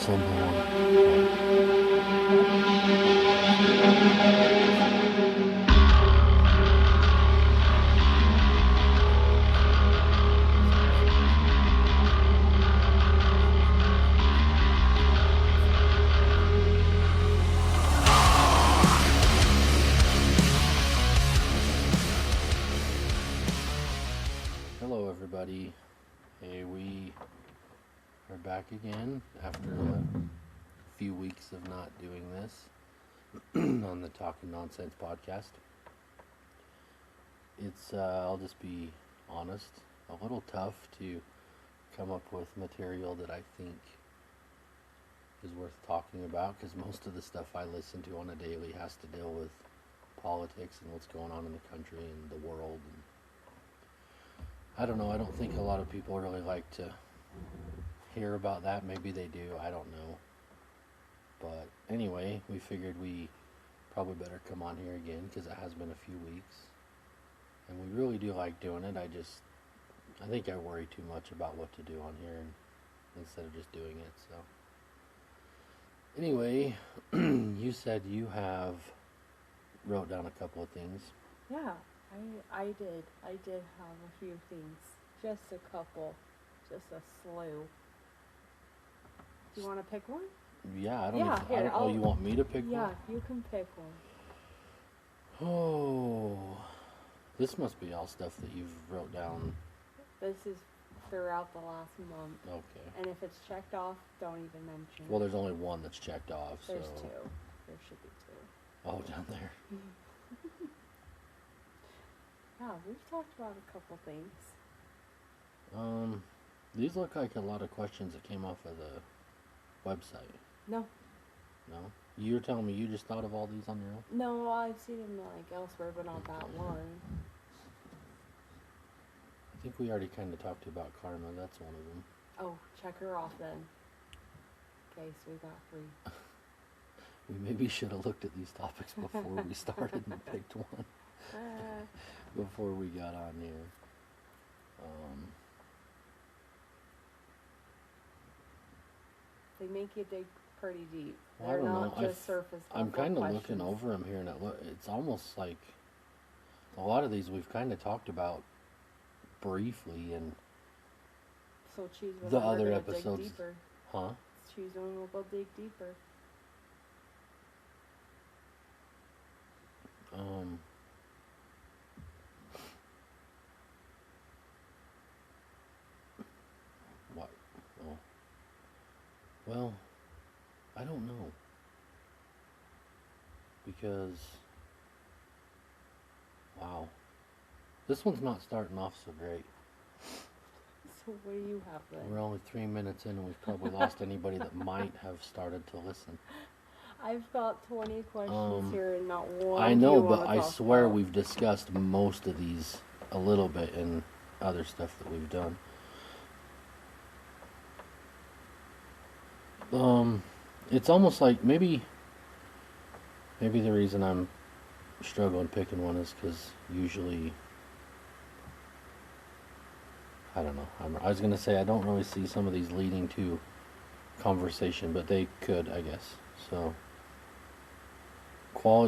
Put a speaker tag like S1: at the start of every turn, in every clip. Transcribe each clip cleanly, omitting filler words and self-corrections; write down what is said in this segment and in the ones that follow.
S1: somehow. Hello, everybody. Hey, we are back again after a few weeks of not doing this on the Talkin Nonsense podcast. It's, I'll just be honest, a little tough to come up with material that I think is worth talking about, because most of the stuff I listen to on a daily has to deal with politics and what's going on in the country and the world. And I don't know, I don't think a lot of people really like to hear about that. Maybe they do, I don't know. But anyway, we figured we probably better come on here again because it has been a few weeks. And we really do like doing it. I think I worry too much about what to do on here instead of just doing it. So anyway, you said you wrote down a couple of things.
S2: Yeah, I did. I did have a few things. Just a couple. Just a slew. Do you want to pick one?
S1: Yeah, I don't
S2: here,
S1: know. You want me to pick one?
S2: Yeah, you can pick one.
S1: Oh, this must be all stuff that you've wrote down.
S2: This is throughout the last month.
S1: Okay.
S2: And if it's checked off, don't even mention it.
S1: Well, there's only one that's checked off,
S2: There's
S1: so.
S2: two. There should be two.
S1: Oh, down there.
S2: Yeah, we've talked about a couple things.
S1: These look like a lot of questions that came off of the website.
S2: No.
S1: No? You're telling me you just thought of all these on your own?
S2: No, I've seen them elsewhere, but not that one.
S1: I think we already kind of talked about karma. That's one of them.
S2: Oh, check her off then. Okay, so we got 3.
S1: We maybe should have looked at these topics before we started and picked one. Before we got on here.
S2: They make you dig pretty deep.
S1: Well,
S2: They're
S1: I don't
S2: not
S1: know.
S2: just surface level
S1: I'm kind of
S2: questions.
S1: looking over them here, and it's almost like a lot of these we've kind of talked about briefly, and
S2: So choose one
S1: the
S2: we're
S1: other
S2: gonna
S1: episodes.
S2: dig deeper.
S1: Huh?
S2: Choose one we'll dig deeper.
S1: What? Oh. Well, I don't know. Because, wow. This one's not starting off so great.
S2: So what do you have then?
S1: We're only 3 minutes in, and we've probably lost anybody that might have started to listen.
S2: I've got 20 questions here and not one.
S1: I know,
S2: you
S1: but
S2: wanna
S1: I
S2: talk
S1: swear
S2: about.
S1: we've discussed most of these a little bit in other stuff that we've done. It's almost like maybe the reason I'm struggling picking one is because usually, I don't know. I was going to say I don't really see some of these leading to conversation, but they could, I guess. So,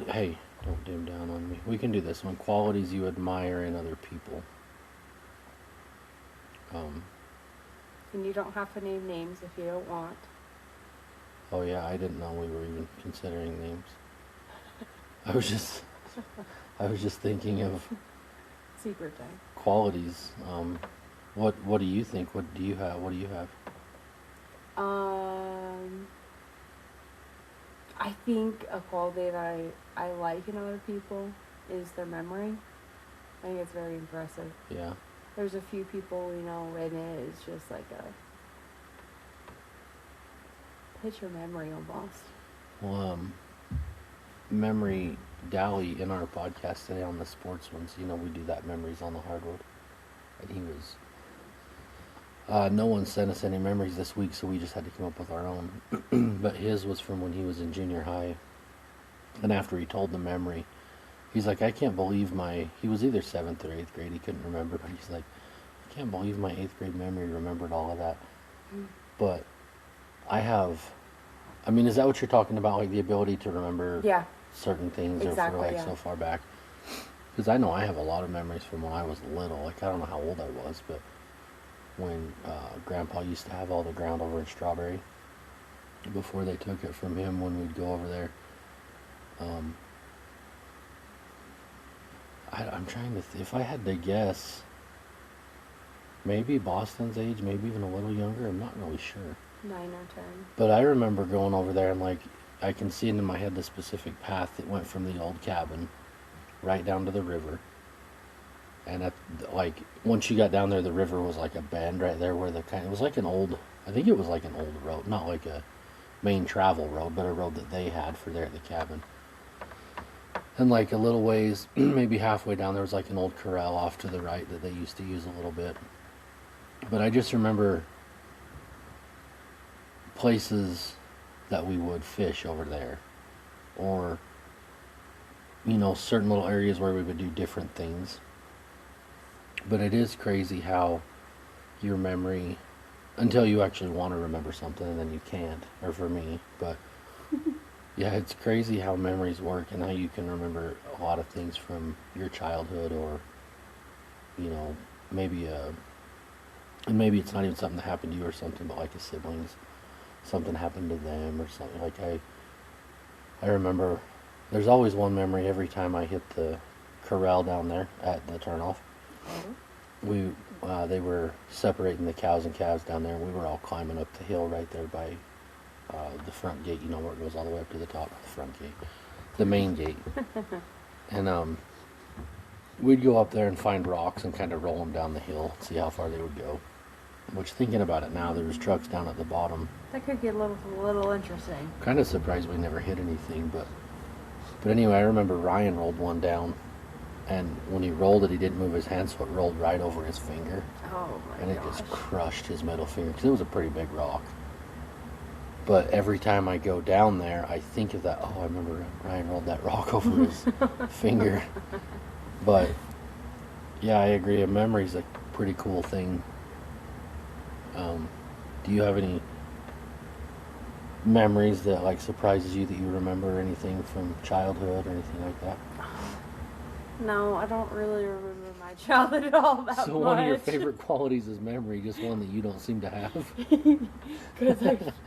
S1: hey, don't dim down on me. We can do this one. Qualities you admire in other people.
S2: And you don't have to name names if you don't want.
S1: Oh yeah, I didn't know we were even considering names. I was just thinking of
S2: Secret time.
S1: qualities. What do you think? What do you have?
S2: I think a quality that I like in other people is their memory. I think it's very impressive.
S1: Yeah.
S2: There's a few people we know, and it is just like a picture memory almost.
S1: Well, memory Dally in our podcast today on the sports ones. We do that memories on the hardwood, and he was. No one sent us any memories this week, so we just had to come up with our own. But his was from when he was in junior high, and after he told the memory, he's like, I can't believe he was either 7th or 8th grade, he couldn't remember, but he's like, I can't believe my 8th grade memory remembered all of that. But I have I mean, is that what you're talking about? Like the ability to remember
S2: Yeah,
S1: certain things
S2: exactly,
S1: or for like
S2: yeah.
S1: so far back? Because I know I have a lot of memories from when I was little. Like, I don't know how old I was, but when Grandpa used to have all the ground over in Strawberry before they took it from him when we'd go over there. Um, I'm trying to, if I had to guess, maybe Boston's age, maybe even a little younger. I'm not really sure.
S2: 9 or 10.
S1: But I remember going over there and like, I can see it in my head the specific path that went from the old cabin right down to the river. And at like once you got down there, the river was like a bend right there where it was like an old, I think it was like an old road, not like a main travel road, but a road that they had for there at the cabin. And like a little ways, maybe halfway down, there was like an old corral off to the right that they used to use a little bit. But I just remember places that we would fish over there, or certain little areas where we would do different things. But it is crazy how your memory, until you actually want to remember something and then you can't, or for me, but yeah, it's crazy how memories work and how you can remember a lot of things from your childhood, or maybe and maybe it's not even something that happened to you or something, but like a siblings, something happened to them or something. Like I remember there's always one memory every time I hit the corral down there at the turnoff. They were separating the cows and calves down there, and we were all climbing up the hill right there by the front gate, where it goes all the way up to the top of the front gate, the main gate. And we'd go up there and find rocks and kind of roll them down the hill, see how far they would go. Which, thinking about it now, there was trucks down at the bottom.
S2: That could get a little interesting.
S1: Kind of surprised we never hit anything, but anyway, I remember Ryan rolled one down, and when he rolled it, he didn't move his hand, so it rolled right over his finger.
S2: Oh my
S1: And it
S2: gosh.
S1: just crushed his middle finger, because it was a pretty big rock. But every time I go down there, I think of that, I remember Ryan rolled that rock over his finger. But, yeah, I agree, a memory's a pretty cool thing. Do you have any memories that, like, surprises you that you remember, or anything from childhood or anything like that?
S2: No, I don't really remember my childhood at all that
S1: So
S2: much.
S1: one of your favorite qualities is memory, just one that you don't seem to have.
S2: Because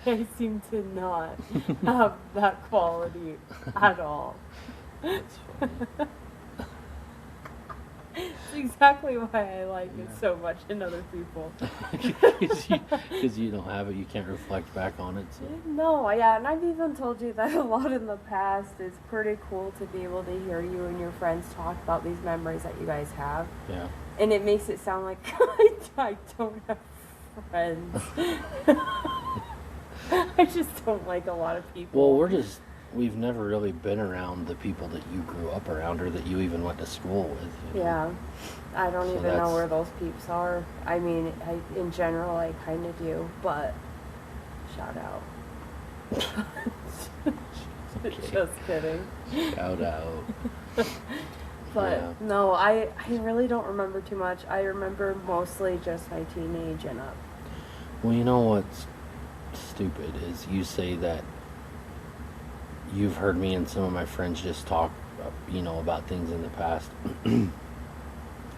S2: I seem to not have that quality at all.
S1: That's funny.
S2: It's exactly why I like it
S1: Yeah.
S2: so much in other people.
S1: Because you don't have it, you can't reflect back on it. So.
S2: No, yeah, and I've even told you that a lot in the past. It's pretty cool to be able to hear you and your friends talk about these memories that you guys have.
S1: Yeah.
S2: And it makes it sound like I don't have friends. I just don't like a lot of people.
S1: Well, we've never really been around the people that you grew up around, or that you even went to school with.
S2: Yeah, I don't
S1: So
S2: even know
S1: that's-
S2: where those peeps are. I mean, in general, I kind of do, but shout out.
S1: Okay.
S2: Just kidding.
S1: Shout out.
S2: But
S1: Yeah.
S2: no, I really don't remember too much. I remember mostly just my teenage and up.
S1: Well, you know what's stupid is you say that you've heard me and some of my friends just talk, about things in the past,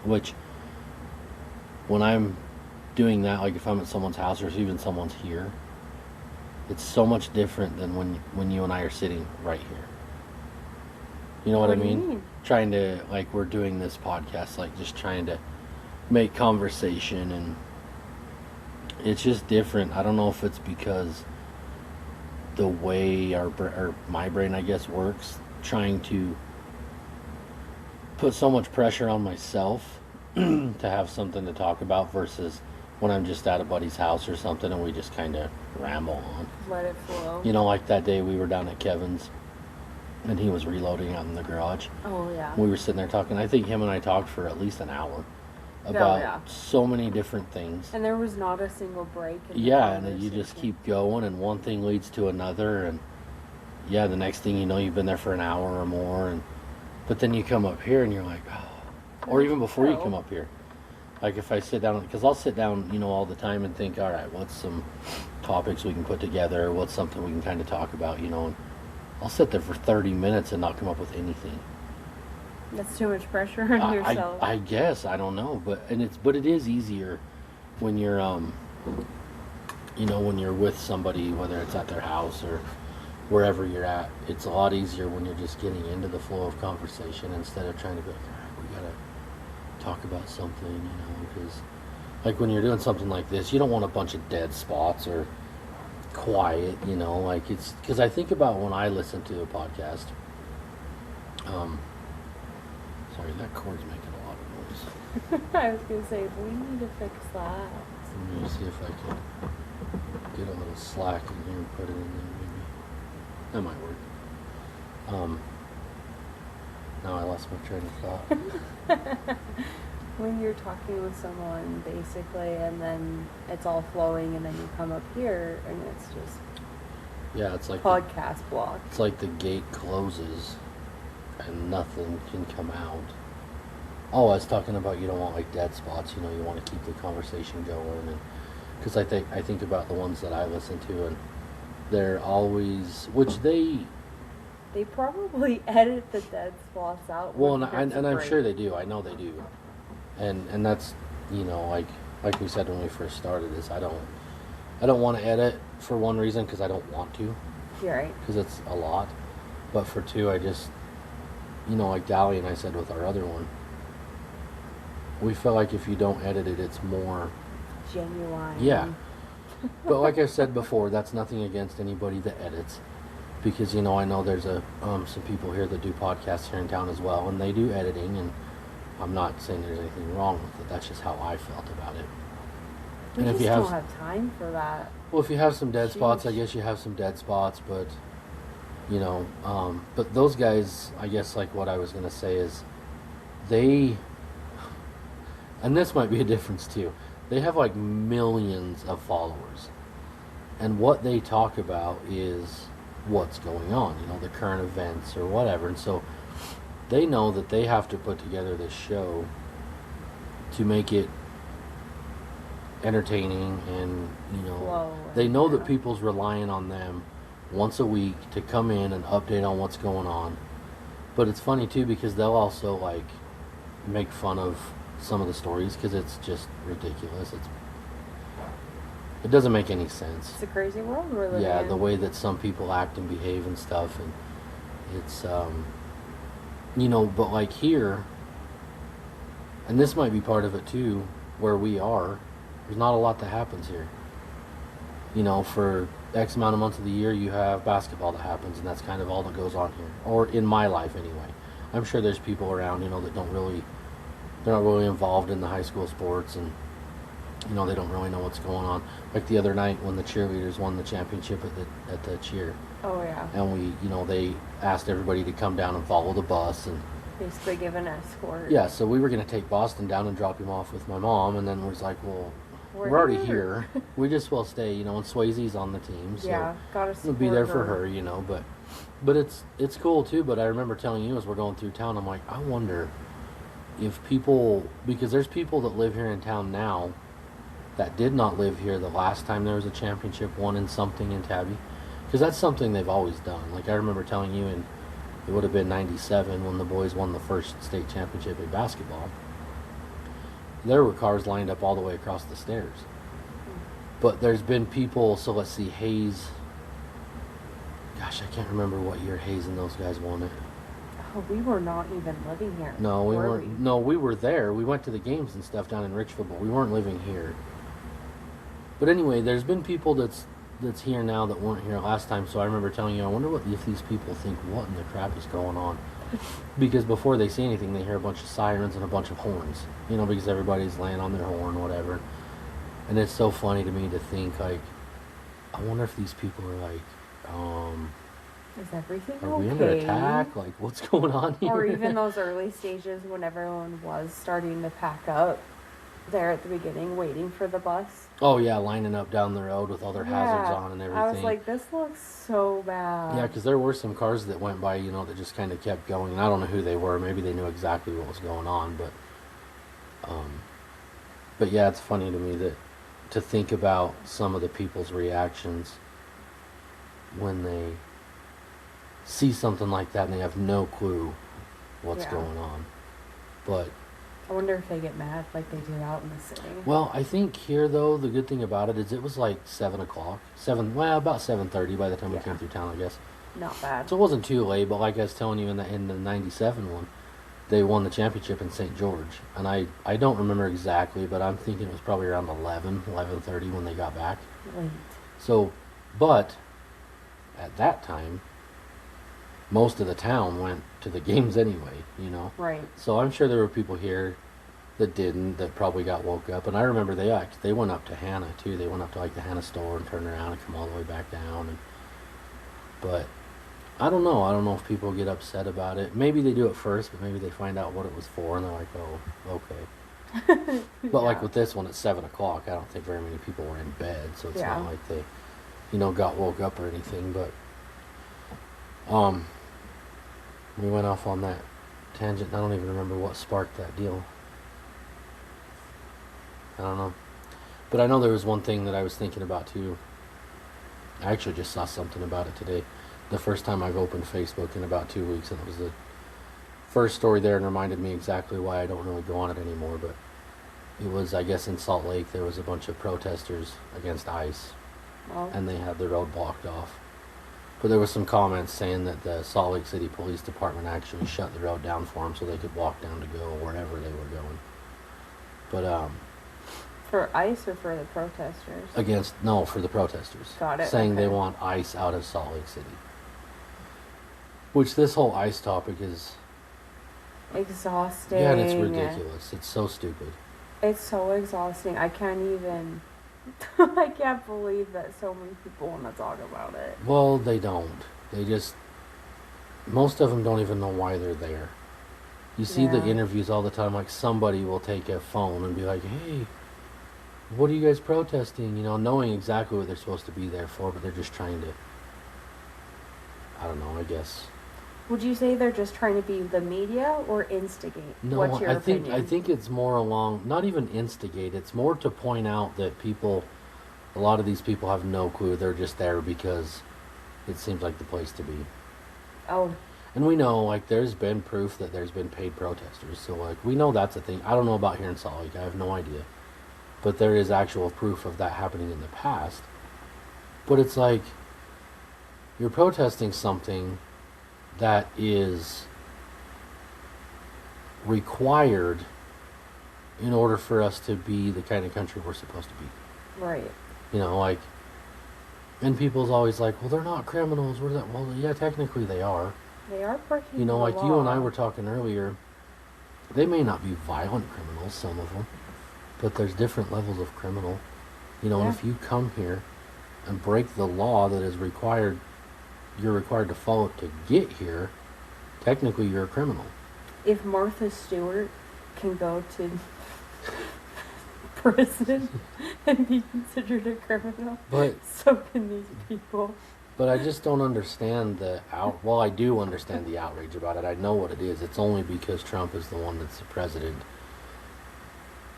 S1: which when I'm doing that, like if I'm at someone's house or if even someone's here, it's so much different than when you and I are sitting right here. You know what I
S2: do you
S1: mean? Trying to, like, we're doing this podcast, like just trying to make conversation, and it's just different. I don't know if it's because the way or my brain, I guess, works, trying to put so much pressure on myself to have something to talk about, versus when I'm just at a buddy's house or something and we just kind of ramble on.
S2: Let it flow.
S1: Like that day we were down at Kevin's and he was reloading out in the garage.
S2: Oh yeah.
S1: We were sitting there talking. I think him and I talked for at least an hour about so many different things.
S2: And there was not a single break. In the
S1: Yeah, and then you just
S2: conversation.
S1: keep going, and one thing leads to another, and yeah, the next thing you know, you've been there for an hour or more, but then you come up here and you're like, oh. Or even before you come up here, Like if I sit down, because I'll sit down, all the time and think, all right, what's some topics we can put together? What's something we can kind of talk about, and I'll sit there for 30 minutes and not come up with anything.
S2: That's too much pressure on yourself.
S1: I guess, I don't know, but it is easier when you're, when you're with somebody, whether it's at their house or wherever you're at. It's a lot easier when you're just getting into the flow of conversation instead of trying to be like, all right, we gotta talk about something, because like when you're doing something like this, you don't want a bunch of dead spots or quiet, like it's because I think about when I listen to a podcast. Sorry, that cord's making a lot of noise.
S2: I was gonna say we need to fix that.
S1: Let me see if I can get a little slack in here and put it in there. Maybe that might work. Now I lost my train of thought.
S2: When you're talking with someone, basically, and then it's all flowing, and then you come up here, and it's just
S1: it's like
S2: podcast block.
S1: It's like the gate closes, and nothing can come out. Oh, I was talking about you don't want like dead spots. You want to keep the conversation going, and because I think about the ones that I listen to, and they're always
S2: They probably edit the dead spots out.
S1: Well, and I'm sure they do. I know they do. And that's, like we said when we first started, is I don't want to edit for one reason, because I don't want to.
S2: You're right.
S1: Because it's a lot. But for two, I just, like Dally and I said with our other one, we feel like if you don't edit it, it's more
S2: genuine.
S1: Yeah. But like I said before, that's nothing against anybody that edits. Because, I know there's some people here that do podcasts here in town as well, and they do editing, and I'm not saying there's anything wrong with it. That's just how I felt about it.
S2: We
S1: and
S2: just
S1: if you
S2: don't have time for that.
S1: Well, if you have some dead spots, I guess you have some dead spots, but, but those guys, I guess, like what I was going to say is, and this might be a difference too, they have like millions of followers. And what they talk about is what's going on, the current events or whatever. And so they know that they have to put together this show to make it entertaining, and they know that people's relying on them once a week to come in and update on what's going on. But it's funny too, because they'll also like make fun of some of the stories, because it's just ridiculous. It doesn't make any sense.
S2: It's a crazy world we're living in.
S1: Yeah, the way that some people act and behave and stuff, and it's but like here, and this might be part of it too, where we are, there's not a lot that happens here. For X amount of months of the year, you have basketball that happens, and that's kind of all that goes on here, or in my life anyway. I'm sure there's people around, that they're not really involved in the high school sports, and they don't really know what's going on. Like the other night when the cheerleaders won the championship at the cheer.
S2: Oh yeah.
S1: And they asked everybody to come down and follow the bus, and
S2: basically give an escort.
S1: Yeah, so we were going to take Boston down and drop him off with my mom, and then we was like, well, we're already here. We just will stay, and Swayze's on the team, so
S2: gotta support
S1: we'll be there for her, but it's cool too. But I remember telling you as we're going through town, I'm like, I wonder if people, because there's people that live here in town now that did not live here the last time there was a championship won in something in Tabby, because that's something they've always done. Like I remember telling you, and it would have been '97 when the boys won the first state championship in basketball. There were cars lined up all the way across the stairs. But there's been people, so let's see, Hayes, gosh, I can't remember what year Hayes and those guys won it.
S2: Oh, we were not even living here.
S1: No, we weren't. No, we were there. We went to the games and stuff down in Richville, but we weren't living here. But anyway, there's been people that's here now that weren't here last time. So I remember telling you, I wonder if these people think, what in the crap is going on? Because before they see anything, they hear a bunch of sirens and a bunch of horns. Because everybody's laying on their horn, whatever. And it's so funny to me to think, like, I wonder if these people are like,
S2: is everything
S1: are
S2: okay?
S1: we under attack? Like, what's going on here?
S2: Or even those early stages when everyone was starting to pack up there at the beginning, waiting for the bus.
S1: Oh, yeah, lining up down the road with all their hazards on and everything.
S2: I was like, this looks so bad.
S1: Yeah, because there were some cars that went by, that just kind of kept going. And I don't know who they were. Maybe they knew exactly what was going on, but But yeah, it's funny to me that to think about some of the people's reactions when they see something like that and they have no clue what's
S2: Yeah.
S1: going on. But
S2: I wonder if they get mad like they do out in the city.
S1: well, I think here though the good thing about it is it was like 7 o'clock, about 7:30 by the time we
S2: Yeah.
S1: came through town, I guess.
S2: Not bad.
S1: So it wasn't too late. But like I was telling you in the '97 one, they won the championship in St. George, and I don't remember exactly, but I'm thinking it was probably around 11:30 when they got back.
S2: Late.
S1: So, but at that time, most of the town went to the games anyway, you know.
S2: Right.
S1: So I'm sure there were people here that didn't, that probably got woke up. And I remember they went up to Hannah too. They went up to like the Hannah store and turned around and come all the way back down. And but I don't know. I don't know if people get upset about it. Maybe they do it first, but maybe they find out what it was for and they're like, oh, okay. But like
S2: Yeah.
S1: with this one at 7 o'clock, I don't think very many people were in bed, so it's
S2: Yeah.
S1: not like they, got woke up or anything. But we went off on that tangent. I don't even remember what sparked that deal. I don't know. But I know there was one thing that I was thinking about too. I actually just saw something about it today. The first time I've opened Facebook in about 2 weeks, and it was the first story there and reminded me exactly why I don't really go on it anymore. But it was, I guess, in Salt Lake, there was a bunch of protesters against ICE,
S2: Well,
S1: and they had the road blocked off. But there was some comments saying that the Salt Lake City Police Department actually shut the road down for them so they could walk down to go wherever they were going. But
S2: for ICE or for the protesters?
S1: for the protesters.
S2: Got it,
S1: Saying they
S2: okay.
S1: want ICE out of Salt Lake City. Which this whole ICE topic is,
S2: Exhausting.
S1: yeah, and it's ridiculous. It's so stupid.
S2: It's so exhausting. I can't even. I can't believe that so many people want to talk about it.
S1: Well, they don't. They just, most of them don't even know why they're there. You see the
S2: Yeah.
S1: interviews all the time, like somebody will take a phone and be like, hey, what are you guys protesting? Knowing exactly what they're supposed to be there for, but they're just trying to, I don't know, I guess.
S2: Would you say they're just trying to be the media or instigate?
S1: No,
S2: What's your opinion?
S1: I think it's more along, not even instigate, it's more to point out that a lot of these people have no clue. They're just there because it seems like the place to be.
S2: Oh,
S1: And we know, like, there's been proof that there's been paid protesters. So, like, we know that's a thing. I don't know about here in Salt Lake. I have no idea. But there is actual proof of that happening in the past. But it's like, you're protesting something that is required in order for us to be the kind of country we're supposed to be.
S2: right.
S1: Like, and people's always like, well, they're not criminals. Well, yeah, technically they are.
S2: They are breaking the
S1: Like
S2: law.
S1: you and I were talking earlier, they may not be violent criminals, some of them, but there's different levels of criminal. And
S2: Yeah.
S1: if you come here and break the law that is required, you're required to follow to get here, technically you're a criminal.
S2: If Martha Stewart can go to prison and be considered a criminal,
S1: But
S2: so can these people.
S1: But I just don't understand well, I do understand the outrage about it. I know what it is. It's only because Trump is the one that's the president.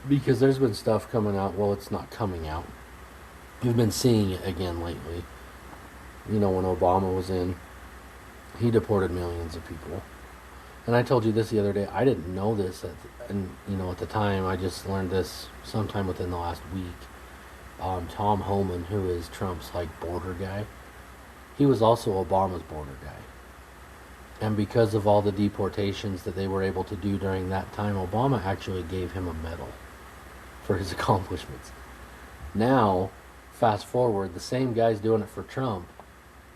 S1: Because there's been stuff coming out. Well, it's not coming out. You've been seeing it again lately. When Obama was in, he deported millions of people. And I told you this the other day. I didn't know this, at the time. I just learned this sometime within the last week. Tom Homan, who is Trump's border guy, he was also Obama's border guy. And because of all the deportations that they were able to do during that time, Obama actually gave him a medal for his accomplishments. Now, fast forward, the same guy's doing it for Trump,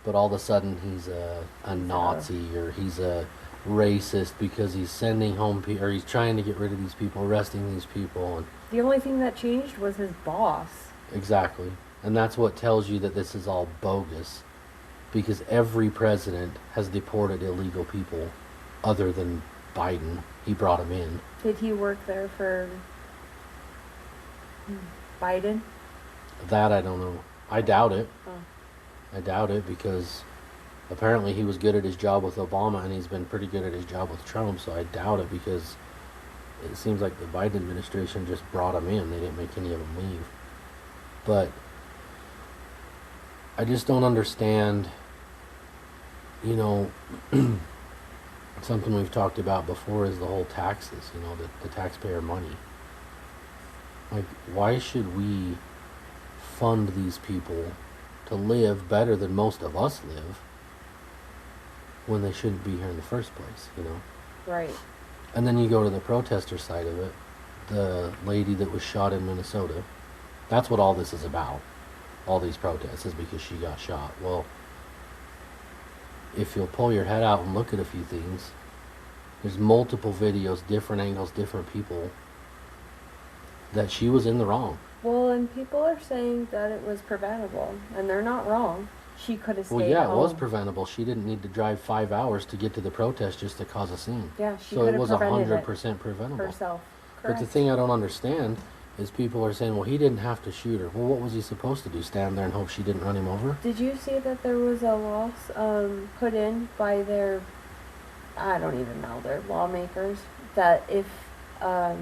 S1: but all of a sudden he's a Nazi or he's a racist because he's sending home people, or he's trying to get rid of these people, arresting these people. And
S2: The only thing that changed was his boss.
S1: exactly. And that's what tells you that this is all bogus. Because every president has deported illegal people other than Biden. He brought them in.
S2: Did he work there for Biden?
S1: That I don't know. I doubt it.
S2: Oh.
S1: I doubt it because apparently he was good at his job with Obama and he's been pretty good at his job with Trump. So I doubt it because it seems like the Biden administration just brought them in. They didn't make any of them leave. But I just don't understand, you know, something we've talked about before is the whole taxes, you know, the taxpayer money. Like, why should we fund these people to live better than most of us live when they shouldn't be here in the first place, you know?
S2: Right.
S1: And then you go to the protester side of it, the lady that was shot in Minnesota. That's what all this is about. All these protests is because she got shot. Well, if you'll pull your head out and look at a few things, there's multiple videos, different angles, different people, that she was in the wrong.
S2: Well, and people are saying that it was preventable, and they're not wrong. She could have stayed
S1: Well, yeah,
S2: home.
S1: it was preventable. She didn't need to drive 5 hours to get to the protest just to cause a scene.
S2: Yeah, she
S1: So
S2: could
S1: it
S2: have
S1: was
S2: prevented
S1: 100% preventable.
S2: herself.
S1: But
S2: Correct.
S1: the thing I don't understand is people are saying, well, he didn't have to shoot her. Well, what was he supposed to do? Stand there and hope she didn't run him over?
S2: Did you see that there was a law put in by their, I don't even know, their lawmakers, that if a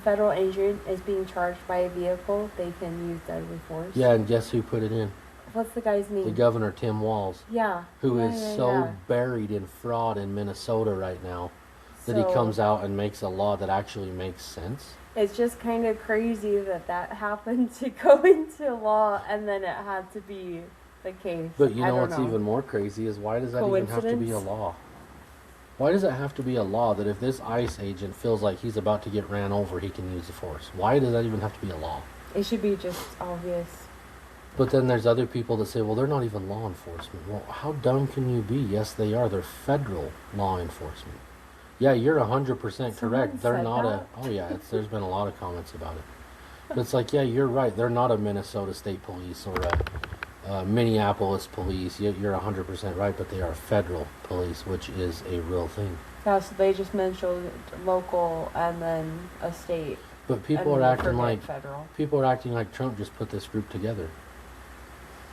S2: federal agent is being charged by a vehicle, they can use deadly force?
S1: Yeah, and guess who put it in?
S2: What's the guy's name?
S1: The governor, Tim Walz,
S2: Yeah.
S1: who
S2: Yeah,
S1: is
S2: yeah,
S1: so
S2: yeah.
S1: buried in fraud in Minnesota right now that he
S2: So,
S1: comes out and makes a law that actually makes sense.
S2: It's just kind of crazy that happened to go into law and then it had to be the case.
S1: But you
S2: I
S1: know
S2: don't
S1: what's even more crazy is why does that even have to be a
S2: Coincidence?
S1: law? Why does it have to be a law that if this ICE agent feels like he's about to get ran over, he can use the force? Why does that even have to be a law?
S2: It should be just obvious.
S1: But then there's other people that say, well, they're not even law enforcement. Well, how dumb can you be? Yes, they are. They're federal law enforcement. Yeah, you're 100% correct.
S2: Someone
S1: They're
S2: said
S1: not
S2: that?
S1: oh yeah, there's been a lot of comments about it. But it's like, yeah, you're right. They're not a Minnesota State Police or a Minneapolis Police. You're 100% right, but they are federal police, which is a real thing.
S2: Yeah, so they just mentioned local and then a state.
S1: But people
S2: and
S1: are
S2: then
S1: acting
S2: forget
S1: like Trump just put this group together.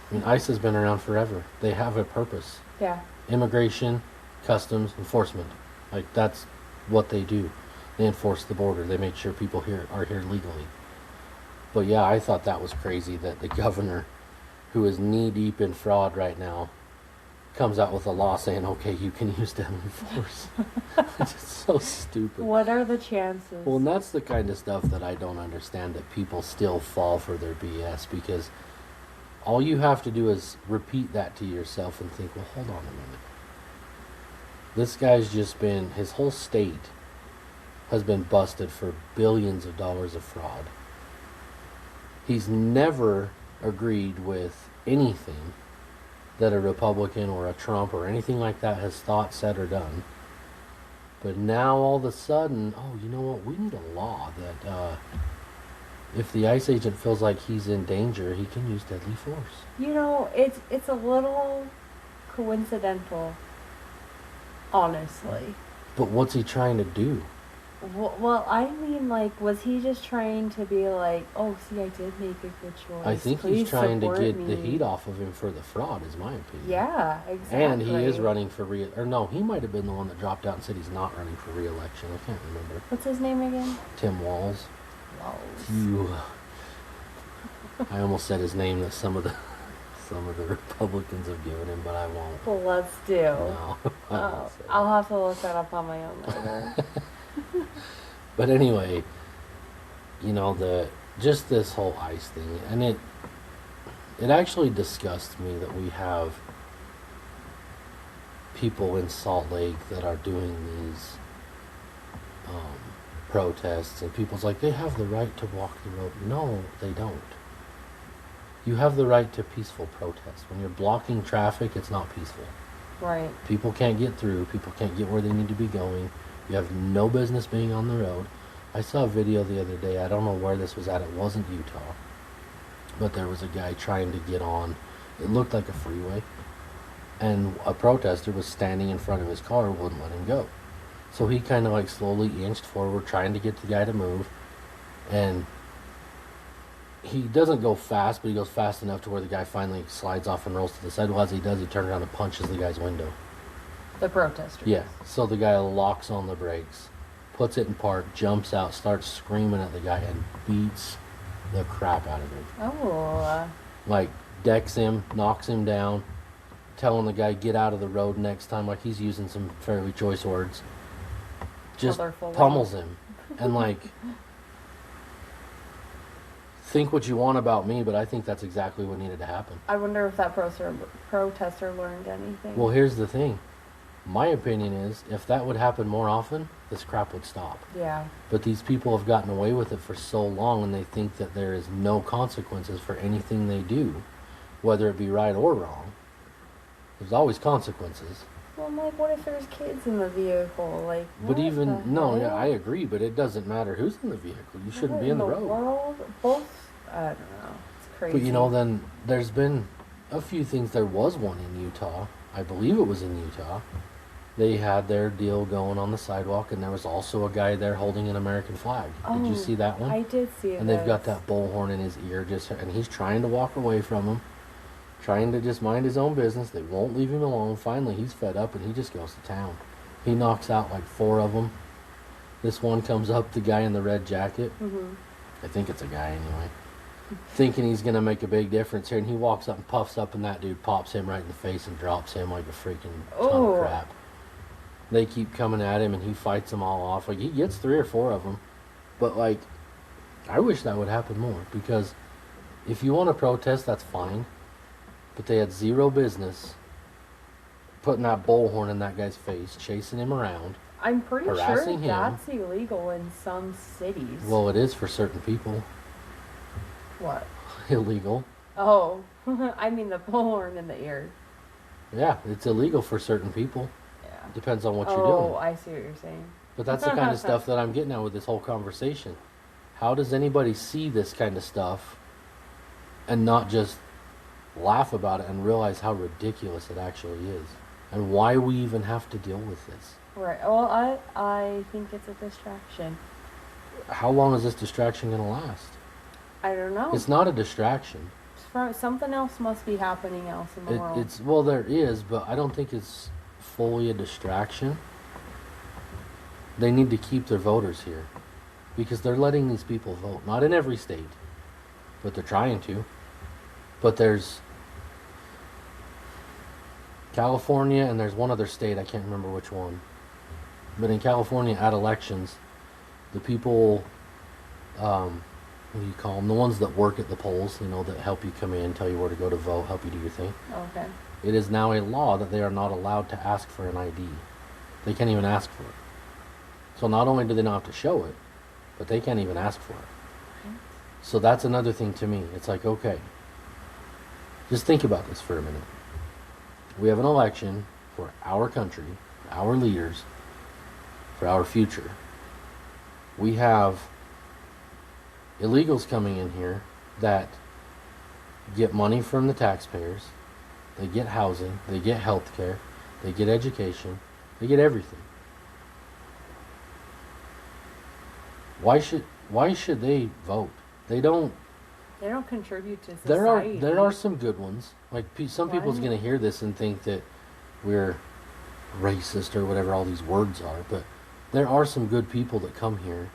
S1: I mean, ICE has been around forever. They have a purpose.
S2: Yeah.
S1: Immigration, customs, enforcement. Like, that's what they do. They enforce the border. They make sure people here are here legally. But yeah, I thought that was crazy that the governor, who is knee deep in fraud right now, comes out with a law saying, okay, you can use deadly force. It's just so stupid.
S2: What are the chances?
S1: Well, and that's the kind of stuff that I don't understand, that people still fall for their BS, because all you have to do is repeat that to yourself and think, well, hold on a minute. This guy's just been, his whole state has been busted for billions of dollars of fraud. He's never agreed with anything that a Republican or a Trump or anything like that has thought, said, or done. But now all of a sudden, oh, you know what, we need a law that if the ICE agent feels like he's in danger, he can use deadly force.
S2: You know, it's a little coincidental, honestly.
S1: But what's he trying to do?
S2: Well, I mean, like, was he just trying to be like, oh, see, I did make a good choice.
S1: I think
S2: Please
S1: he's trying to
S2: support
S1: get
S2: me.
S1: the heat off of him for the fraud, is my opinion.
S2: Yeah, exactly.
S1: And he is running for or no, he might have been the one that dropped out and said he's not running for re-election. I can't remember.
S2: What's his name again?
S1: Tim Walz.
S2: Walz.
S1: You. I almost said his name that some of the Republicans have given him, but I won't.
S2: Well, let's do.
S1: No, I won't say
S2: I'll have to look that up on my own later.
S1: But anyway, you know, just this whole ICE thing, and it actually disgusts me that we have people in Salt Lake that are doing these protests, and people's like, they have the right to walk the road. No, they don't. You have the right to peaceful protest. When you're blocking traffic, it's not peaceful.
S2: Right.
S1: People can't get through. People can't get where they need to be going. You have no business being on the road. I saw a video the other day. I don't know where this was at. It wasn't Utah. But there was a guy trying to get on. It looked like a freeway. And a protester was standing in front of his car and wouldn't let him go. So he kind of like slowly inched forward, trying to get the guy to move. And he doesn't go fast, but he goes fast enough to where the guy finally slides off and rolls to the side. Well, as he does, he turns around and punches the guy's window.
S2: The protester.
S1: Yeah, so the guy locks on the brakes, puts it in park, jumps out, starts screaming at the guy, and beats the crap out of him.
S2: Oh.
S1: Like, decks him, knocks him down, telling the guy, get out of the road next time. Like, he's using some fairly choice words. Just
S2: Colorful
S1: pummels him. And, like, think what you want about me, but I think that's exactly what needed to happen.
S2: I wonder if that protester learned anything.
S1: Well, here's the thing. My opinion is, if that would happen more often, this crap would stop.
S2: Yeah.
S1: But these people have gotten away with it for so long, and they think that there is no consequences for anything they do, whether it be right or wrong. There's always consequences.
S2: Well, I'm like, what if there's kids in the vehicle? Like,
S1: But
S2: what
S1: even,
S2: the
S1: no,
S2: hell?
S1: yeah, I agree, but it doesn't matter who's in the vehicle. You shouldn't
S2: What
S1: be in the
S2: the
S1: road.
S2: world? Both, I don't know. It's crazy.
S1: But you know, then there's been a few things. There was one in Utah. I believe it was in Utah. They had their deal going on the sidewalk, and there was also a guy there holding an American flag. Did you see that one?
S2: I did see it.
S1: And they've got that bullhorn in his ear, and he's trying to walk away from them, trying to just mind his own business. They won't leave him alone. Finally, he's fed up, and he just goes to town. He knocks out like 4 of them. This one comes up, the guy in the red jacket.
S2: Mm-hmm.
S1: I think it's a guy anyway. Thinking he's going to make a big difference here, and he walks up and puffs up, and that dude pops him right in the face and drops him like a freaking ton
S2: Oh.
S1: of crap. They keep coming at him, and he fights them all off. Like, he gets 3 or 4 of them. But, like, I wish that would happen more, because if you want to protest, that's fine. But they had zero business putting that bullhorn in that guy's face, chasing him around.
S2: I'm pretty sure
S1: harassing him.
S2: that's illegal in some cities.
S1: Well, it is for certain people.
S2: What?
S1: Illegal.
S2: Oh, I mean the bullhorn in the ear.
S1: Yeah, it's illegal for certain people.
S2: Yeah.
S1: Depends on what you're
S2: Oh,
S1: doing.
S2: I see what you're saying.
S1: But that's the kind of stuff that I'm getting at with this whole conversation. How does anybody see this kind of stuff and not just laugh about it and realize how ridiculous it actually is? And why we even have to deal with this?
S2: Right. Well, I think it's a distraction.
S1: How long is this distraction going to last?
S2: I don't know.
S1: It's not a distraction.
S2: Something else must be happening else in the world.
S1: Well, there is, but I don't think it's fully a distraction. They need to keep their voters here because they're letting these people vote. Not in every state, but they're trying to. But there's California and there's one other state, I can't remember which one. But in California, at elections, the people, what do you call them? The ones that work at the polls, you know, that help you come in, tell you where to go to vote, help you do your thing.
S2: Okay.
S1: It is now a law that they are not allowed to ask for an ID. They can't even ask for it. So not only do they not have to show it, but they can't even ask for it.
S2: Okay.
S1: So that's another thing to me. It's like, okay, just think about this for a minute. We have an election for our country, our leaders, for our future. We have illegals coming in here that get money from the taxpayers. They get housing, they get health care, they get education, they get everything. Why should they vote? They don't
S2: contribute to society.
S1: there are some good ones. Like some people's
S2: Right.
S1: going to hear this and think that we're racist or whatever all these words are, but there are some good people that come here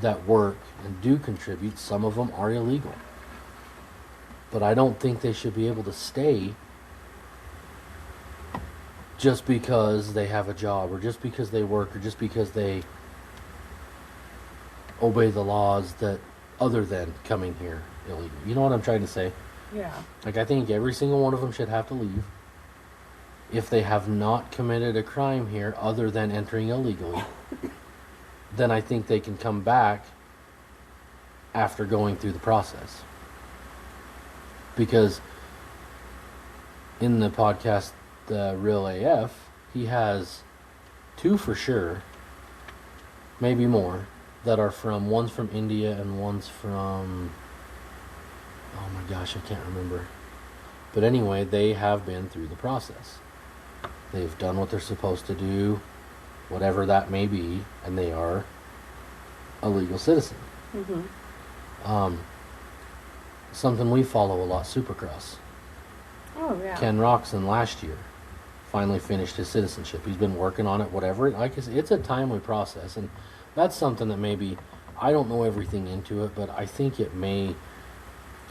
S1: that work and do contribute. Some of them are illegal. But I don't think they should be able to stay just because they have a job or just because they work or just because they obey the laws that other than coming here illegal. You know what I'm trying to say?
S2: Yeah.
S1: Like, I think every single one of them should have to leave if they have not committed a crime here other than entering illegally. Then I think they can come back after going through the process. Because in the podcast, The Real AF, he has 2 for sure, maybe more, that are one's from India and one's from, oh my gosh, I can't remember. But anyway, they have been through the process. They've done what they're supposed to do, whatever that may be, and they are a legal citizen.
S2: Mm-hmm.
S1: Something we follow a lot, Supercross.
S2: Oh, yeah.
S1: Ken Roxon last year finally finished his citizenship. He's been working on it, whatever. Like I said, it's a timely process, and that's something that maybe I don't know everything into it, but I think it may.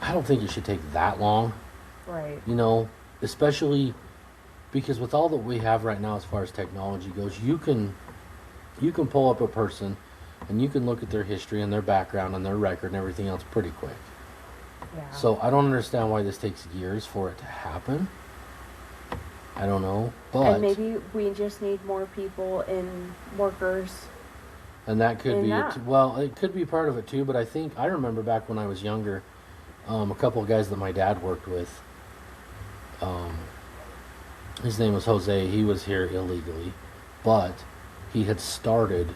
S1: I don't think it should take that long.
S2: Right.
S1: You know, especially because with all that we have right now as far as technology goes, you can pull up a person and you can look at their history and their background and their record and everything else pretty quick.
S2: Yeah.
S1: So I don't understand why this takes years for it to happen. I don't know, but
S2: and maybe we just need more people in workers.
S1: and that could
S2: in
S1: be
S2: that.
S1: well, it could be part of it too. But I remember back when I was younger, a couple of guys that my dad worked with. His name was Jose. He was here illegally, but he had started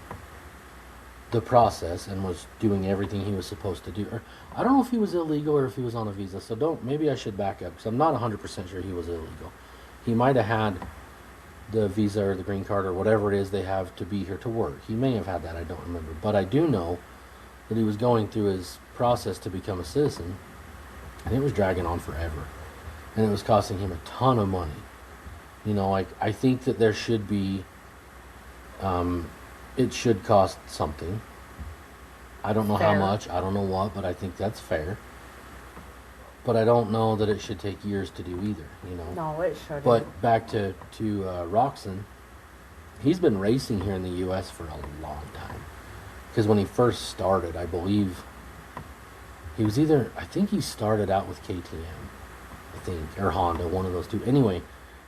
S1: the process and was doing everything he was supposed to do. Or, I don't know if he was illegal or if he was on a visa. So maybe I should back up because I'm not 100% sure he was illegal. He might have had the visa or the green card or whatever it is they have to be here to work. He may have had that. I don't remember. But I do know that he was going through his process to become a citizen, and it was dragging on forever. And it was costing him a ton of money. You know, like, I think that there should be, it should cost something. I don't know how
S2: Fair.
S1: much, I don't know what, but I think that's fair. But I don't know that it should take years to do either, you know.
S2: No, it shouldn't.
S1: But back to Roxon, he's been racing here in the U.S. for a long time. Because when he first started, I believe, I think he started out with KTM, I think, or Honda, one of those two. Anyway,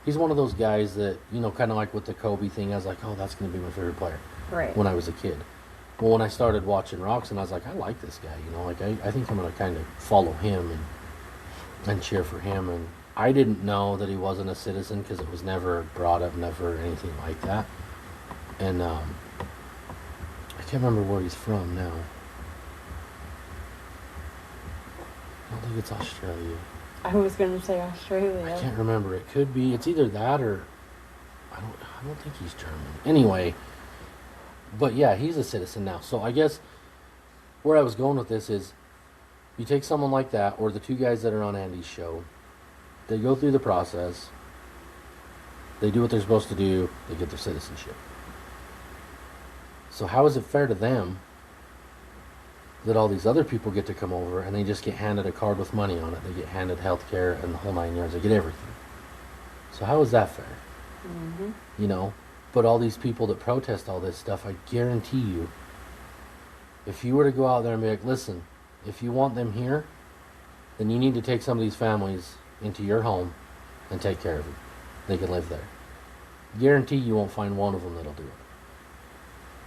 S1: he's one of those guys that, you know, kind of like with the Kobe thing, I was like, oh, that's going to be my favorite player.
S2: Right.
S1: When I was a kid. Well, when I started watching Roxon, I was like, I like this guy, you know, like, I think I'm going to kind of follow him and cheer for him. And I didn't know that he wasn't a citizen because it was never brought up, never anything like that. And I can't remember where he's from now. I don't think it's Australia.
S2: I was going to say Australia.
S1: I can't remember. It could be. It's either that or I don't think he's German. Anyway, but yeah, he's a citizen now. So I guess where I was going with this is, you take someone like that, or the two guys that are on Andy's show, they go through the process, they do what they're supposed to do, they get their citizenship. So how is it fair to them that all these other people get to come over and they just get handed a card with money on it? They get handed health care and the whole 9 yards. They get everything. So how is that fair?
S2: Mm-hmm.
S1: You know? But all these people that protest all this stuff, I guarantee you, if you were to go out there and be like, listen, if you want them here, then you need to take some of these families into your home and take care of them. They can live there. Guarantee you won't find one of them that'll do it.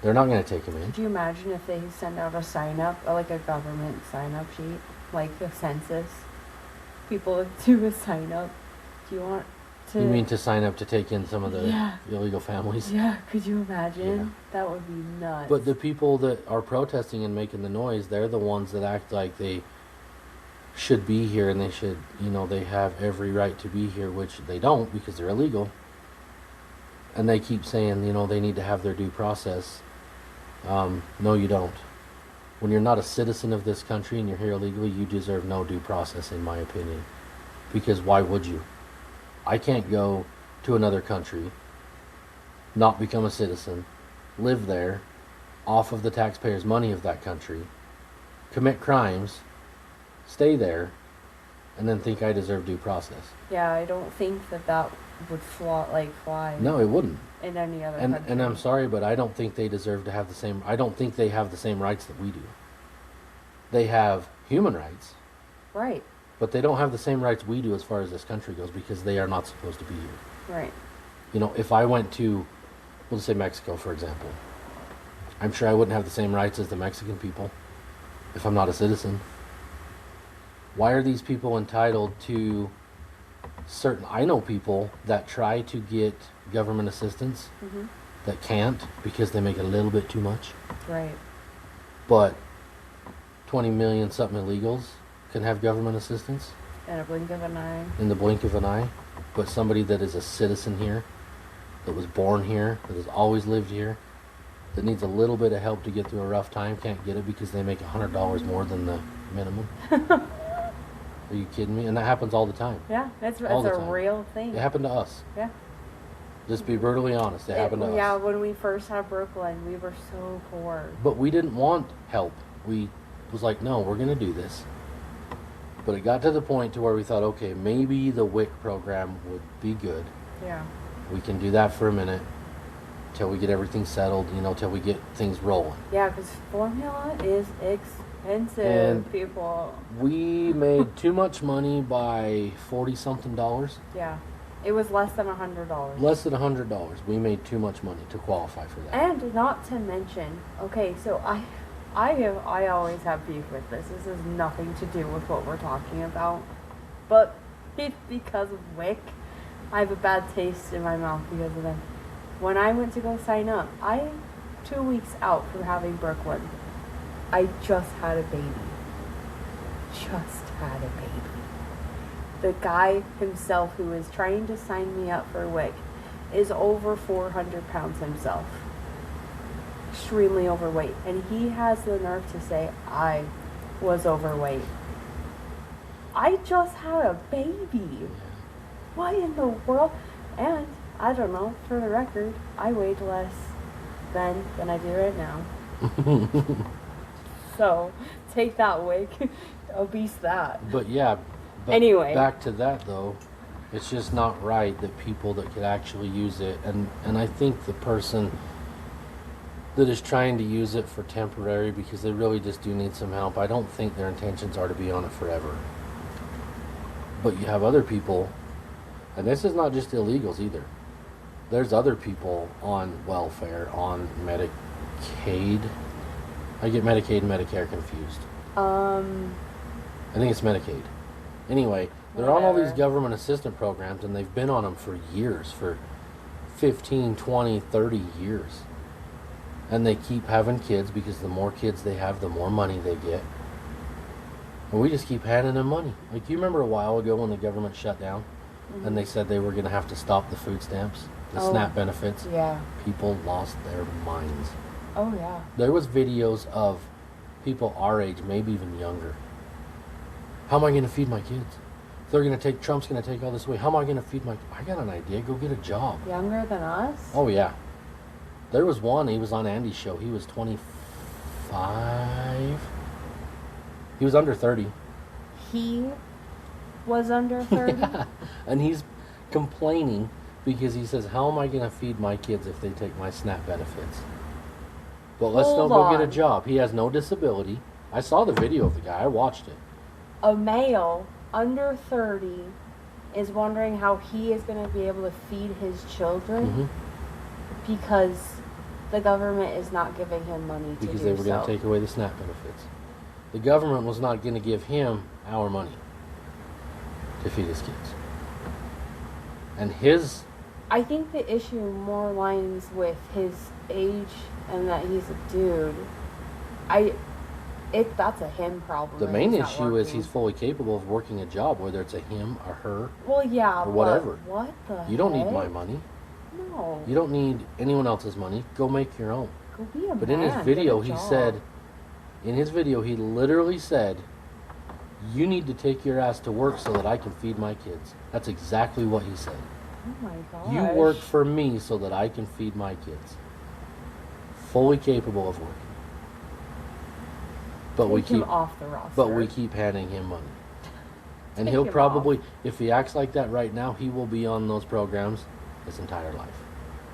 S1: They're not going to take them in.
S2: Could you imagine if they send out a sign-up, or like a government sign-up sheet, like the census? People do a sign-up. Do you want to...
S1: You mean to sign up to take in some of the
S2: Yeah.
S1: illegal families?
S2: Yeah, could you imagine?
S1: Yeah.
S2: That would be nuts.
S1: But the people that are protesting and making the noise, they're the ones that act like they should be here and they should, you know, they have every right to be here, which they don't because they're illegal. And they keep saying, you know, they need to have their due process. No, you don't. When you're not a citizen of this country and you're here illegally, you deserve no due process, in my opinion. Because why would you? I can't go to another country, not become a citizen, live there, off of the taxpayers' money of that country, commit crimes, stay there, and then think I deserve due process.
S2: Yeah, I don't think that would fly.
S1: No, it wouldn't.
S2: In any other country.
S1: And I'm sorry, but I don't think they deserve to have the same. I don't think they have the same rights that we do. They have human rights,
S2: Right.
S1: but they don't have the same rights we do as far as this country goes because they are not supposed to be here.
S2: Right.
S1: You know, if I went to, we'll just say Mexico, for example, I'm sure I wouldn't have the same rights as the Mexican people if I'm not a citizen. Why are these people entitled to certain... I know people that try to get government assistance
S2: Mm-hmm.
S1: that can't because they make a little bit too much.
S2: Right.
S1: But 20 million something illegals can have government assistance
S2: In a blink of an eye.
S1: in the blink of an eye. But somebody that is a citizen here, that was born here, that has always lived here, that needs a little bit of help to get through a rough time, can't get it because they make $100 more than the minimum. Are you kidding me? And that happens all the time.
S2: Yeah, that's
S1: All the
S2: a
S1: time.
S2: real thing.
S1: It happened to us.
S2: Yeah.
S1: Just be brutally honest. It happened to us.
S2: Yeah, when we first had Brooklyn, we were so poor.
S1: But we didn't want help. We was like, no, we're going to do this. But it got to the point to where we thought, okay, maybe the WIC program would be good.
S2: Yeah.
S1: We can do that for a minute till we get everything settled, till we get things rolling.
S2: Yeah, because formula is expensive,
S1: And
S2: people.
S1: We made too much money by $40-something.
S2: Yeah. It was less than $100.
S1: Less than $100. We made too much money to qualify for that.
S2: And not to mention, okay, so I always have beef with this. This has nothing to do with what we're talking about. But it's because of WIC. I have a bad taste in my mouth because of them. When I went to go sign up, 2 weeks out from having Brooklyn, I just had a baby. Just had a baby. The guy himself who is trying to sign me up for WIC is over 400 pounds himself. Extremely overweight. And he has the nerve to say, I was overweight. I just had a baby. What in the world? And, I don't know, for the record, I weighed less then than I do right now. So, take that, WIC. Obese that.
S1: But yeah. But
S2: anyway.
S1: Back to that, though. It's just not right that people that could actually use it, and I think the person that is trying to use it for temporary because they really just do need some help, I don't think their intentions are to be on it forever. But you have other people, and this is not just illegals either. There's other people on welfare, on Medicaid. I get Medicaid and Medicare confused. I think it's Medicaid. Anyway, they're on all these government assistance programs, and they've been on them for years, for 15, 20, 30 years. And they keep having kids because the more kids they have, the more money they get. And we just keep handing them money. Like, you remember a while ago when the government shut down, and they said they were going to have to stop the food stamps, the SNAP benefits?
S2: Yeah.
S1: People lost their minds.
S2: Oh, yeah.
S1: There was videos of people our age, maybe even younger. How am I going to feed my kids? Trump's going to take all this away. How am I going to feed I got an idea. Go get a job.
S2: Younger than us?
S1: Oh, yeah. There was one, he was on Andy's show. He was 25. He was under 30.
S2: He was under 30?
S1: Yeah. And he's complaining because he says, how am I going to feed my kids if they take my SNAP benefits? But let's still go get a job. He has no disability. I saw the video of the guy. I watched it.
S2: A male under 30 is wondering how he is going to be able to feed his children because the government is not giving him money to do so.
S1: Because they were going to take away the SNAP benefits. The government was not going to give him our money to feed his kids. And
S2: I think the issue more lines with his age and that he's a dude. That's a him problem.
S1: The main issue is he's fully capable of working a job, whether it's a him or her.
S2: Well, yeah,
S1: or whatever.
S2: What the
S1: You don't need my money.
S2: No.
S1: You don't need anyone else's money. Go make your own.
S2: Go be a
S1: But
S2: man.
S1: in his video, he literally said, you need to take your ass to work so that I can feed my kids. That's exactly what he said.
S2: Oh my gosh.
S1: You work for me so that I can feed my kids. Fully capable of working. But
S2: Take him off the roster.
S1: But we keep handing him money. And
S2: Take
S1: he'll
S2: him
S1: probably,
S2: off.
S1: if he acts like that right now, he will be on those programs his entire life.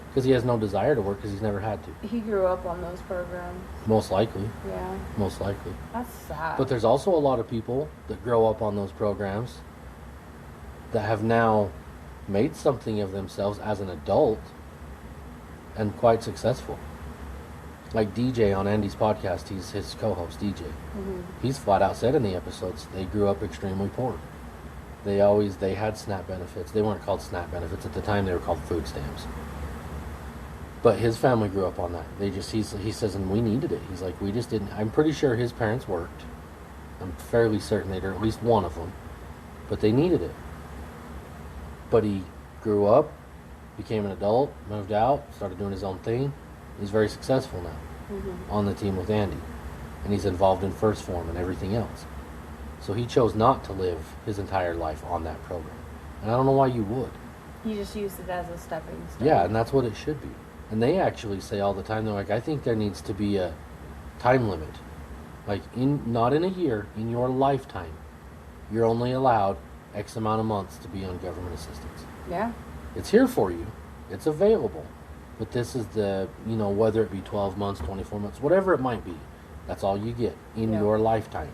S1: Because he has no desire to work because he's never had to.
S2: He grew up on those programs.
S1: Most likely.
S2: Yeah.
S1: Most likely.
S2: That's sad.
S1: But there's also a lot of people that grow up on those programs that have now made something of themselves as an adult and quite successful. Like DJ on Andy's podcast, he's his co-host, DJ. He's flat out said in the episodes, they grew up extremely poor. They had SNAP benefits. They weren't called SNAP benefits. At the time, they were called food stamps. But his family grew up on that. He says, and we needed it. He's like, we just didn't. I'm pretty sure his parents worked. I'm fairly certain they did, at least one of them. But they needed it. But he grew up, became an adult, moved out, started doing his own thing. He's very successful now on the team with Andy. And he's involved in First Form and everything else. So he chose not to live his entire life on that program. And I don't know why you would.
S2: He just used it as a stepping stone.
S1: Yeah, and that's what it should be. And they actually say all the time, they're like, I think there needs to be a time limit. Like, not in a year, in your lifetime, you're only allowed X amount of months to be on government assistance.
S2: Yeah.
S1: It's here for you. It's available. But this is the, whether it be 12 months, 24 months, whatever it might be, that's all you get in your lifetime.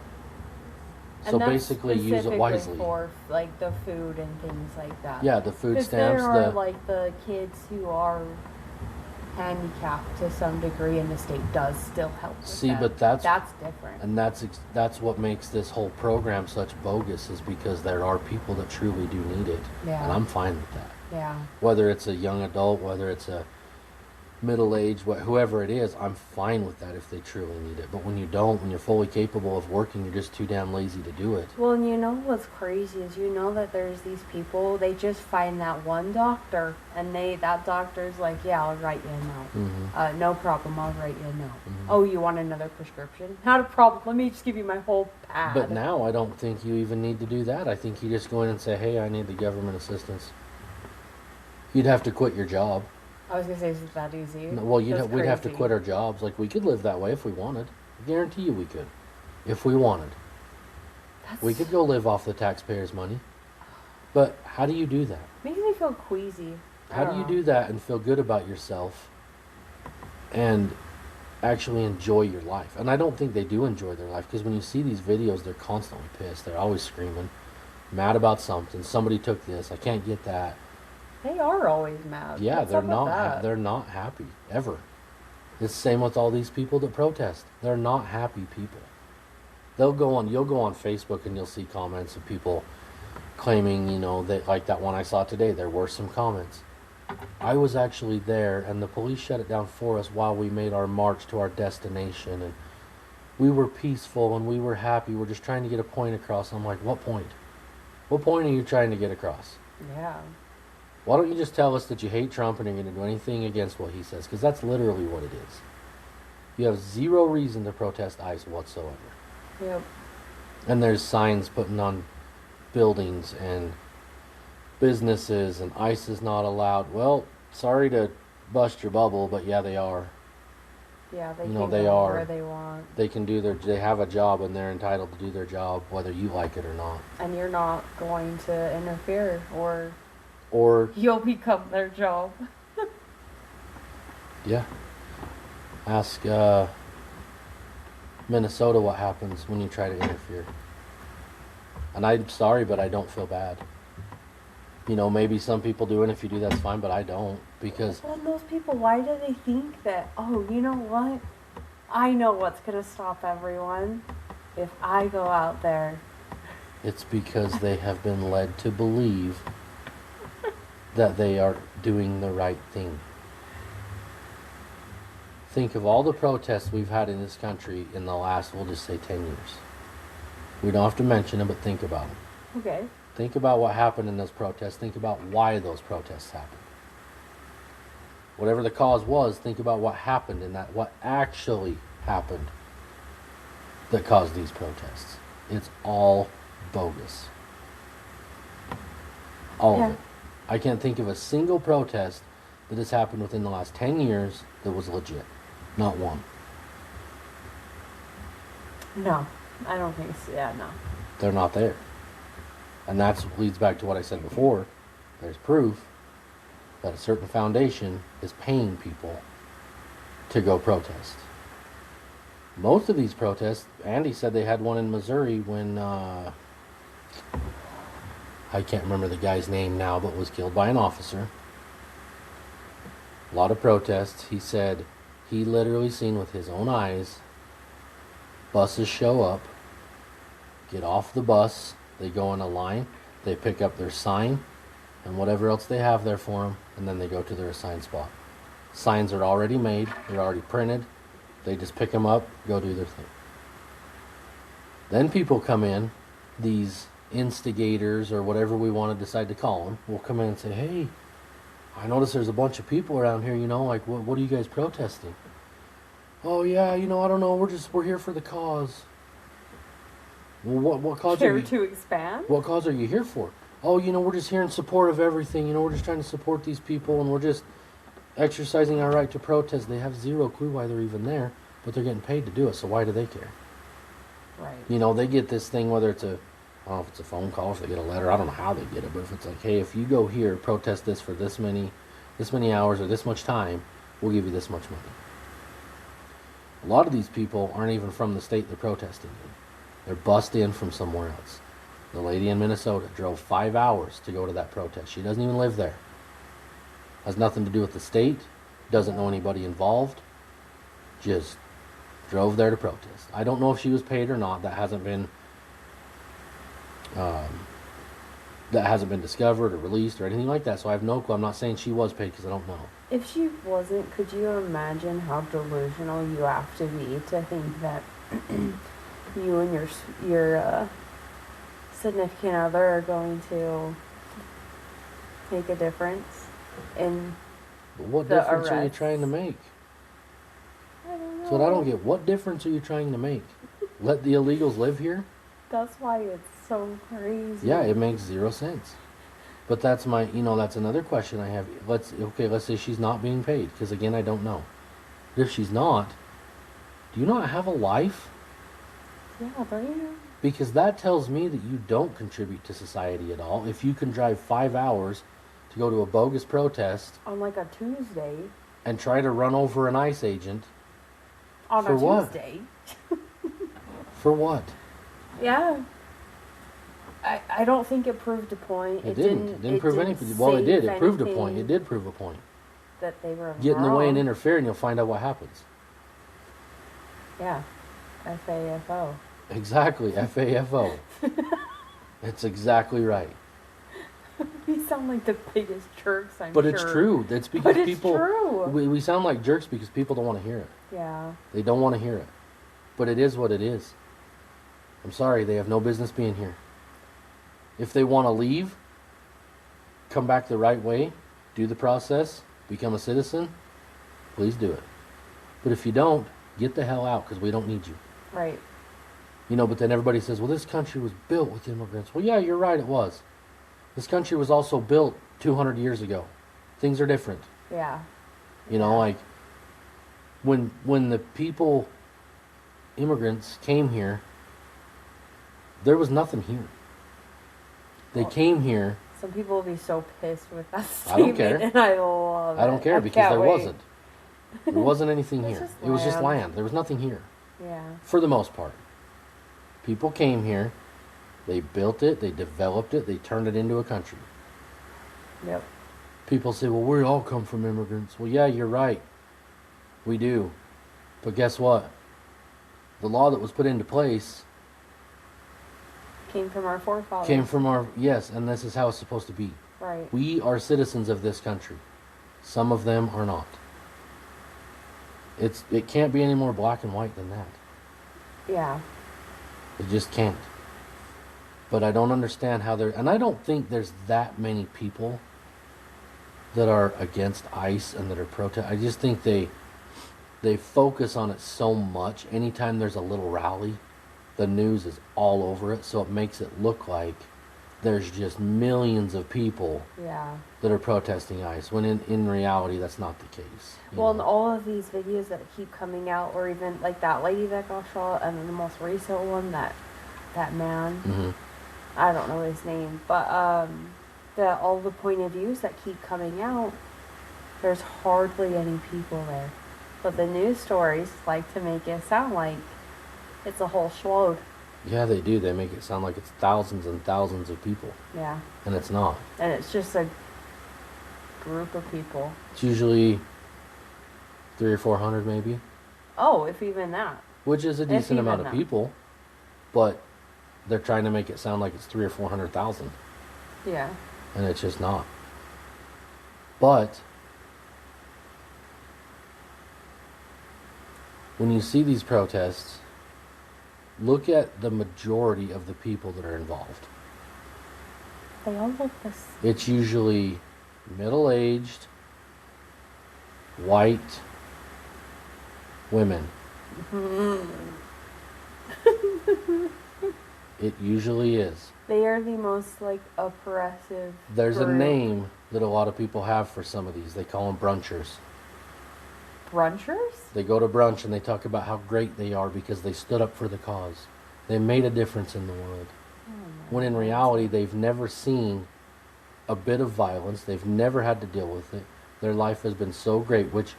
S1: So basically, use it wisely.
S2: For like the food and things like that.
S1: Yeah, the food stamps.
S2: There are like the kids who are handicapped to some degree, and the state does still help. With
S1: See,
S2: them.
S1: but that's
S2: different.
S1: And that's what makes this whole program such bogus, is because there are people that truly do need it, and I'm fine with that.
S2: Yeah.
S1: Whether it's a young adult, whether it's a middle-aged, whoever it is, I'm fine with that if they truly need it. But when you don't, when you're fully capable of working, you're just too damn lazy to do it.
S2: Well, and what's crazy is that there's these people, they just find that one doctor, and that doctor's like, yeah, I'll write you a note.
S1: Mm-hmm.
S2: No problem, I'll write you a note.
S1: Mm-hmm.
S2: Oh, you want another prescription? Not a problem, let me just give you my whole pad.
S1: But now I don't think you even need to do that. I think you just go in and say, hey, I need the government assistance. You'd have to quit your job.
S2: I was going to say, is it that easy?
S1: No, well, we'd have to quit our jobs. Like, we could live that way if we wanted. I guarantee you we could. If we wanted. We could go live off the taxpayers' money. But how do you do that?
S2: Makes me feel queasy.
S1: How do you do that and feel good about yourself and actually enjoy your life? And I don't think they do enjoy their life, because when you see these videos, they're constantly pissed. They're always screaming, mad about something. Somebody took this. I can't get that.
S2: They are always mad.
S1: Yeah, they're not happy ever. It's the same with all these people that protest. They're not happy people. You'll go on Facebook and you'll see comments of people claiming, that, like that one I saw today, there were some comments. I was actually there, and the police shut it down for us while we made our march to our destination, and we were peaceful and we were happy. We're just trying to get a point across. I'm like, what point? What point are you trying to get across?
S2: Yeah.
S1: Why don't you just tell us that you hate Trump and you're going to do anything against what he says? Because that's literally what it is. You have zero reason to protest ICE whatsoever.
S2: Yep.
S1: And there's signs putting on buildings and businesses, and ICE is not allowed. Well, sorry to bust your bubble, but yeah, they are.
S2: Yeah, they
S1: can go
S2: where they want.
S1: They can they have a job, and they're entitled to do their job whether you like it or not.
S2: And you're not going to interfere or you'll become their job.
S1: Yeah. Ask Minnesota what happens when you try to interfere. And I'm sorry, but I don't feel bad. Maybe some people do, and if you do, that's fine, but I don't, because...
S2: Well, those people, why do they think that, oh, you know what? I know what's going to stop everyone if I go out there.
S1: It's because they have been led to believe that they are doing the right thing. Think of all the protests we've had in this country in the last, we'll just say 10 years. We don't have to mention them, but think about them.
S2: Okay.
S1: Think about what happened in those protests. Think about why those protests happened. Whatever the cause was, think about what happened in that, what actually happened that caused these protests. It's all bogus. All of it. I can't think of a single protest that has happened within the last 10 years that was legit. Not one.
S2: No, I don't think so. Yeah, no.
S1: They're not there. And that leads back to what I said before. There's proof that a certain foundation is paying people to go protest. Most of these protests, Andy said they had one in Missouri when, I can't remember the guy's name now, but was killed by an officer. A lot of protests. He said he literally seen with his own eyes buses show up, get off the bus, they go in a line, they pick up their sign and whatever else they have there for them, and then they go to their assigned spot. Signs are already made, they're already printed, they just pick them up, go do their thing. Then people come in, these instigators or whatever we want to decide to call them, will come in and say, hey, I notice there's a bunch of people around here, like, what are you guys protesting? Oh yeah, I don't know, we're here for the cause. Well, what cause
S2: Here to expand?
S1: What cause are you here for? oh, we're just here in support of everything. We're just trying to support these people, and we're just exercising our right to protest. They have zero clue why they're even there, but they're getting paid to do it, so why do they care?
S2: Right.
S1: They get this thing, whether it's I don't know if it's a phone call, if they get a letter, I don't know how they get it, but if it's like, hey, if you go here, protest this for this many hours or this much time, we'll give you this much money. A lot of these people aren't even from the state they're protesting in. They're bussed in from somewhere else. The lady in Minnesota drove 5 hours to go to that protest. She doesn't even live there. Has nothing to do with the state, doesn't know anybody involved, just drove there to protest. I don't know if she was paid or not. That hasn't been discovered or released or anything like that. So I have no clue. I'm not saying she was paid because I don't know.
S2: If she wasn't, could you imagine how delusional you have to be to think that you and your significant other are going to make a difference in
S1: But what
S2: the
S1: difference are you
S2: arrests?
S1: trying to make?
S2: I don't know.
S1: That's what I don't get. What difference are you trying to make? Let the illegals live here?
S2: That's why it's so crazy.
S1: Yeah, it makes zero sense. But that's that's another question I have. Let's say she's not being paid, because again, I don't know. But if she's not, do you not have a life?
S2: Yeah, but
S1: Because that tells me that you don't contribute to society at all. If you can drive 5 hours to go to a bogus protest
S2: on like a Tuesday.
S1: and try to run over an ICE agent,
S2: On
S1: for
S2: a
S1: what?
S2: Tuesday.
S1: For what?
S2: Yeah. I don't think it proved a point.
S1: It didn't prove anything. Well, it
S2: save
S1: did. It proved a point.
S2: anything
S1: It did prove a point.
S2: that they were
S1: Get in the way and
S2: wrong.
S1: interfere, and you'll find out what happens.
S2: Yeah. FAFO.
S1: Exactly. FAFO. It's exactly right.
S2: We sound like the biggest jerks, I'm
S1: But
S2: sure.
S1: it's true. That's because
S2: But it's
S1: people.
S2: true.
S1: We sound like jerks because people don't want to hear it.
S2: Yeah.
S1: They don't want to hear it. But it is what it is. I'm sorry, they have no business being here. If they want to leave, come back the right way, do the process, become a citizen, please do it. But if you don't, get the hell out, because we don't need you.
S2: Right.
S1: But then everybody says, well, this country was built with immigrants. Well, yeah, you're right, it was. This country was also built 200 years ago. Things are different.
S2: Yeah.
S1: Like when the people, immigrants, came here, there was nothing here. They came here.
S2: Some people will be so pissed with that
S1: I don't
S2: statement,
S1: care.
S2: and I love it.
S1: I don't care because
S2: can't
S1: there
S2: wait.
S1: wasn't. There wasn't anything
S2: It's
S1: here.
S2: just
S1: It was just
S2: land.
S1: land. There was nothing here.
S2: Yeah.
S1: For the most part. People came here, they built it, they developed it, they turned it into a country.
S2: Yep.
S1: People say, well, we all come from immigrants. Well, yeah, you're right. We do. But guess what? The law that was put into place
S2: Came from our forefathers.
S1: came from yes, and this is how it's supposed to be.
S2: Right.
S1: We are citizens of this country. Some of them are not. It can't be any more black and white than that.
S2: Yeah.
S1: It just can't. But I don't understand how and I don't think there's that many people that are against ICE and that are protest. I just think they focus on it so much. Anytime there's a little rally, the news is all over it, so it makes it look like there's just millions of people
S2: Yeah.
S1: that are protesting ICE, when in reality that's not the case.
S2: Well, and all of these videos that keep coming out, or even like that lady that got shot, and then the most recent one, that man,
S1: Mm-hmm.
S2: I don't know his name, but all the point of views that keep coming out, there's hardly any people there. But the news stories like to make it sound like it's a whole shload.
S1: Yeah, they do. They make it sound like it's thousands and thousands of people,
S2: Yeah.
S1: and it's not.
S2: And it's just a group of people.
S1: It's usually 300 or 400 maybe,
S2: Oh, if even that.
S1: which is a decent
S2: even
S1: amount of
S2: that.
S1: people, but they're trying to make it sound like it's 300,000 or 400,000,
S2: Yeah.
S1: and it's just not. But when you see these protests, look at the majority of the people that are involved.
S2: They all look this.
S1: It's usually middle-aged, white women. It usually is.
S2: They are the most, like, oppressive
S1: There's a
S2: group.
S1: name that a lot of people have for some of these. They call them brunchers.
S2: Brunchers?
S1: They go to brunch and they talk about how great they are because they stood up for the cause. They made a difference in the world. When in reality, they've never seen a bit of violence. They've never had to deal with it. Their life has been so great, which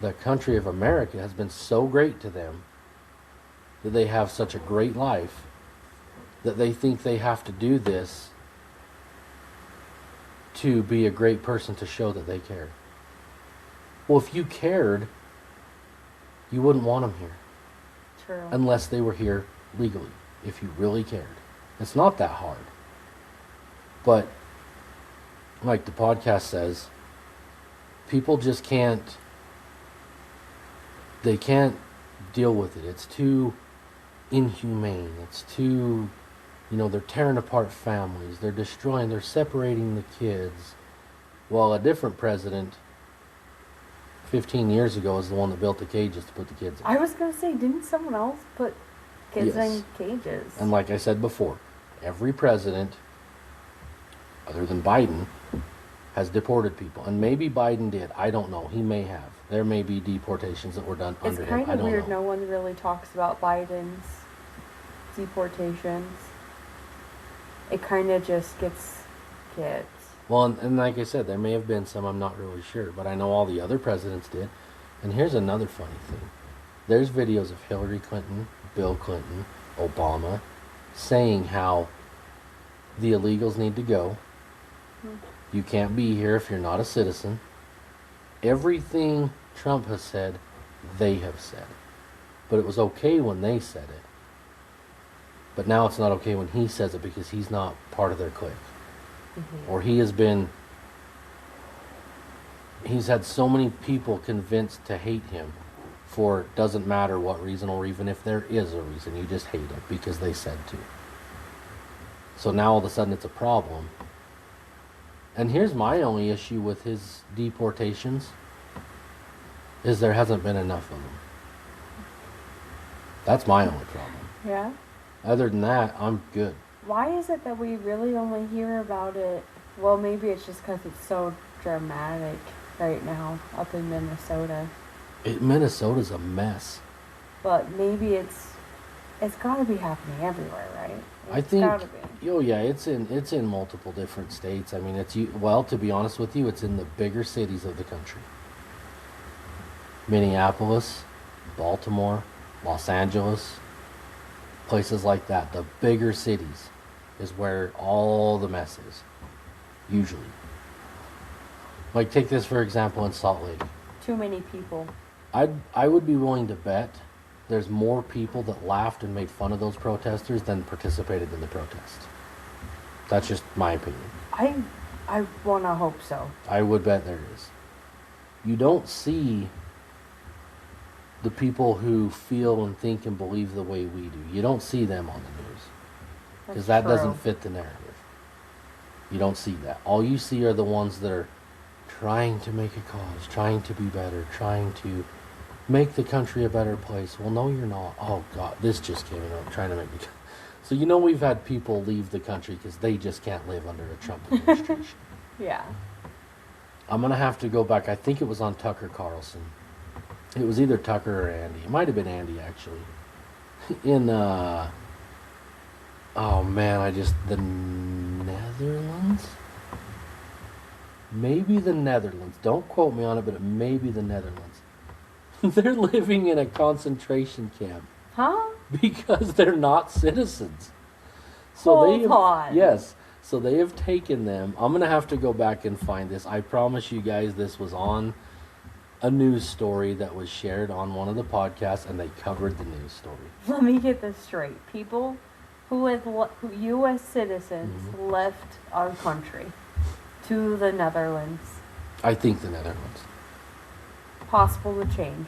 S1: the country of America has been so great to them that they have such a great life that they think they have to do this to be a great person to show that they care. Well, if you cared, you wouldn't want them here.
S2: True.
S1: Unless they were here legally, if you really cared. It's not that hard. But, like the podcast says, people just can't, they can't deal with it. It's too inhumane. It's too, they're tearing apart families. They're destroying, they're separating the kids. Well, a different president 15 years ago is the one that built the cages to put the kids in.
S2: I was going to say, didn't someone else put kids
S1: Yes.
S2: in cages?
S1: And like I said before, every president, other than Biden, has deported people. And maybe Biden did. I don't know. He may have. There may be deportations that were done
S2: It's
S1: under him.
S2: kind
S1: I
S2: of
S1: don't
S2: weird.
S1: know.
S2: No one really talks about Biden's deportations. It kind of just gets kids.
S1: Well, and like I said, there may have been some. I'm not really sure. But I know all the other presidents did. And here's another funny thing. There's videos of Hillary Clinton, Bill Clinton, Obama, saying how the illegals need to go. You can't be here if you're not a citizen. Everything Trump has said, they have said. But it was okay when they said it. But now it's not okay when he says it because he's not part of their clique. Or he's had so many people convinced to hate him for doesn't matter what reason, or even if there is a reason, you just hate him because they said to. So now all of a sudden it's a problem. And here's my only issue with his deportations, is there hasn't been enough of them. That's my only problem.
S2: Yeah?
S1: Other than that, I'm good.
S2: Why is it that we really only hear about it? Well, maybe it's just because it's so dramatic right now up in Minnesota.
S1: Minnesota's a mess.
S2: But maybe it's got to be happening everywhere, right?
S1: I
S2: It's
S1: think,
S2: gotta be.
S1: oh yeah, it's in multiple different states. I mean, to be honest with you, it's in the bigger cities of the country. Minneapolis, Baltimore, Los Angeles, places like that. The bigger cities is where all the mess is, usually. Like, take this for example in Salt Lake.
S2: Too many people.
S1: I would be willing to bet there's more people that laughed and made fun of those protesters than participated in the protest. That's just my opinion.
S2: I want to hope so.
S1: I would bet there is. You don't see the people who feel and think and believe the way we do. You don't see them on the news. Because that doesn't fit the narrative. You don't see that. All you see are the ones that are trying to make a cause, trying to be better, trying to make the country a better place. Well, no, you're not. Oh, God, this just came out, trying to make me... So, we've had people leave the country because they just can't live under a Trump administration.
S2: Yeah.
S1: I'm going to have to go back. I think it was on Tucker Carlson. It was either Tucker or Andy. It might have been Andy, actually. The Netherlands? Maybe the Netherlands. Don't quote me on it, but it may be the Netherlands. They're living in a concentration camp.
S2: Huh?
S1: Because they're not citizens.
S2: Hold on.
S1: Yes. So they have taken them. I'm going to have to go back and find this. I promise you guys this was on a news story that was shared on one of the podcasts, and they covered the news story.
S2: Let me get this straight. People who U.S. citizens left our country to the Netherlands.
S1: I think the Netherlands.
S2: Possible to change.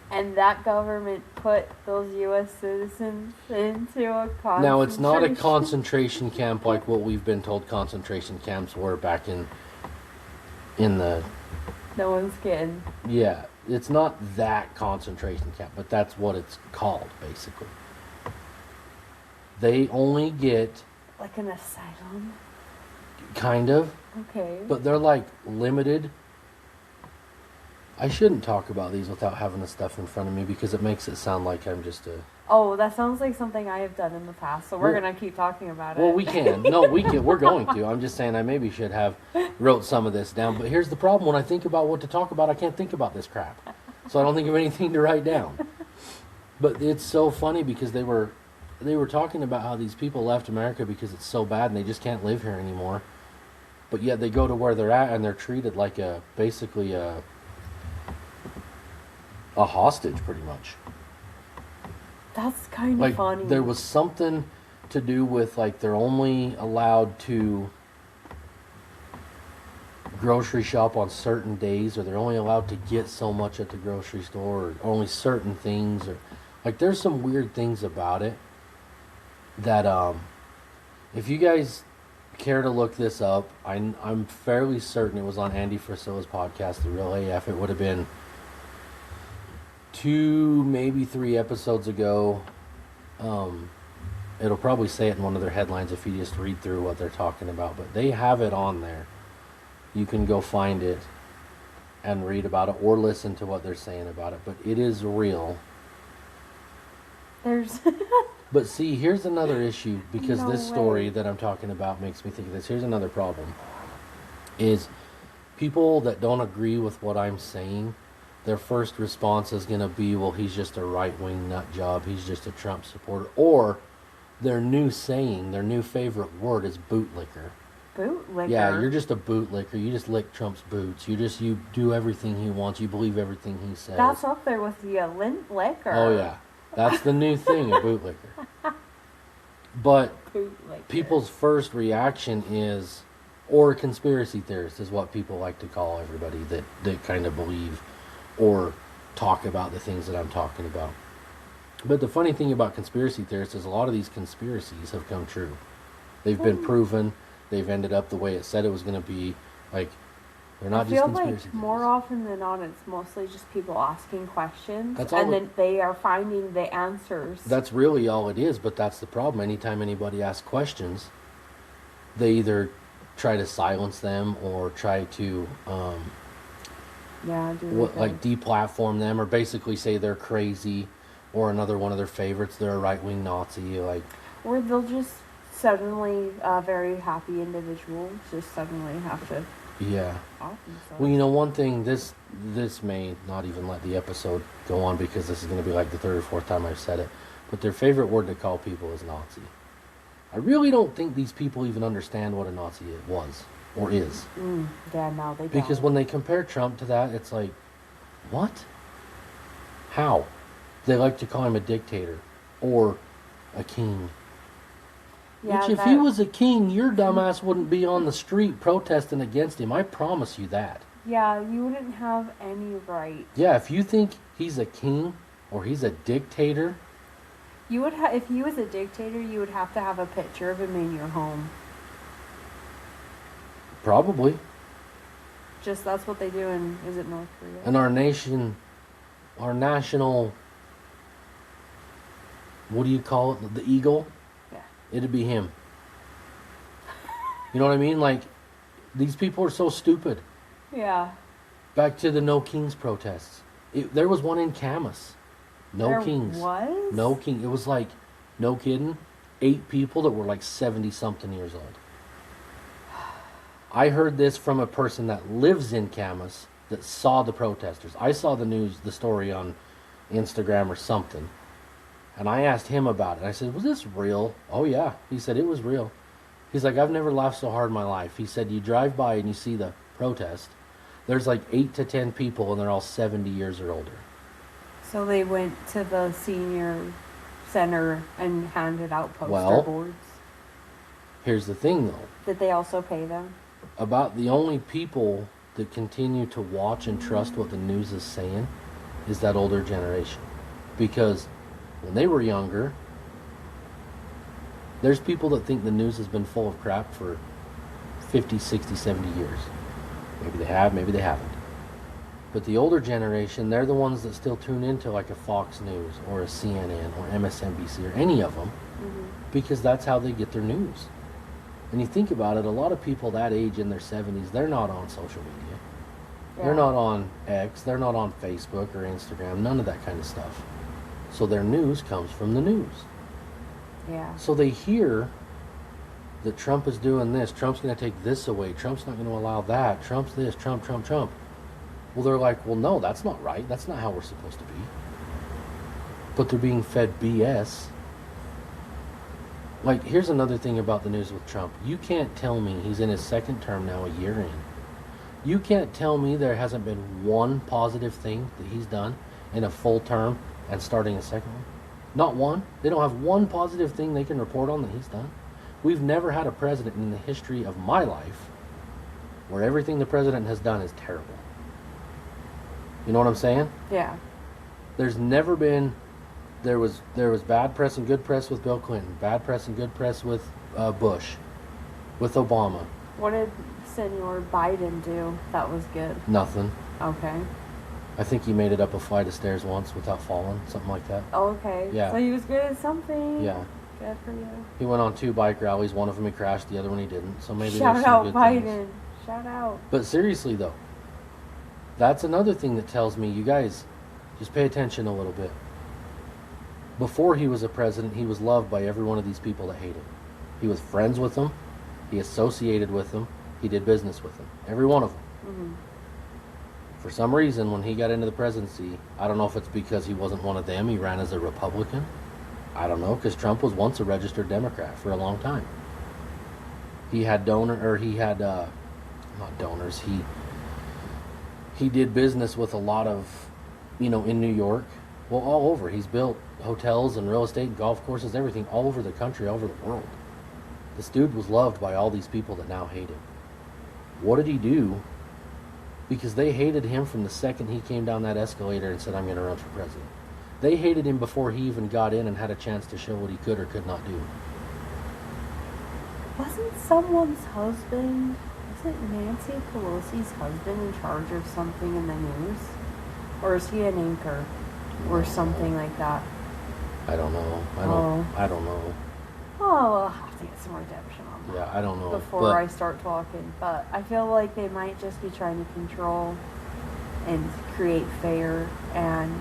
S2: And that government put those U.S. citizens into a concentration.
S1: Now, it's not a concentration camp like what we've been told concentration camps were back in the...
S2: No one's kidding.
S1: Yeah. It's not that concentration camp, but that's what it's called, basically. They only get...
S2: Like an asylum?
S1: Kind of.
S2: Okay.
S1: But they're like limited. I shouldn't talk about these without having the stuff in front of me because it makes it sound like I'm just a...
S2: Oh, that sounds like something I have done in the past, so we're
S1: Well,
S2: going to keep talking about it.
S1: Well, we can. No, we can. We're going to. I'm just saying I maybe should have wrote some of this down. But here's the problem. When I think about what to talk about, I can't think about this crap. So I don't think of anything to write down. But it's so funny because they were talking about how these people left America because it's so bad and they just can't live here anymore. But yet they go to where they're at and they're treated like basically a hostage, pretty much.
S2: That's kind of
S1: Like,
S2: funny.
S1: there was something to do with, like, they're only allowed to grocery shop on certain days, or they're only allowed to get so much at the grocery store, or only certain things, or, like, there's some weird things about it that, if you guys care to look this up, I'm fairly certain it was on Andy Frisilla's podcast, The Real AF. It would have been 2, maybe 3 episodes ago. It'll probably say it in one of their headlines if you just read through what they're talking about, but they have it on there. You can go find it and read about it or listen to what they're saying about it, but it is real.
S2: There's...
S1: But see, here's another issue, because
S2: No
S1: this story
S2: way.
S1: that I'm talking about makes me think of this. Here's another problem, is people that don't agree with what I'm saying, their first response is going to be, well, he's just a right-wing nut job, he's just a Trump supporter. Or their new saying, their new favorite word is bootlicker.
S2: Bootlicker?
S1: Yeah, you're just a bootlicker. You just lick Trump's boots. You do everything he wants. You believe everything he says.
S2: That's up there with the lint liquor.
S1: Oh, yeah. That's the new thing, a bootlicker. But
S2: Bootlicker.
S1: people's first reaction is, or a conspiracy theorist is what people like to call everybody that kind of believe or talk about the things that I'm talking about. But the funny thing about conspiracy theorists is a lot of these conspiracies have come true. They've been proven. They've ended up the way it said it was going to be. Like, they're not
S2: I
S1: just
S2: feel
S1: conspiracy
S2: like
S1: theories.
S2: more often than not, it's mostly just people asking questions,
S1: That's all
S2: and
S1: it-
S2: then they are finding the answers.
S1: That's really all it is, but that's the problem. Anytime anybody asks questions, they either try to silence them or try to
S2: yeah,
S1: like deplatform them, or basically say they're crazy, or another one of their favorites, they're a right-wing Nazi. Like,
S2: or they'll just suddenly, very happy individuals just suddenly have to
S1: yeah.
S2: off themselves.
S1: Well, you know, one thing, this may not even let the episode go on because this is going to be like the 3rd or 4th time I've said it, but their favorite word to call people is Nazi. I really don't think these people even understand what a Nazi was or is.
S2: Yeah, no, they don't.
S1: Because when they compare Trump to that, it's like, what? How? They like to call him a dictator or a king.
S2: yeah,
S1: Which, if he was a king, your dumbass wouldn't be on the street protesting against him. I promise you that.
S2: yeah, you wouldn't have any right.
S1: Yeah, if you think he's a king or he's a dictator,
S2: You would if he was a dictator, you would have to have a picture of him in your home.
S1: probably.
S2: Just that's what they do in, is it North Korea?
S1: And our national, what do you call it? The eagle?
S2: Yeah.
S1: It'd be him. You know what I mean? Like, these people are so stupid.
S2: Yeah.
S1: Back to the No Kings protests. There was one in Camas. No
S2: There
S1: Kings.
S2: was?
S1: No King. It was like, no kidding, 8 people that were like 70-something years old. I heard this from a person that lives in Camas that saw the protesters. I saw the story on Instagram or something. And I asked him about it. I said, was this real? Oh, yeah. He said, it was real. He's like, I've never laughed so hard in my life. He said, you drive by and you see the protest. There's like 8 to 10 people and they're all 70 years or older.
S2: So they went to the senior center and handed out poster
S1: Well-
S2: boards.
S1: Here's the thing, though.
S2: Did they also pay them?
S1: About the only people that continue to watch and trust what the news is saying is that older generation. Because when they were younger, there's people that think the news has been full of crap for 50, 60, 70 years. Maybe they have, maybe they haven't. But the older generation, they're the ones that still tune into like a Fox News or a CNN or MSNBC or any of them, because that's how they get their news. And you think about it, a lot of people that age in their 70s, they're not on social media.
S2: Yeah.
S1: They're not on X, they're not on Facebook or Instagram, none of that kind of stuff. So their news comes from the news.
S2: Yeah.
S1: So they hear that Trump is doing this, Trump's going to take this away, Trump's not going to allow that, Trump's this, Trump. Well, they're like, well, no, that's not right. That's not how we're supposed to be. But they're being fed BS. Like, here's another thing about the news with Trump. You can't tell me he's in his second term now, a year in. You can't tell me there hasn't been one positive thing that he's done in a full term and starting a second one. Not one. They don't have one positive thing they can report on that he's done. We've never had a president in the history of my life where everything the president has done is terrible. You know what I'm saying?
S2: Yeah.
S1: There's never been, there was bad press and good press with Bill Clinton, bad press and good press with Bush, with Obama.
S2: What did Senor Biden do that was good?
S1: Nothing.
S2: Okay.
S1: I think he made it up a flight of stairs once without falling, something like that.
S2: Okay.
S1: Yeah.
S2: So he was good at something.
S1: Yeah.
S2: Good for you.
S1: He went on 2 bike rallies. One of them he crashed, the other one he didn't. So maybe
S2: Shout
S1: there's some
S2: out
S1: good
S2: Biden.
S1: things.
S2: Shout out.
S1: But seriously though, that's another thing that tells me, you guys, just pay attention a little bit. Before he was a president, he was loved by every one of these people that hate him. He was friends with them. He associated with them. He did business with them. Every one of them.
S2: Mm-hmm.
S1: For some reason, when he got into the presidency, I don't know if it's because he wasn't one of them. He ran as a Republican. I don't know, because Trump was once a registered Democrat for a long time. He had not donors. He did business with a lot of, in New York. Well, all over. He's built hotels and real estate, golf courses, everything, all over the country, all over the world. This dude was loved by all these people that now hate him. What did he do? Because they hated him from the second he came down that escalator and said, I'm going to run for president. They hated him before he even got in and had a chance to show what he could or could not do.
S2: Wasn't someone's husband, wasn't Nancy Pelosi's husband in charge of something in the news? Or is he an anchor? Or something like that?
S1: I don't know. I don't know.
S2: Oh, I'll have to get some more redemption on that.
S1: Yeah, I don't know.
S2: Before I start talking. But I feel like they might just be trying to control and create fear and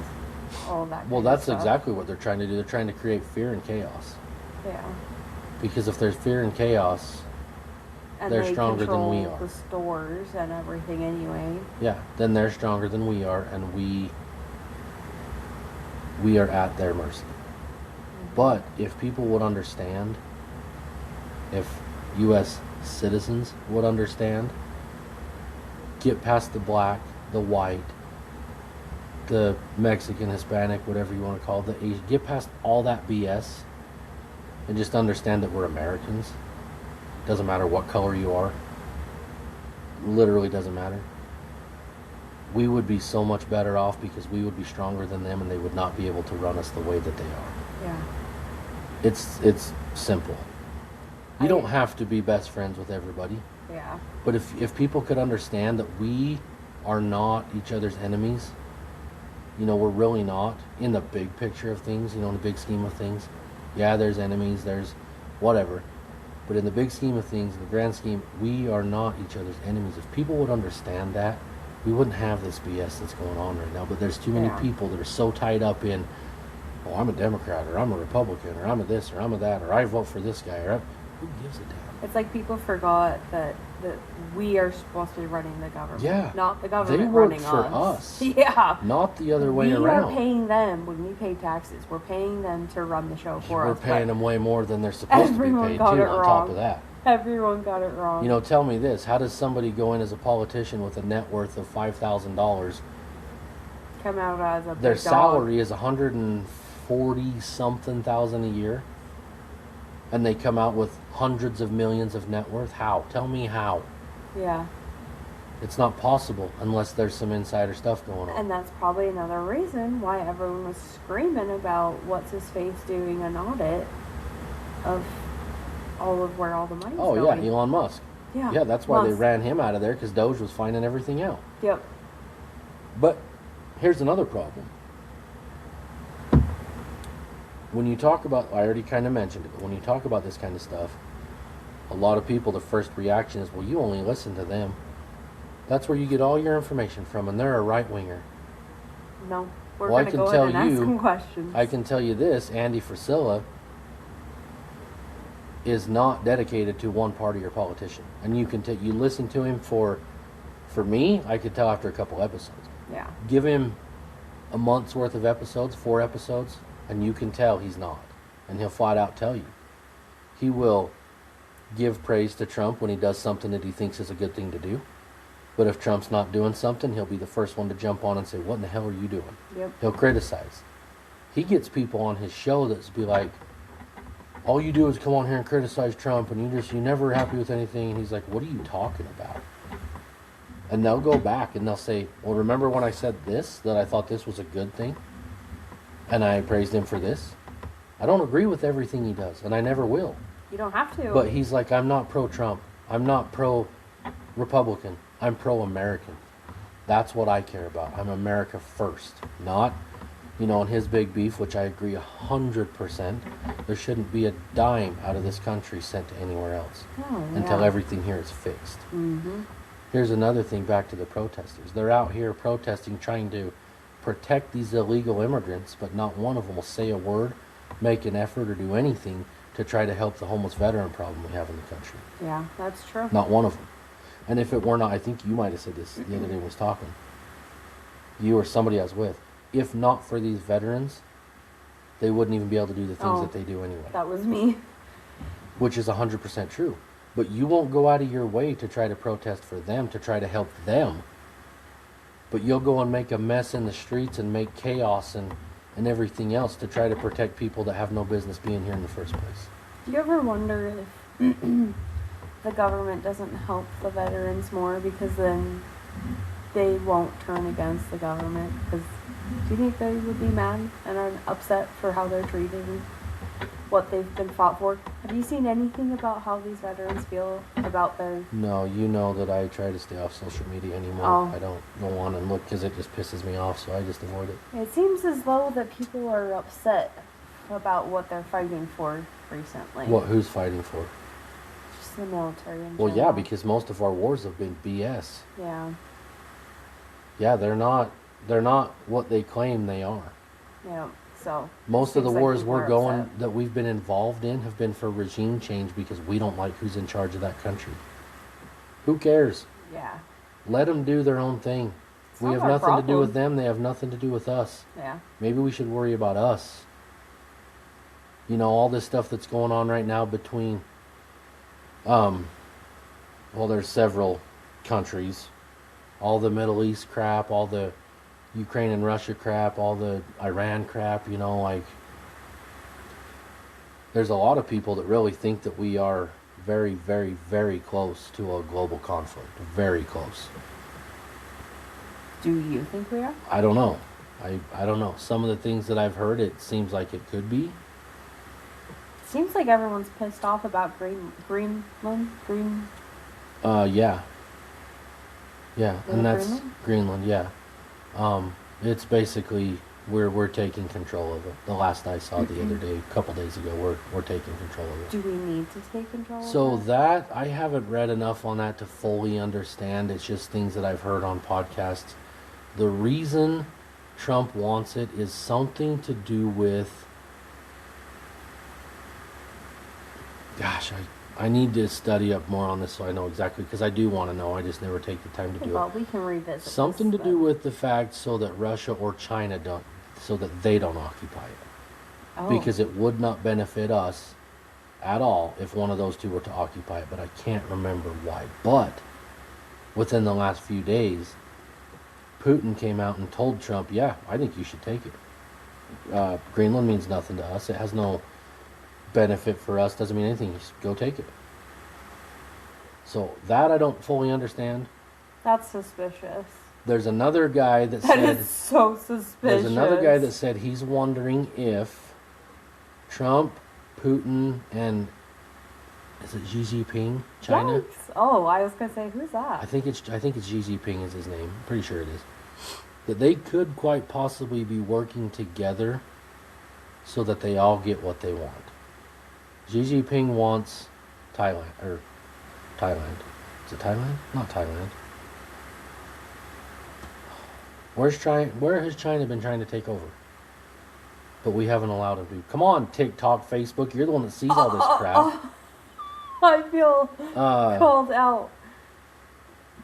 S2: all that.
S1: Well, that's exactly what they're trying to do. They're trying to create fear and chaos.
S2: Yeah.
S1: Because if there's fear and chaos,
S2: and
S1: they're stronger than we are.
S2: The stores and everything anyway.
S1: Yeah, then they're stronger than we are, and we are at their mercy. But if people would understand, if U.S. citizens would understand, get past the black, the white, the Mexican, Hispanic, whatever you want to call it, the Asian, get past all that BS and just understand that we're Americans. Doesn't matter what color you are. Literally doesn't matter. We would be so much better off because we would be stronger than them and they would not be able to run us the way that they are.
S2: Yeah.
S1: It's simple. You don't have to be best friends with everybody.
S2: Yeah.
S1: But if people could understand that we are not each other's enemies, we're really not in the big picture of things, in the big scheme of things. Yeah, there's enemies, there's whatever. But in the big scheme of things, in the grand scheme, we are not each other's enemies. If people would understand that, we wouldn't have this BS that's going on right now. But there's too many people that are so tied up in, oh, I'm a Democrat, or I'm a Republican, or I'm a this, or I'm a that, or I vote for this guy, or who gives a damn?
S2: It's like people forgot that we are supposed to be running the government.
S1: Yeah.
S2: Not the government
S1: they work
S2: running
S1: for
S2: us.
S1: us.
S2: Yeah.
S1: Not the other way
S2: We
S1: around.
S2: are paying them when we pay taxes. We're paying them to run the show for us.
S1: We're paying them way more than they're supposed to be paid, too, on top of that.
S2: Everyone got it wrong.
S1: Tell me this. How does somebody go in as a politician with a net worth of $5,000?
S2: Come out as a big
S1: Their
S2: dog.
S1: salary is $140-something thousand a year. And they come out with hundreds of millions of net worth? How? Tell me how.
S2: Yeah.
S1: It's not possible unless there's some insider stuff going on.
S2: And that's probably another reason why everyone was screaming about what's-his-face doing an audit of all of where all the money's going.
S1: Oh, yeah, Elon Musk.
S2: Yeah.
S1: Yeah, that's why they ran him out of there, because Doge was finding everything out.
S2: Yep.
S1: But here's another problem. When you talk about, I already kind of mentioned it, but when you talk about this kind of stuff, a lot of people, the first reaction is, well, you only listen to them. That's where you get all your information from, and they're a right-winger.
S2: No, we're
S1: Well,
S2: going to go ahead and ask some questions.
S1: I can tell you this, Andy Frisella is not dedicated to one party or politician. And you can you listen to him for me, I could tell after a couple episodes.
S2: Yeah.
S1: Give him a month's worth of episodes, 4 episodes, and you can tell he's not. And he'll flat out tell you. He will give praise to Trump when he does something that he thinks is a good thing to do. But if Trump's not doing something, he'll be the first one to jump on and say, what in the hell are you doing?
S2: Yep.
S1: He'll criticize. He gets people on his show that's be like, all you do is come on here and criticize Trump, and you're never happy with anything. And he's like, what are you talking about? And they'll go back and they'll say, well, remember when I said this, that I thought this was a good thing? And I praised him for this? I don't agree with everything he does, and I never will.
S2: You don't have to.
S1: But he's like, I'm not pro-Trump. I'm not pro-Republican. I'm pro-American. That's what I care about. I'm America first. Not, in his big beef, which I agree 100%, there shouldn't be a dime out of this country sent to anywhere else until everything here is fixed.
S2: Mm-hmm.
S1: Here's another thing back to the protesters. They're out here protesting, trying to protect these illegal immigrants, but not one of them will say a word, make an effort, or do anything to try to help the homeless veteran problem we have in the country.
S2: Yeah, that's true.
S1: Not one of them. And if it were not, I think you might have said this the other day when I was talking. You or somebody I was with. If not for these veterans, they wouldn't even be able to do the things that they do anyway.
S2: That was me.
S1: Which is 100% true. But you won't go out of your way to try to protest for them, to try to help them. But you'll go and make a mess in the streets and make chaos and everything else to try to protect people that have no business being here in the first place.
S2: Do you ever wonder if the government doesn't help the veterans more, because then they won't turn against the government? Because do you think they would be mad and are upset for how they're treated and what they've been fought for? Have you seen anything about how these veterans feel about their...
S1: No, you know that I try to stay off social media anymore.
S2: Oh.
S1: I don't go on and look because it just pisses me off, so I just avoid it.
S2: It seems as though that people are upset about what they're fighting for recently.
S1: What? Who's fighting for?
S2: Just the military in
S1: Well, yeah,
S2: general.
S1: because most of our wars have been BS.
S2: Yeah.
S1: Yeah, they're not what they claim they are.
S2: Yeah. So
S1: Most of the
S2: seems like
S1: wars
S2: people
S1: we're
S2: are
S1: going
S2: upset.
S1: that we've been involved in have been for regime change because we don't like who's in charge of that country. Who cares?
S2: Yeah.
S1: Let them do their own thing.
S2: It's
S1: We
S2: not
S1: have
S2: our
S1: nothing to do
S2: problem.
S1: with them. They have nothing to do with us.
S2: Yeah.
S1: Maybe we should worry about us. All this stuff that's going on right now between, well, there's several countries. All the Middle East crap, all the Ukraine and Russia crap, all the Iran crap, there's a lot of people that really think that we are very, very, very close to a global conflict. Very close.
S2: Do you think we are?
S1: I don't know. I don't know. Some of the things that I've heard, it seems like it could be.
S2: Seems like everyone's pissed off about Greenland.
S1: Yeah. Yeah,
S2: Is
S1: and
S2: it
S1: that's
S2: Greenland?
S1: Greenland, yeah. It's basically we're taking control of it. The last I saw the other day, a couple days ago, we're taking control of it.
S2: Do we need to take control
S1: So
S2: of that?
S1: that I haven't read enough on that to fully understand. It's just things that I've heard on podcasts. The reason Trump wants it is something to do with, gosh, I need to study up more on this so I know exactly, because I do want to know. I just never take the time to do
S2: Well,
S1: it.
S2: we can revisit
S1: Something
S2: this,
S1: to do with the fact so that Russia or China don't, so that they don't occupy it.
S2: Oh.
S1: Because it would not benefit us at all if one of those two were to occupy it, but I can't remember why. But within the last few days, Putin came out and told Trump, yeah, I think you should take it. Greenland means nothing to us. It has no benefit for us, doesn't mean anything. Just go take it. So that I don't fully understand.
S2: That's suspicious.
S1: There's another guy that
S2: That
S1: said...
S2: is so suspicious.
S1: There's another guy that said he's wondering if Trump, Putin, and is it Xi Jinping, China?
S2: Yikes. Oh, I was gonna say, who's that?
S1: I think it's Xi Jinping is his name. I'm pretty sure it is. that they could quite possibly be working together so that they all get what they want. Xi Jinping wants Thailand. Is it Thailand? Not Thailand. Where has China been trying to take over? But we haven't allowed them to. Come on, TikTok, Facebook. You're the one that sees all this crap.
S2: I feel called out.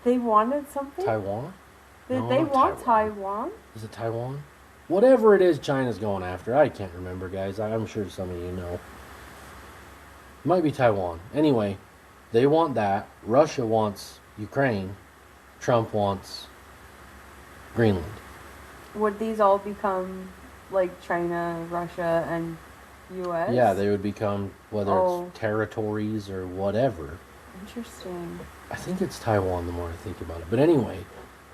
S2: They wanted something?
S1: Taiwan?
S2: Did
S1: No,
S2: they
S1: not
S2: want Taiwan?
S1: Is it Taiwan? Whatever it is China's going after. I can't remember, guys. I'm sure some of you know. Might be Taiwan. Anyway, they want that. Russia wants Ukraine. Trump wants Greenland.
S2: Would these all become like China, Russia, and U.S.?
S1: Yeah, they would become, whether it's territories or whatever.
S2: Interesting.
S1: I think it's Taiwan the more I think about it. But anyway,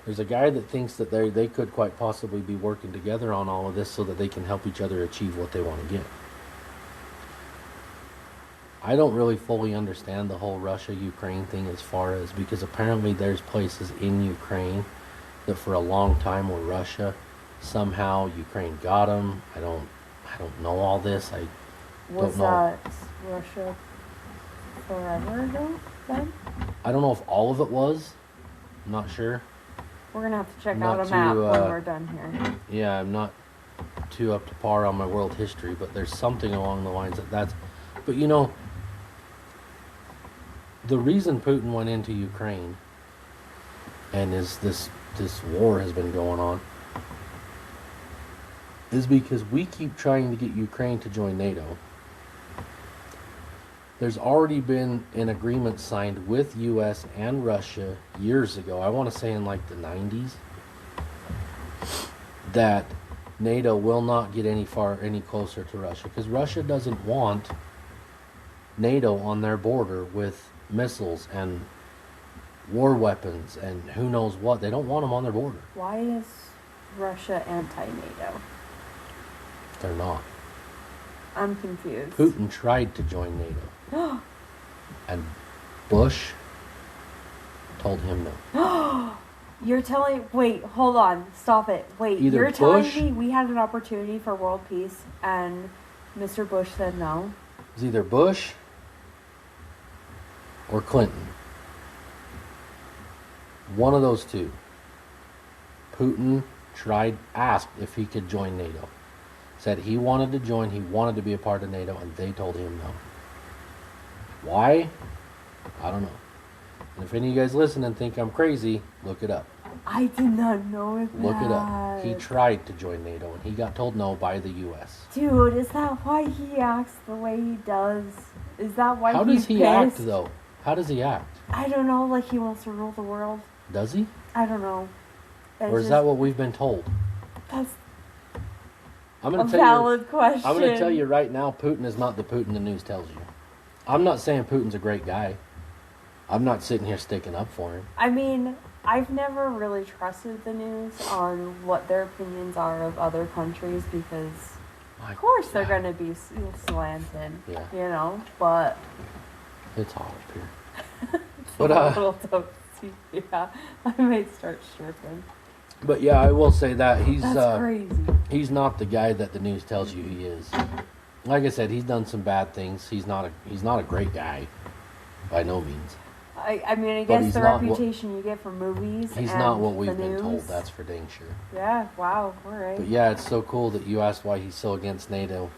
S1: there's a guy that thinks that they could quite possibly be working together on all of this so that they can help each other achieve what they want to get. I don't really fully understand the whole Russia-Ukraine thing as far as, because apparently there's places in Ukraine that for a long time were Russia. Somehow Ukraine got them. I don't know all this. I
S2: Was
S1: don't know.
S2: that Russia forever ago then?
S1: I don't know if all of it was. I'm not sure.
S2: We're going to have to check
S1: Not
S2: out a map
S1: too,
S2: when we're done here.
S1: Yeah, I'm not too up to par on my world history, but there's something along the lines that that's... But you know, the reason Putin went into Ukraine and this war has been going on is because we keep trying to get Ukraine to join NATO. There's already been an agreement signed with U.S. and Russia years ago, I want to say in like the 90s, that NATO will not get any closer to Russia, because Russia doesn't want NATO on their border with missiles and war weapons and who knows what. They don't want them on their border.
S2: Why is Russia anti-NATO?
S1: They're not.
S2: I'm confused.
S1: Putin tried to join NATO. And Bush told him no.
S2: You're telling... Wait, hold on. Stop it. Wait,
S1: Either
S2: you're telling
S1: Bush-
S2: me we had an opportunity for world peace and Mr. Bush said no?
S1: It was either Bush or Clinton. One of those two. Putin asked if he could join NATO. Said he wanted to join, he wanted to be a part of NATO, and they told him no. Why? I don't know. And if any of you guys listen and think I'm crazy, look it up.
S2: I did not know that.
S1: Look it up. He tried to join NATO, and he got told no by the U.S.
S2: Dude, is that why he acts the way he does? Is that why
S1: How does he act, though? How does he act?
S2: I don't know, like he wants to rule the world.
S1: Does he?
S2: I don't know.
S1: Or is that what we've been told?
S2: That's
S1: I'm
S2: a
S1: gonna
S2: valid question.
S1: I'm going to tell you right now, Putin is not the Putin the news tells you. I'm not saying Putin's a great guy. I'm not sitting here sticking up for him.
S2: I mean, I've never really trusted the news on what their opinions are of other countries because, of course, they're going to be slanted,
S1: Yeah.
S2: you know, but...
S1: It's hot up here.
S2: It's
S1: But,
S2: a little toasty, yeah. I might start stripping.
S1: But yeah, I will say that
S2: That's crazy.
S1: he's not the guy that the news tells you he is. Like I said, he's done some bad things. He's not a great guy, by no means.
S2: I mean, I
S1: But
S2: guess
S1: he's
S2: the
S1: not
S2: reputation you get from movies.
S1: He's
S2: and
S1: not what
S2: the
S1: we've been
S2: news.
S1: told. That's for dang sure.
S2: Yeah. Wow. All right.
S1: But yeah, it's so cool that you asked why he's so against NATO,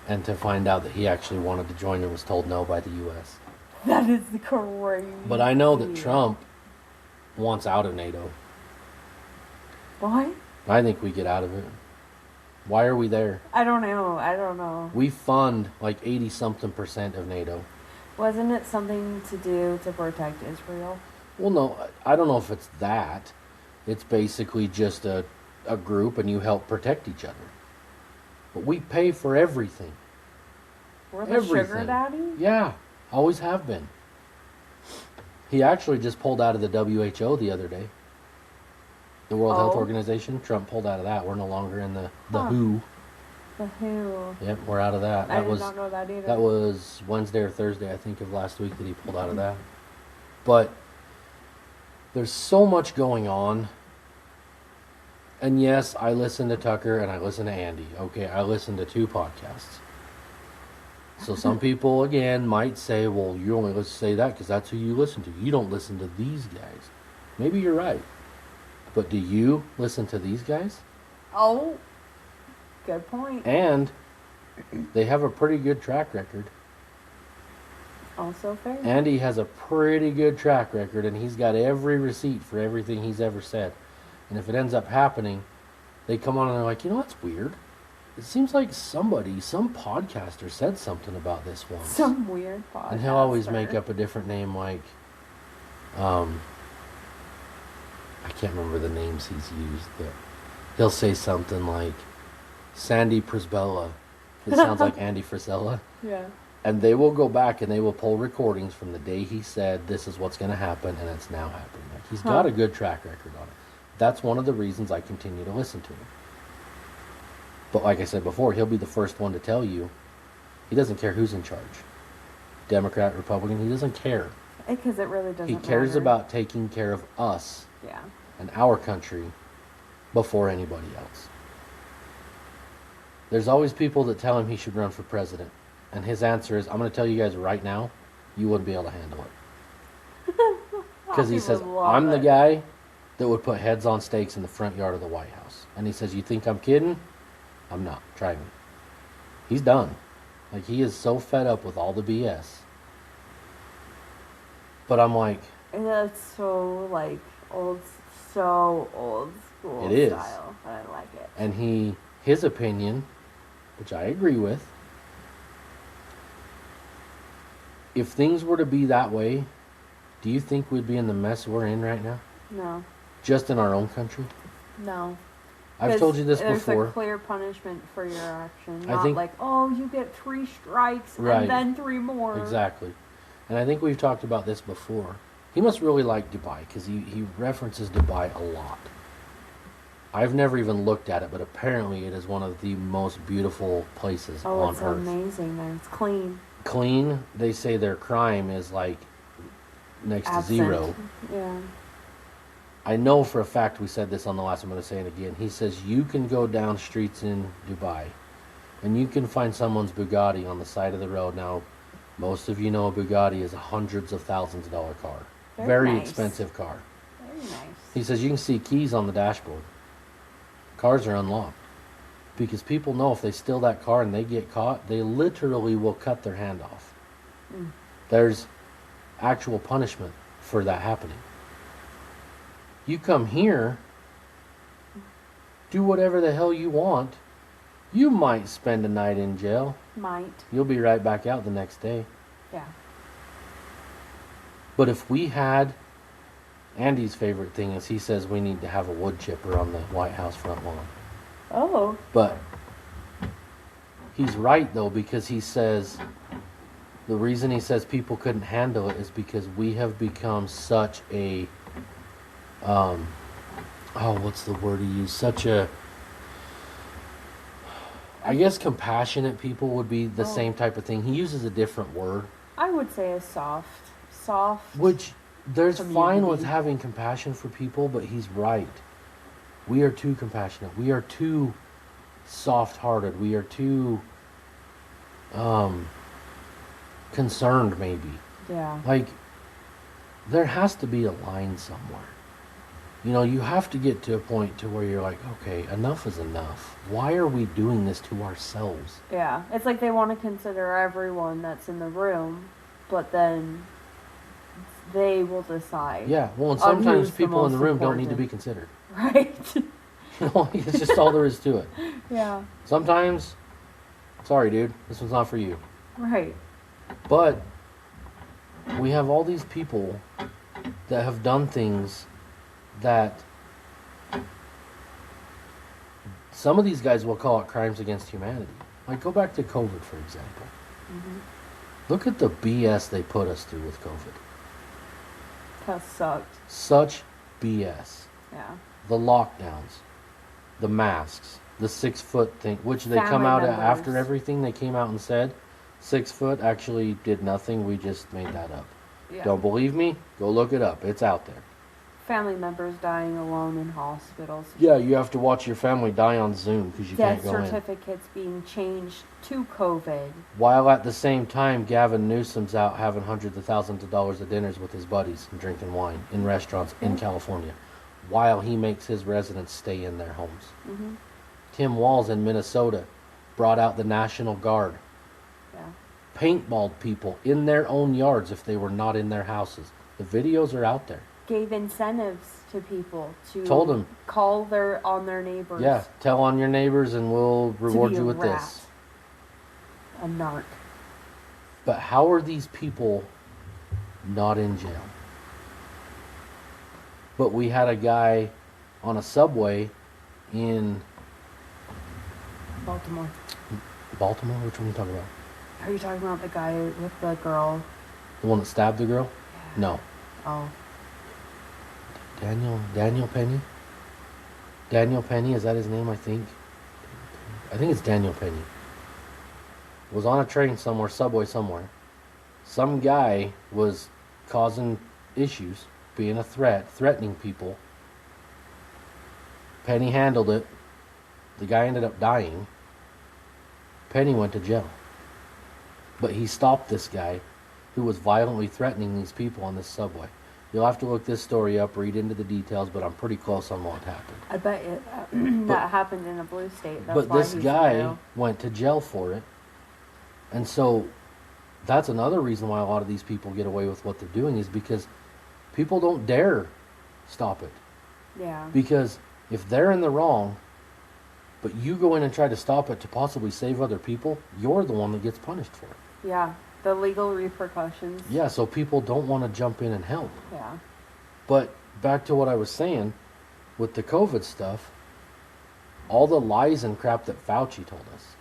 S1: and to find out that he actually wanted to join and was told no by the U.S.
S2: That is the crazy.
S1: But I know that Trump wants out of NATO.
S2: Why?
S1: I think we get out of it. Why are we there?
S2: I don't know.
S1: We fund like 80-something% of NATO.
S2: Wasn't it something to do to protect Israel?
S1: Well, no, I don't know if it's that. It's basically just a group and you help protect each other. But we pay for everything.
S2: We're the sugar daddy?
S1: Yeah, always have been. He actually just pulled out of the WHO the other day. The World Health Organization. Trump pulled out of that. We're no longer in the WHO.
S2: The WHO.
S1: Yep, we're out of that.
S2: I did not know that either.
S1: That was Wednesday or Thursday, I think, of last week that he pulled out of that. But there's so much going on And yes, I listen to Tucker and I listen to Andy. Okay, I listen to 2 podcasts. So some people, again, might say, well, you only listen to say that because that's who you listen to. You don't listen to these guys. Maybe you're right. But do you listen to these guys?
S2: Oh, good point.
S1: And they have a pretty good track record.
S2: Also fair.
S1: Andy has a pretty good track record, and he's got every receipt for everything he's ever said. And if it ends up happening, they come on and they're like, you know, that's weird. It seems like some podcaster said something about this once.
S2: Some weird podcaster.
S1: And he'll always make up a different name, like, I can't remember the names he's used, but he'll say something like Sandy Prisbella. It sounds like Andy Frisella.
S2: Yeah.
S1: And they will go back and they will pull recordings from the day he said this is what's going to happen, and it's now happening. Like, he's got a good track record on it. That's one of the reasons I continue to listen to him. But like I said before, he'll be the first one to tell you he doesn't care who's in charge. Democrat, Republican, he doesn't care.
S2: Because it really doesn't
S1: He cares
S2: matter.
S1: about taking care of us
S2: Yeah.
S1: and our country before anybody else. There's always people that tell him he should run for president. And his answer is, I'm going to tell you guys right now, you wouldn't be able to handle it. Because he says, I'm the guy that would put heads on stakes in the front yard of the White House. And he says, you think I'm kidding? I'm not. Try me. He's done. Like, he is so fed up with all the BS. But I'm like...
S2: And that's so, like, old school
S1: It is.
S2: style. But I like it.
S1: And his opinion, which I agree with, if things were to be that way, do you think we'd be in the mess we're in right now?
S2: No.
S1: Just in our own country?
S2: No.
S1: I've told you this
S2: there's
S1: before.
S2: There's a clear punishment for your action.
S1: I
S2: Not
S1: think,
S2: like, oh, you get 3 strikes
S1: right,
S2: and then 3 more.
S1: Exactly. And I think we've talked about this before. He must really like Dubai because he references Dubai a lot. I've never even looked at it, but apparently it is one of the most beautiful places on earth.
S2: Oh, it's amazing there. It's clean.
S1: Clean. They say their crime is like next
S2: Absent.
S1: to 0.
S2: Yeah.
S1: I know for a fact we said this on the last, I'm going to say it again. He says you can go down streets in Dubai and you can find someone's Bugatti on the side of the road. Now, most of you know a Bugatti is a hundreds of thousands of dollar car. Very
S2: nice.
S1: Expensive car.
S2: Very nice.
S1: He says you can see keys on the dashboard. Cars are unlocked. Because people know if they steal that car and they get caught, they literally will cut their hand off.
S2: Mm.
S1: There's actual punishment for that happening. You come here, do whatever the hell you want, you might spend a night in jail.
S2: Might.
S1: You'll be right back out the next day.
S2: Yeah.
S1: But if we had, Andy's favorite thing is he says we need to have a wood chipper on the White House front lawn.
S2: Oh.
S1: But he's right though, because he says the reason he says people couldn't handle it is because we have become such a what's the word he used? Such a, I guess compassionate people would be the same type of thing. He uses a different word.
S2: I would say a soft.
S1: Which there's
S2: community.
S1: fine with having compassion for people, but he's right. We are too compassionate. We are too soft-hearted. We are too concerned, maybe.
S2: Yeah.
S1: Like, there has to be a line somewhere. You know, you have to get to a point to where you're like, okay, enough is enough. Why are we doing this to ourselves?
S2: Yeah. It's like they want to consider everyone that's in the room, but then they will decide.
S1: Yeah, well, and sometimes
S2: who's the
S1: people in the
S2: most
S1: room don't need to
S2: important.
S1: be considered.
S2: Right.
S1: You know, it's just all there is to it.
S2: Yeah.
S1: Sometimes, sorry, dude, this one's not for you.
S2: Right.
S1: But we have all these people that have done things that some of these guys will call it crimes against humanity. Like, go back to COVID, for example.
S2: Mm-hmm.
S1: Look at the BS they put us through with COVID.
S2: That sucked.
S1: Such BS.
S2: Yeah.
S1: The lockdowns, the masks, the 6-foot thing, which they come
S2: Family
S1: out
S2: members.
S1: after everything. They came out and said 6 foot actually did nothing. We just made that up.
S2: Yeah.
S1: Don't believe me? Go look it up. It's out there.
S2: family members dying alone in hospitals.
S1: Yeah, you have to watch your family die on Zoom because you
S2: Death
S1: can't go in.
S2: certificates being changed to COVID.
S1: While at the same time, Gavin Newsom's out having hundreds of thousands of dollars at dinners with his buddies and drinking wine in restaurants in California, while he makes his residents stay in their homes.
S2: Mm-hmm.
S1: Tim Walz in Minnesota brought out the National Guard,
S2: Yeah.
S1: paintballed people in their own yards if they were not in their houses. The videos are out there.
S2: Gave incentives to people to
S1: Told them,
S2: call on their neighbors.
S1: yeah, tell on your neighbors and we'll reward you with this.
S2: A narc.
S1: But how are these people not in jail? But we had a guy on a subway in
S2: Baltimore.
S1: Baltimore? Which one are you talking about?
S2: Are you talking about the guy with the girl?
S1: The one that stabbed the girl?
S2: Yeah.
S1: No.
S2: Oh.
S1: Daniel Penny? Daniel Penny, is that his name, I think? I think it's Daniel Penny. Was on a train somewhere, subway somewhere. Some guy was causing issues, being a threat, threatening people. Penny handled it. The guy ended up dying. Penny went to jail. But he stopped this guy who was violently threatening these people on this subway. You'll have to look this story up, read into the details, but I'm pretty close on what happened.
S2: I bet it, that happened in a blue state. That's
S1: But
S2: why
S1: this
S2: he's
S1: guy
S2: in jail.
S1: went to jail for it. And so that's another reason why a lot of these people get away with what they're doing, is because people don't dare stop it.
S2: Yeah.
S1: Because if they're in the wrong, but you go in and try to stop it to possibly save other people, you're the one that gets punished for it.
S2: Yeah. The legal repercussions.
S1: Yeah, so people don't want to jump in and help.
S2: Yeah.
S1: But back to what I was saying with the COVID stuff, all the lies and crap that Fauci told us,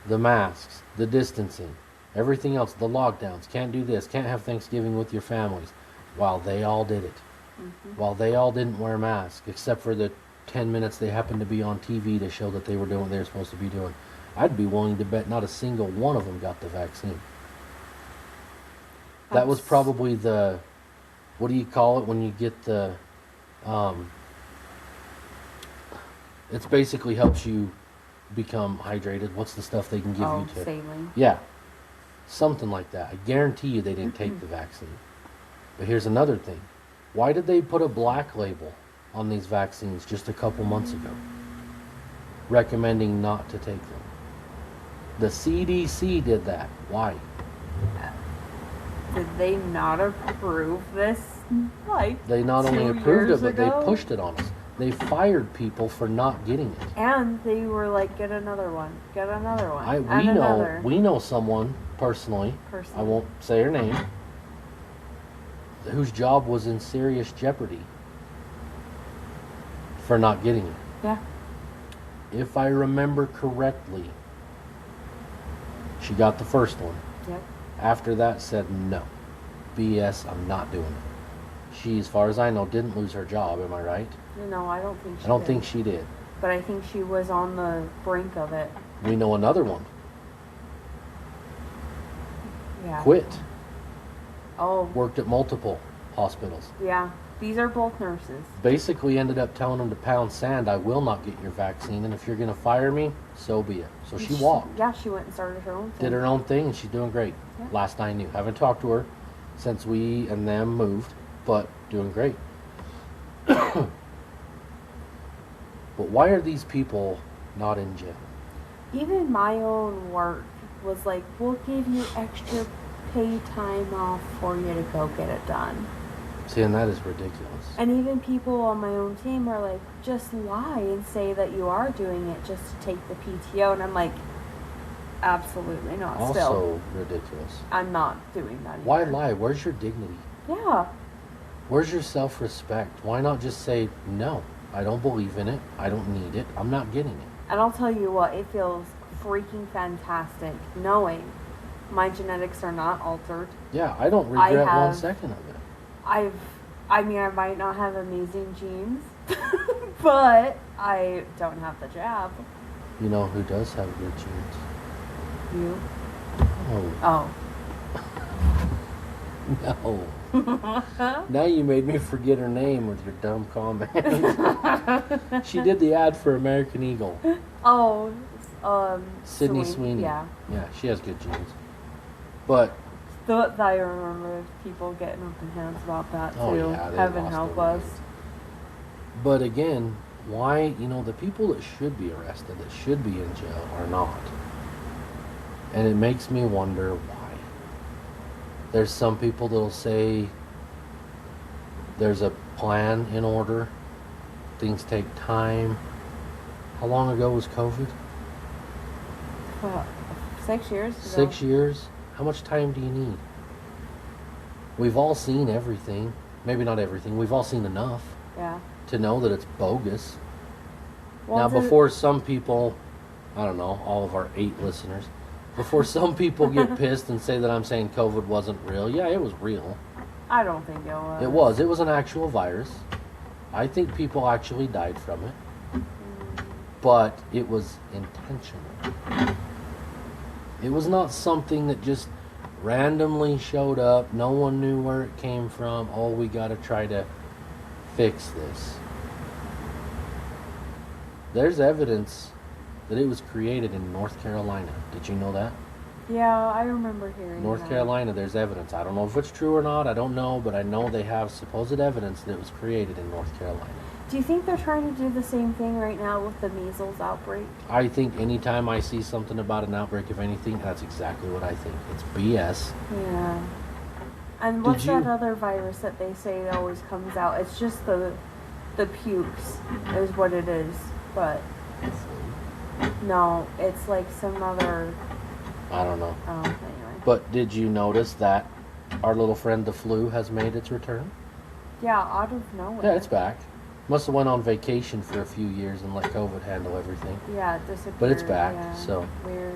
S1: the masks, the distancing, everything else, the lockdowns, can't do this, can't have Thanksgiving with your families, while they all did it.
S2: Mm-hmm.
S1: While they all didn't wear masks, except for the 10 minutes they happened to be on TV to show that they were doing what they were supposed to be doing. I'd be willing to bet not a single one of them got the vaccine. That was probably the, what do you call it when you get the, it's basically helps you become hydrated. What's the stuff they can give you to?
S2: Saline.
S1: Yeah, something like that. I guarantee you they didn't take the vaccine. But here's another thing. Why did they put a black label on these vaccines just a couple months ago, recommending not to take them? The CDC did that. Why?
S2: Did they not approve this? Like,
S1: They not only
S2: 2
S1: approved it,
S2: years
S1: but
S2: ago?
S1: they pushed it on us. They fired people for not getting it.
S2: And they were like, get another one, get another one, and
S1: We
S2: another.
S1: know someone personally. I won't say her name, whose job was in serious jeopardy for not getting it.
S2: Yeah.
S1: If I remember correctly, she got the first one.
S2: Yep.
S1: After that said, no, BS, I'm not doing it. She, as far as I know, didn't lose her job, am I right?
S2: No, I don't think she
S1: I don't
S2: did.
S1: think she did.
S2: But I think she was on the brink of it.
S1: We know another one.
S2: Yeah.
S1: Quit.
S2: Oh.
S1: Worked at multiple hospitals.
S2: Yeah. These are both nurses.
S1: Basically ended up telling them to pound sand. I will not get your vaccine, and if you're going to fire me, so be it. So she walked.
S2: Yeah, she went and started her own thing.
S1: Did her own thing, and she's doing great.
S2: Yeah.
S1: Last I knew. Haven't talked to her since we and them moved, but doing great. But why are these people not in jail?
S2: Even my own work was like, we'll give you extra pay time off for you to go get it done.
S1: See, and that is ridiculous.
S2: And even people on my own team are like, just lie and say that you are doing it just to take the PTO. And I'm like, absolutely not.
S1: Also
S2: Still,
S1: ridiculous.
S2: I'm not doing that either.
S1: Why lie? Where's your dignity?
S2: Yeah.
S1: Where's your self-respect? Why not just say, no, I don't believe in it. I don't need it. I'm not getting it.
S2: And I'll tell you what, it feels freaking fantastic knowing my genetics are not altered.
S1: Yeah, I don't regret
S2: I
S1: 1
S2: have-
S1: second of it.
S2: I mean, I might not have amazing genes, but I don't have the jab.
S1: You know who does have good genes?
S2: You?
S1: Oh,
S2: Oh.
S1: no. Now you made me forget her name with your dumb comment. She did the ad for American Eagle.
S2: Oh,
S1: Sydney Sweeney.
S2: Yeah.
S1: Yeah, she has good genes. But
S2: I remember people getting up in hands about that too.
S1: oh yeah, they
S2: Heaven
S1: lost
S2: help
S1: their
S2: us.
S1: minds. But again, why, the people that should be arrested, that should be in jail, are not. And it makes me wonder why. There's some people that'll say there's a plan in order. Things take time. How long ago was COVID?
S2: 6 years ago.
S1: 6 years? How much time do you need? We've all seen everything. Maybe not everything. We've all seen enough to know that it's bogus.
S2: Well,
S1: now, before some people, I don't know, all of our 8 listeners, before some people get pissed and say that I'm saying COVID wasn't real, yeah, it was real.
S2: I don't think it was.
S1: It was. It was an actual virus. I think people actually died from it. But it was intentional. It was not something that just randomly showed up. No one knew where it came from. Oh, we got to try to fix this. There's evidence that it was created in North Carolina. Did you know that?
S2: Yeah, I remember hearing
S1: North
S2: that.
S1: Carolina, there's evidence. I don't know if it's true or not. I don't know, but I know they have supposed evidence that it was created in North Carolina.
S2: Do you think they're trying to do the same thing right now with the measles outbreak?
S1: I think anytime I see something about an outbreak of anything, that's exactly what I think. It's BS.
S2: Yeah. And what's that other virus that they say always comes out? It's just the pukes is what it is. But no, it's like some other...
S1: I don't know.
S2: Oh, anyway.
S1: But did you notice that our little friend the flu has made its return?
S2: Yeah, out of nowhere.
S1: Yeah, it's back. Must have went on vacation for a few years and let COVID handle everything.
S2: Yeah, it disappeared.
S1: But it's back,
S2: yeah.
S1: so...
S2: Weird.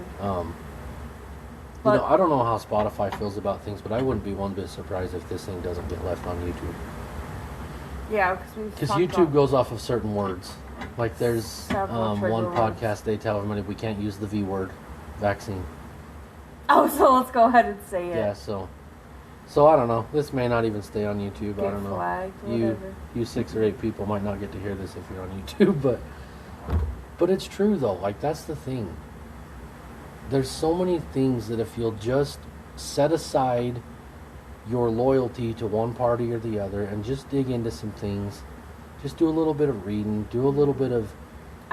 S1: But, I don't know how Spotify feels about things, but I wouldn't be one bit surprised if this thing doesn't get left on YouTube.
S2: Yeah,
S1: because YouTube goes off of certain words. Like there's one
S2: words.
S1: podcast they tell everybody we can't use the V word, vaccine.
S2: Oh, so let's go ahead and say it.
S1: Yeah, so I don't know. This may not even stay on YouTube.
S2: Get
S1: I don't know.
S2: Flagged,
S1: you 6 or 8 people might not get to hear this if you're on YouTube, but it's true though. Like that's the thing. There's so many things that if you'll just set aside your loyalty to one party or the other and just dig into some things, just do a little bit of reading, do a little bit of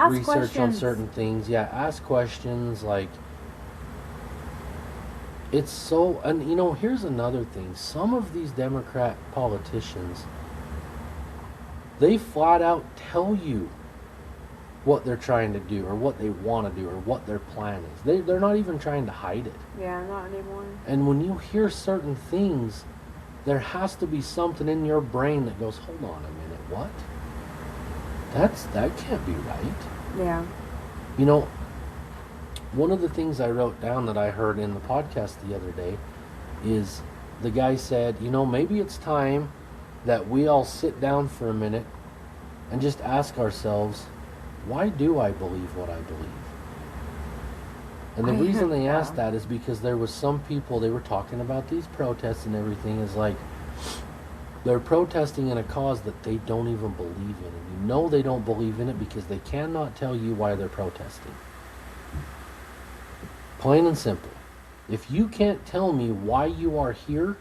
S1: research on certain things. Yeah, ask questions. Like, it's so... And, here's another thing. Some of these Democrat politicians, they flat out tell you what they're trying to do or what they want to do or what their plan is. They're not even trying to hide it.
S2: Yeah, not anymore.
S1: And when you hear certain things, there has to be something in your brain that goes, hold on a minute, what? That can't be right.
S2: Yeah.
S1: One of the things I wrote down that I heard in the podcast the other day is the guy said, maybe it's time that we all sit down for a minute and just ask ourselves, why do I believe what I believe? And the reason they asked that is because there was some people, they were talking about these protests and everything, is like, they're protesting in a cause that they don't even believe in. And they don't believe in it because they cannot tell you why they're protesting. Plain and simple. If you can't tell me why you are here,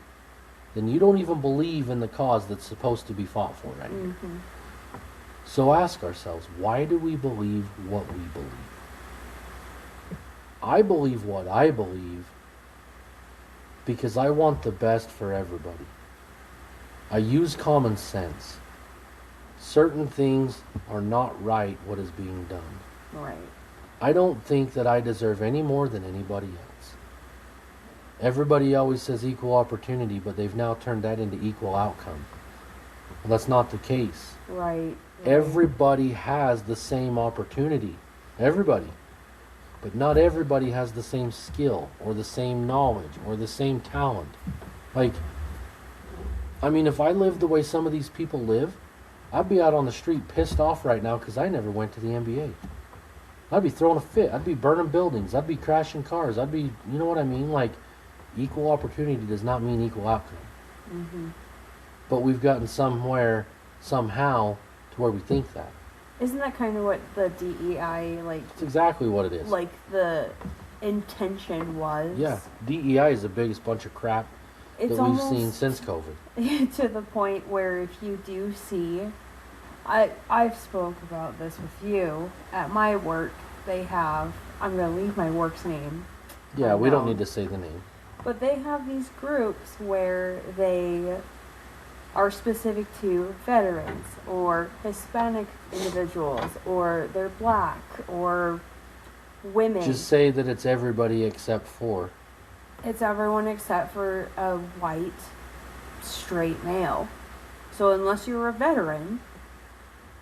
S1: then you don't even believe in the cause that's supposed to be fought for right here. So ask ourselves, why do we believe what we believe? I believe what I believe because I want the best for everybody. I use common sense. Certain things are not right what is being done.
S2: Right. I
S1: don't think that I deserve any more than anybody else. Everybody always says equal opportunity, but they've now turned that into equal outcome. Well, that's not the case.
S2: Right.
S1: Everybody has the same opportunity. Everybody. But not everybody has the same skill or the same knowledge or the same talent. If I lived the way some of these people live, I'd be out on the street pissed off right now because I never went to the NBA. I'd be throwing a fit. I'd be burning buildings. I'd be crashing cars. I'd be, you know what I mean? Equal opportunity does not mean equal outcome. but we've gotten somehow, to where we think that.
S2: Isn't that kind of what the DEI,
S1: It's exactly what it is.
S2: like the intention was?
S1: Yeah, DEI is the biggest bunch of crap
S2: It's
S1: that we've
S2: almost
S1: seen since COVID.
S2: to the point where if you do see, I've spoke about this with you, at my work, they have, I'm going to leave my work's name.
S1: Yeah, we don't need to say the name.
S2: But they have these groups where they are specific to veterans or Hispanic individuals or they're black or women.
S1: Just say that it's everybody except for.
S2: It's everyone except for a white, straight male. So unless you're a veteran,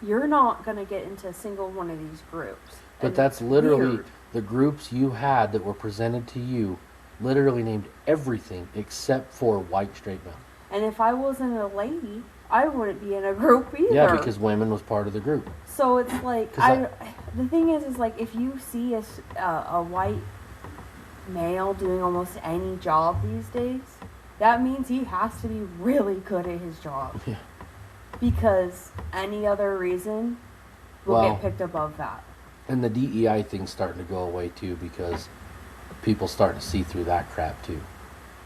S2: you're not going to get into a single one of these groups.
S1: But
S2: And
S1: that's
S2: it's
S1: literally
S2: weird.
S1: the groups you had that were presented to you, literally named everything except for white straight male.
S2: And if I wasn't a lady, I wouldn't be in a group either.
S1: Yeah, because women was part of the group.
S2: So it's like, the thing is like, if you see a white male doing almost any job these days, that means he has to be really good at his job.
S1: Yeah.
S2: Because any other reason will
S1: Well,
S2: get picked above that.
S1: And the DEI thing's starting to go away too, because people starting to see through that crap too.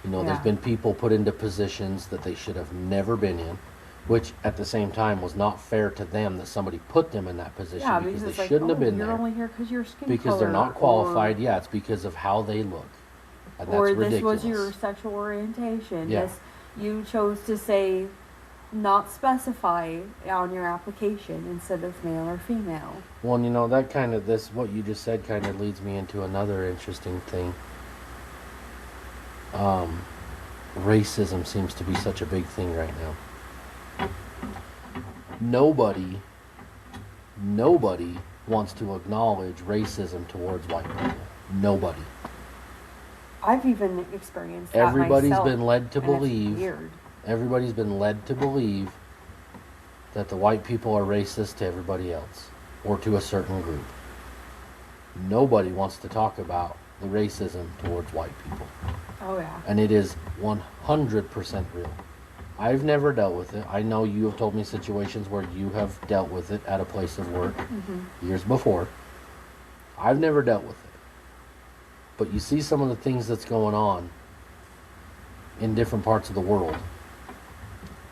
S1: You know, there's
S2: Yeah.
S1: been people put into positions that they should have never been in, which at the same time was not fair to them that somebody put them in that position,
S2: Yeah,
S1: because they
S2: it's like,
S1: shouldn't have been
S2: you're
S1: there.
S2: only here because your skin
S1: Because they're
S2: color,
S1: not qualified. Yeah, it's because of how they look. And that's
S2: or
S1: ridiculous.
S2: this was your sexual orientation.
S1: Yeah.
S2: This, you chose to say not specify on your application instead of male or female.
S1: Well, and you know, that kind of, what you just said kind of leads me into another interesting thing. Racism seems to be such a big thing right now. Nobody wants to acknowledge racism towards white people. Nobody.
S2: I've even experienced that
S1: Everybody's
S2: myself,
S1: been led to
S2: and it's
S1: believe.
S2: weird.
S1: Everybody's been led to believe that the white people are racist to everybody else, or to a certain group. Nobody wants to talk about the racism towards white people.
S2: Oh yeah.
S1: And it is 100% real. I've never dealt with it. I know you have told me situations where you have dealt with it at a place of work years before. I've never dealt with it. But you see some of the things that's going on in different parts of the world,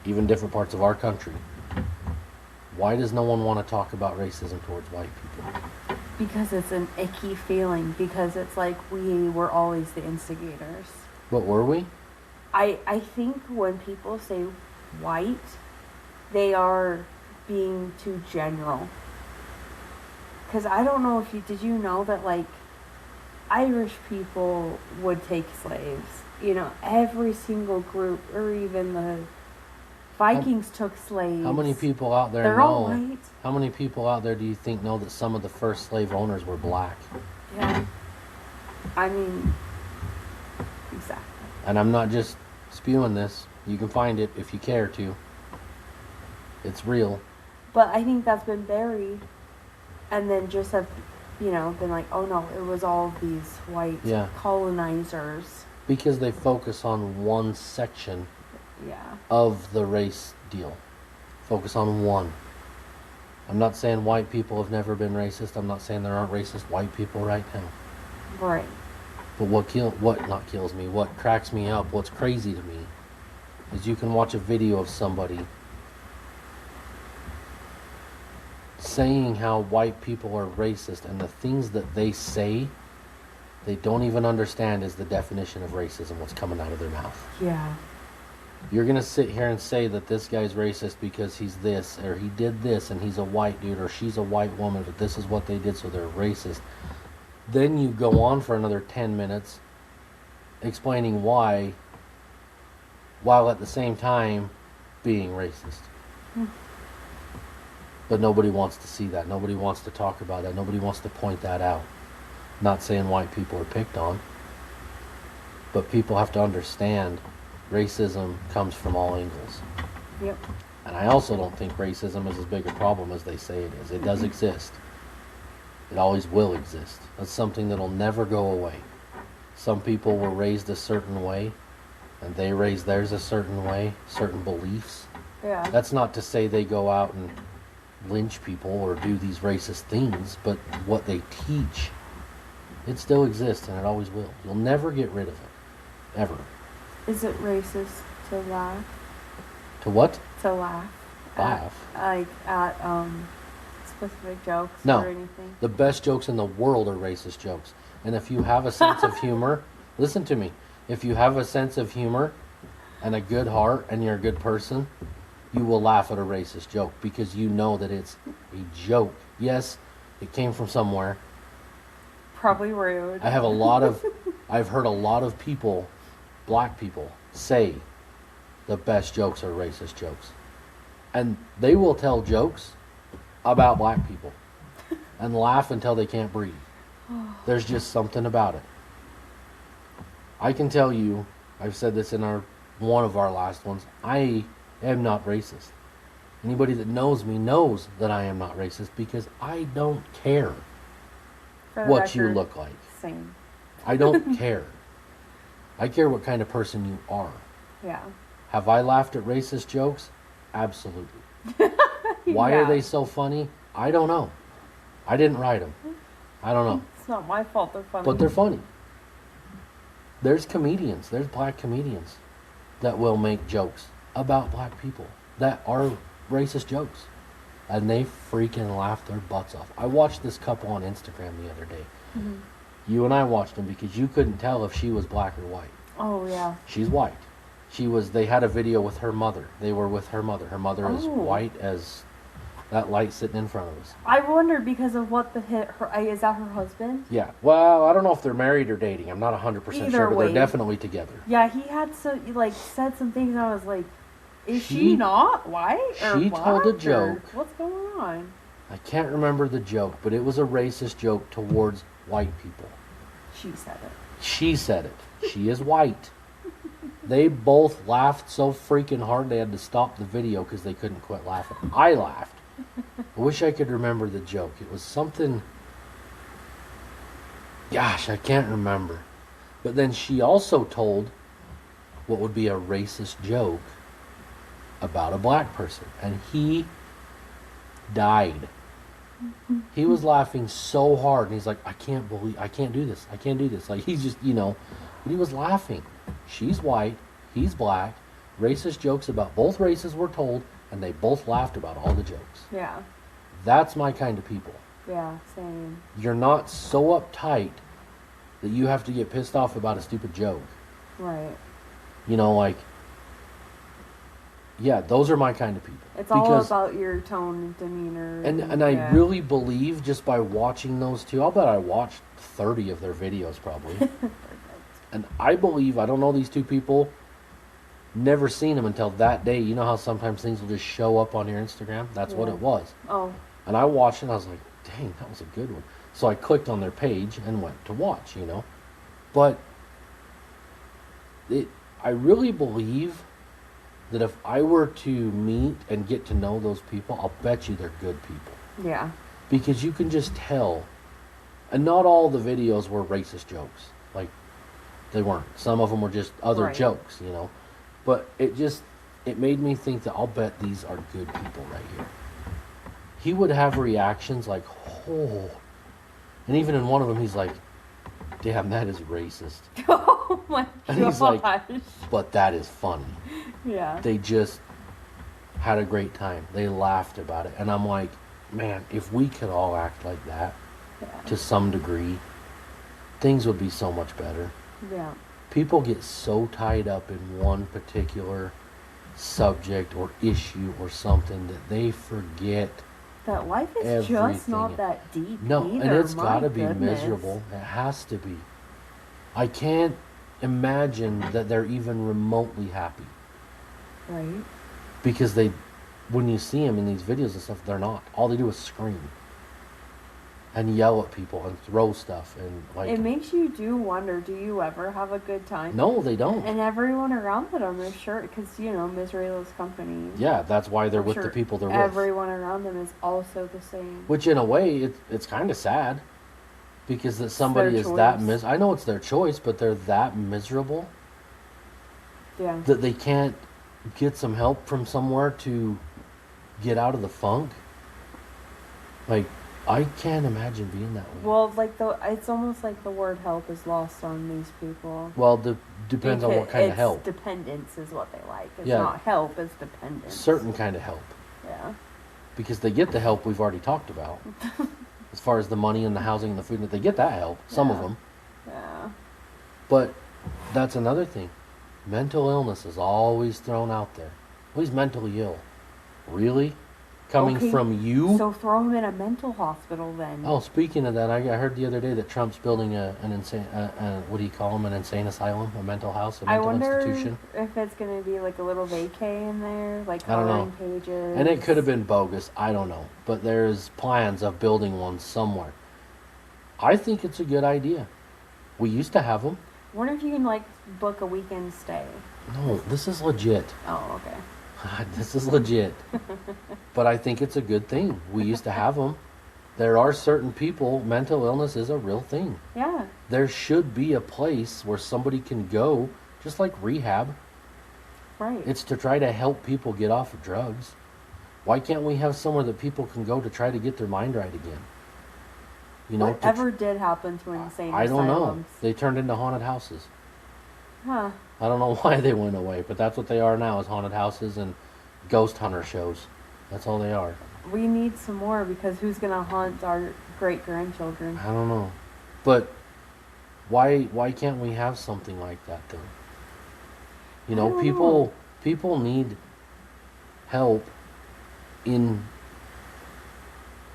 S1: even different parts of our country. Why does no one want to talk about racism towards white people?
S2: Because it's an icky feeling. Because it's like we were always the instigators.
S1: But were we?
S2: I think when people say white, they are being too general. Because I don't know if did you know that like Irish people would take slaves? You know, every single group, or even the Vikings took slaves.
S1: How many people out there
S2: They're
S1: know?
S2: all white.
S1: How many people out there do you think know that some of the first slave owners were black?
S2: Yeah. I mean, exactly.
S1: And I'm not just spewing this. You can find it if you care to. It's real.
S2: But I think that's been buried, and then just have, been like, oh no, it was all these white colonizers.
S1: Because they focus on one section of the race deal. Focus on one. I'm not saying white people have never been racist. I'm not saying there aren't racist white people right now.
S2: Right.
S1: But what cracks me up, what's crazy to me, is you can watch a video of somebody saying how white people are racist, and the things that they say, they don't even understand is the definition of racism, what's coming out of their mouth.
S2: Yeah.
S1: You're going to sit here and say that this guy's racist because he's this, or he did this, and he's a white dude, or she's a white woman, but this is what they did, so they're racist. Then you go on for another 10 minutes explaining why, while at the same time being racist. But nobody wants to see that. Nobody wants to talk about that. Nobody wants to point that out. Not saying white people are picked on, but people have to understand racism comes from all angles.
S2: Yep.
S1: And I also don't think racism is as big a problem as they say it is. It does exist. It always will exist. That's something that'll never go away. Some people were raised a certain way, and they raised theirs a certain way, certain beliefs.
S2: Yeah.
S1: That's not to say they go out and lynch people or do these racist things, but what they teach, it still exists and it always will. You'll never get rid of it. Ever.
S2: Is it racist to laugh?
S1: To what?
S2: To laugh.
S1: Laugh?
S2: At specific jokes
S1: No.
S2: or anything?
S1: The best jokes in the world are racist jokes. And if you have a sense of humor, listen to me. If you have a sense of humor and a good heart and you're a good person, you will laugh at a racist joke because you know that it's a joke. Yes, it came from somewhere.
S2: Probably rude.
S1: I've heard a lot of people, black people, say the best jokes are racist jokes. And they will tell jokes about black people and laugh until they can't breathe. There's just something about it. I can tell you, I've said this in one of our last ones, I am not racist. Anybody that knows me knows that I am not racist because I don't care what you look like.
S2: Same.
S1: I don't care. I care what kind of person you are.
S2: Yeah.
S1: Have I laughed at racist jokes? Absolutely. Why
S2: Yeah.
S1: are they so funny? I don't know. I didn't write them. I don't know.
S2: It's not my fault they're funny.
S1: But they're funny. There's black comedians that will make jokes about black people that are racist jokes. And they freaking laugh their butts off. I watched this couple on Instagram the other day.
S2: Mm-hmm.
S1: You and I watched them because you couldn't tell if she was black or white.
S2: Oh, yeah.
S1: She's white. They had a video with her mother. They were with her mother. Her mother is
S2: Oh.
S1: white as that light sitting in front of us.
S2: I wondered because of what is that her husband?
S1: Yeah. Well, I don't know if they're married or dating. I'm not 100%
S2: Either
S1: sure, but
S2: way.
S1: they're definitely together.
S2: Yeah, he had said some things and I was like, is she not white or
S1: she
S2: black,
S1: told a
S2: or
S1: joke.
S2: what's going on?
S1: I can't remember the joke, but it was a racist joke towards white people.
S2: She said it.
S1: She said it. She is white. They both laughed so freaking hard they had to stop the video because they couldn't quit laughing. I laughed. I wish I could remember the joke. It was something... Gosh, I can't remember. But then she also told what would be a racist joke about a black person. And he died. He was laughing so hard. And he's like, I can't do this. I can't do this. Like, he's just, but he was laughing. She's white. He's black. Racist jokes about both races were told. And they both laughed about all the jokes.
S2: Yeah.
S1: That's my kind of people.
S2: Yeah, same.
S1: You're not so uptight that you have to get pissed off about a stupid joke.
S2: Right.
S1: Yeah, those are my kind of people.
S2: It's all about your tone and demeanor.
S1: And I really believe just by watching those two, I'll bet I watched 30 of their videos probably. And I believe, I don't know these two people, never seen them until that day. You know how sometimes things will just show up on your Instagram? That's what it was.
S2: Oh.
S1: And I watched it and I was like, dang, that was a good one. So I clicked on their page and went to watch, But I really believe that if I were to meet and get to know those people, I'll bet you they're good people.
S2: Yeah.
S1: Because you can just tell. And not all the videos were racist jokes. Like, they weren't. Some of them were just other jokes, But it made me think that I'll bet these are good people right here. He would have reactions like, oh. And even in one of them, he's like, damn, that is racist.
S2: Oh my gosh.
S1: And he's like, but that is funny.
S2: Yeah.
S1: They just had a great time. They laughed about it. And I'm like, man, if we could all act like that to some degree, things would be so much better.
S2: Yeah.
S1: People get so tied up in one particular subject or issue or something that they forget
S2: that life is just not that deep.
S1: No,
S2: either.
S1: And it's got to be
S2: goodness.
S1: miserable. It has to be. I can't imagine that they're even remotely happy.
S2: Right.
S1: Because when you see them in these videos and stuff, they're not. All they do is scream and yell at people and throw stuff and
S2: It makes you do wonder, do you ever have a good time?
S1: No, they don't.
S2: And everyone around them is sure, because misery loves company.
S1: Yeah, that's why they're with the people they're with.
S2: Everyone around them is also the same.
S1: Which in a way, it's kind of sad. Because that somebody is that I know it's their choice, but they're that miserable.
S2: Yeah.
S1: That they can't get some help from somewhere to get out of the funk. Like, I can't imagine being that way.
S2: Well, like it's almost like the word help is lost on these people.
S1: Well, depends on what kind of help.
S2: Dependence is what they like. It's
S1: Yeah.
S2: not help, it's dependence.
S1: Certain kind of help.
S2: Yeah.
S1: Because they get the help we've already talked about. As far as the money and the housing and the food, they get that help. Some of
S2: Yeah.
S1: them.
S2: Yeah.
S1: But that's another thing. Mental illness is always thrown out there. Well, he's mentally ill. Really? Coming
S2: Okay,
S1: from you?
S2: So throw him in a mental hospital then.
S1: Oh, speaking of that, I heard the other day that Trump's building an insane, what do you call them, an insane asylum, a mental house, a mental institution.
S2: If it's going to be like a little vacay in there, like
S1: I don't know.
S2: coloring pages.
S1: And it could have been bogus, I don't know. But there's plans of building one somewhere. I think it's a good idea. We used to have them.
S2: I wonder if you can like book a weekend stay.
S1: No, this is legit.
S2: Oh, okay.
S1: This is legit. But I think it's a good thing. We used to have them. There are certain people, mental illness is a real thing.
S2: Yeah.
S1: There should be a place where somebody can go, just like rehab.
S2: Right.
S1: It's to try to help people get off of drugs. Why can't we have somewhere that people can go to try to get their mind right again? You know,
S2: whatever did happen to insane
S1: I don't know.
S2: asylums?
S1: They turned into haunted houses.
S2: Huh.
S1: I don't know why they went away, but that's what they are now, is haunted houses and ghost hunter shows. That's all they are.
S2: We need some more because who's going to haunt our great-grandchildren?
S1: I don't know. But why can't we have something like that though? You know, people need help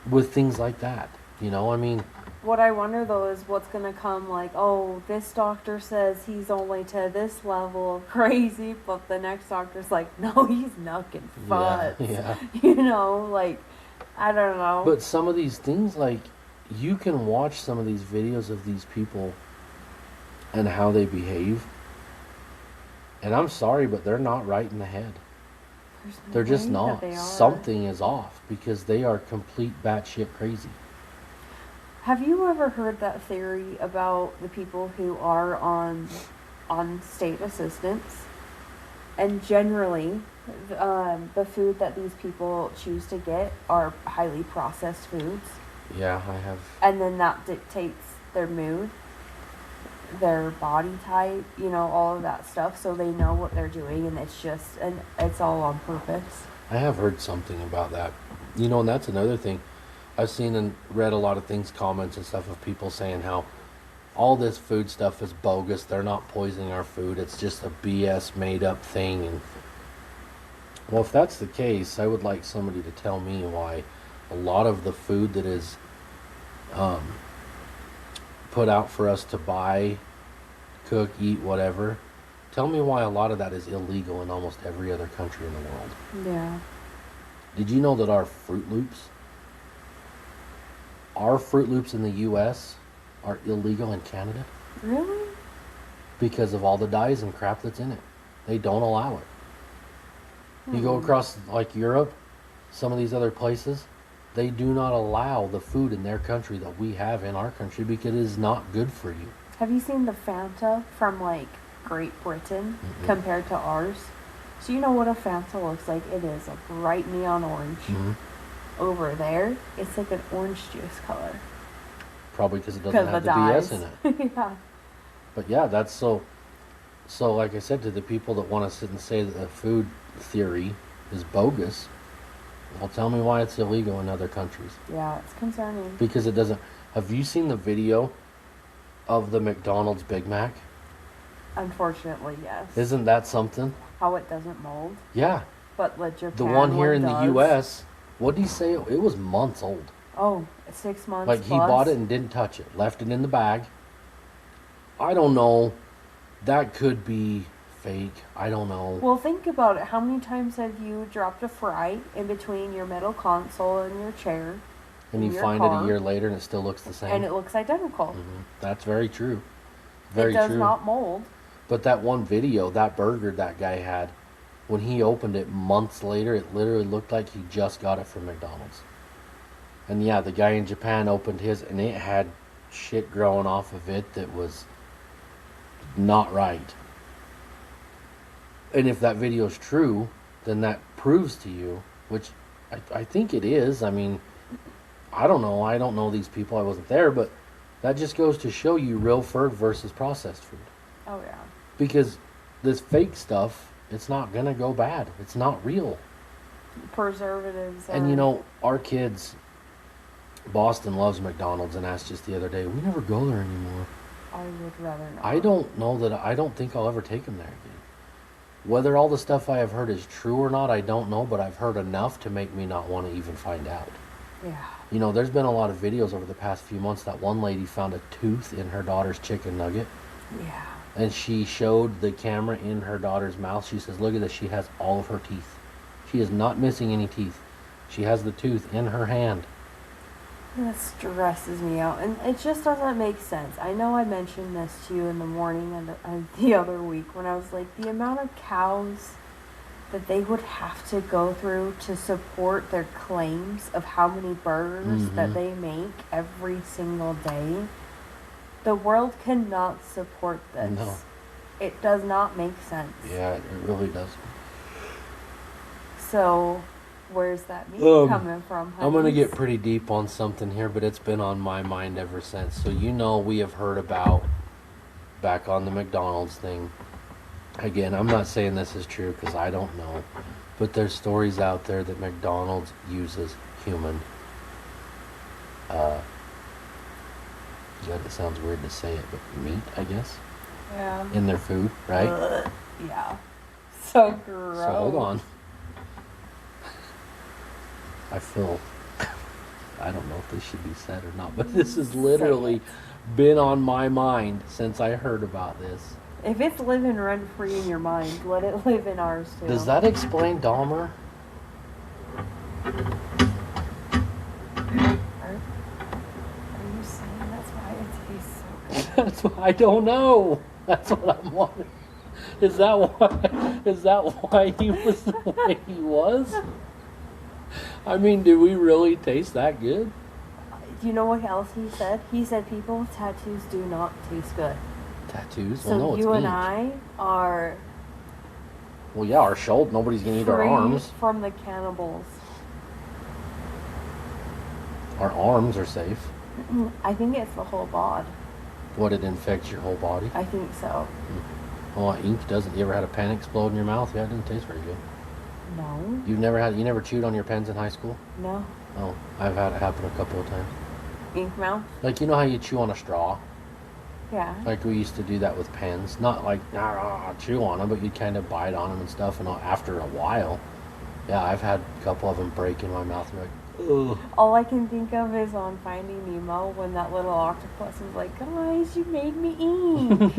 S1: with things like that. You know, I mean,
S2: What I wonder though is what's gonna come, like, oh, this doctor says he's only to this level of crazy, but the next doctor's like, no, he's knucking fudge.
S1: yeah.
S2: You know, like, I don't know.
S1: But some of these things, like, you can watch some of these videos of these people and how they behave, and I'm sorry, but they're not right in the head.
S2: There's no
S1: They're just
S2: way that
S1: not.
S2: they are.
S1: Something is off because they are complete batshit crazy.
S2: Have you ever heard that theory about the people who are on state assistance? And generally, the food that these people choose to get are highly processed foods.
S1: Yeah, I have.
S2: And then that dictates their mood, their body type, you know, all of that stuff. So they know what they're doing, and it's all on purpose.
S1: I have heard something about that. You know, and that's another thing. I've seen and read a lot of things, comments and stuff of people saying how all this food stuff is bogus. They're not poisoning our food. It's just a BS made up thing. And well, if that's the case, I would like somebody to tell me why a lot of the food that is put out for us to buy, cook, eat, whatever, tell me why a lot of that is illegal in almost every other country in the world.
S2: Yeah.
S1: Did you know that our Fruit Loops in the U.S. are illegal in Canada?
S2: Really?
S1: Because of all the dyes and crap that's in it. They don't allow it. You go across like Europe, some of these other places, they do not allow the food in their country that we have in our country because it is not good for you.
S2: Have you seen the Fanta from like Great Britain compared to ours? So you know what a Fanta looks like? It is a bright neon orange. Over there, it's like an orange juice color.
S1: Probably because it doesn't have the BS in it.
S2: Yeah.
S1: But yeah, that's so like I said, to the people that want to sit and say that the food theory is bogus, well, tell me why it's illegal in other countries.
S2: Yeah, it's concerning.
S1: Because it doesn't. Have you seen the video of the McDonald's Big Mac?
S2: Unfortunately, yes.
S1: Isn't that something?
S2: How it doesn't mold.
S1: Yeah.
S2: But the Japan
S1: The one here in
S2: does.
S1: the U.S., what did he say? It was months old.
S2: Oh, 6 months
S1: Like, he
S2: plus.
S1: bought it and didn't touch it. Left it in the bag. I don't know. That could be fake. I don't know.
S2: Well, think about it. How many times have you dropped a fry in between your middle console and your chair?
S1: And you
S2: your
S1: find it
S2: car,
S1: a year later and it still looks the same.
S2: and it looks identical.
S1: That's very true. Very
S2: it does
S1: true.
S2: not mold.
S1: But that one video, that burger that guy had, when he opened it months later, it literally looked like he just got it from McDonald's. And yeah, the guy in Japan opened his and it had shit growing off of it that was not right. And if that video is true, then that proves to you, which I think it is. I mean, I don't know. I don't know these people. I wasn't there, but that just goes to show you real food versus processed food.
S2: Oh, yeah.
S1: Because this fake stuff, it's not going to go bad. It's not real.
S2: Preservatives.
S1: And you know, our kids, Boston loves McDonald's and asked just the other day, we never go there anymore.
S2: I would rather not.
S1: I don't think I'll ever take them there again. Whether all the stuff I have heard is true or not, I don't know, but I've heard enough to make me not want to even find out.
S2: Yeah.
S1: You know, there's been a lot of videos over the past few months that one lady found a tooth in her daughter's chicken nugget.
S2: Yeah.
S1: And she showed the camera in her daughter's mouth. She says, look at this, she has all of her teeth. She is not missing any teeth. She has the tooth in her hand.
S2: That stresses me out, and it just doesn't make sense. I know I mentioned this to you in the morning and the other week when I was like, the amount of cows that they would have to go through to support their claims of how many burgers that they make every single day. The world cannot support this.
S1: No.
S2: It does not make sense.
S1: Yeah, it really does.
S2: So, where's that meat coming from, honey?
S1: I'm going to get pretty deep on something here, but it's been on my mind ever since. So you know we have heard about, back on the McDonald's thing. Again, I'm not saying this is true because I don't know. But there's stories out there that McDonald's uses human. It sounds weird to say it, but meat, I guess.
S2: Yeah.
S1: In their food, right?
S2: Yeah. So gross.
S1: So hold on. I feel, I don't know if this should be said or not, but this has literally been on my mind since I heard about this.
S2: If it's living rent-free in your mind, let it live in ours too.
S1: Does that explain Dahmer?
S2: Are you saying that's why it tastes so good?
S1: That's what I don't know. That's what I'm wondering. Is that why he was the way he was? I mean, do we really taste that good?
S2: Do you know what else he said? He said people with tattoos do not taste good.
S1: Tattoos?
S2: So
S1: Well, no, it's
S2: you and
S1: ink.
S2: I are
S1: Well, yeah, our shoulder. Nobody's gonna eat our
S2: free
S1: arms.
S2: from the cannibals.
S1: Our arms are safe.
S2: I think it's the whole bod.
S1: What, it infects your whole body?
S2: I think so.
S1: Well, ink doesn't. You ever had a pen explode in your mouth? Yeah, it didn't taste very good.
S2: No.
S1: You never chewed on your pens in high school?
S2: No.
S1: Oh, I've had it happen a couple of times.
S2: Ink mouth?
S1: Like, you know how you chew on a straw?
S2: Yeah.
S1: Like, we used to do that with pens. Not like, chew on them, but you'd kind of bite on them and stuff. And after a while, yeah, I've had a couple of them break in my mouth. And like, ugh.
S2: All I can think of is on Finding Nemo when that little octopus was like, guys, you made me ink.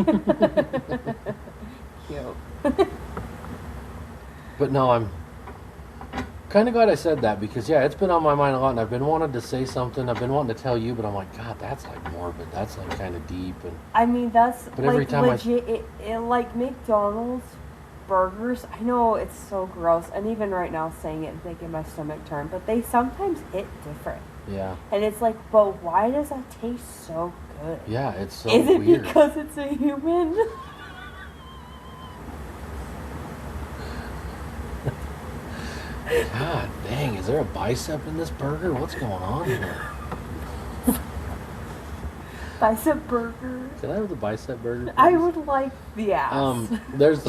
S2: Cute.
S1: But no, I'm kind of glad I said that because, yeah, it's been on my mind a lot. And I've been wanting to say something. I've been wanting to tell you, but I'm like, God, that's like morbid. That's like kind of deep. And
S2: I mean, that's
S1: but every
S2: like
S1: time
S2: legit. Like McDonald's burgers, I know it's so gross. And even right now saying it, making my stomach turn. But they sometimes hit different.
S1: yeah.
S2: And it's like, but why does that taste so good?
S1: Yeah, it's so
S2: Is it
S1: weird.
S2: because it's a human?
S1: God dang, is there a bicep in this burger? What's going on here?
S2: Bicep burger.
S1: Can I have the bicep burger, please?
S2: I would like the ass.
S1: There's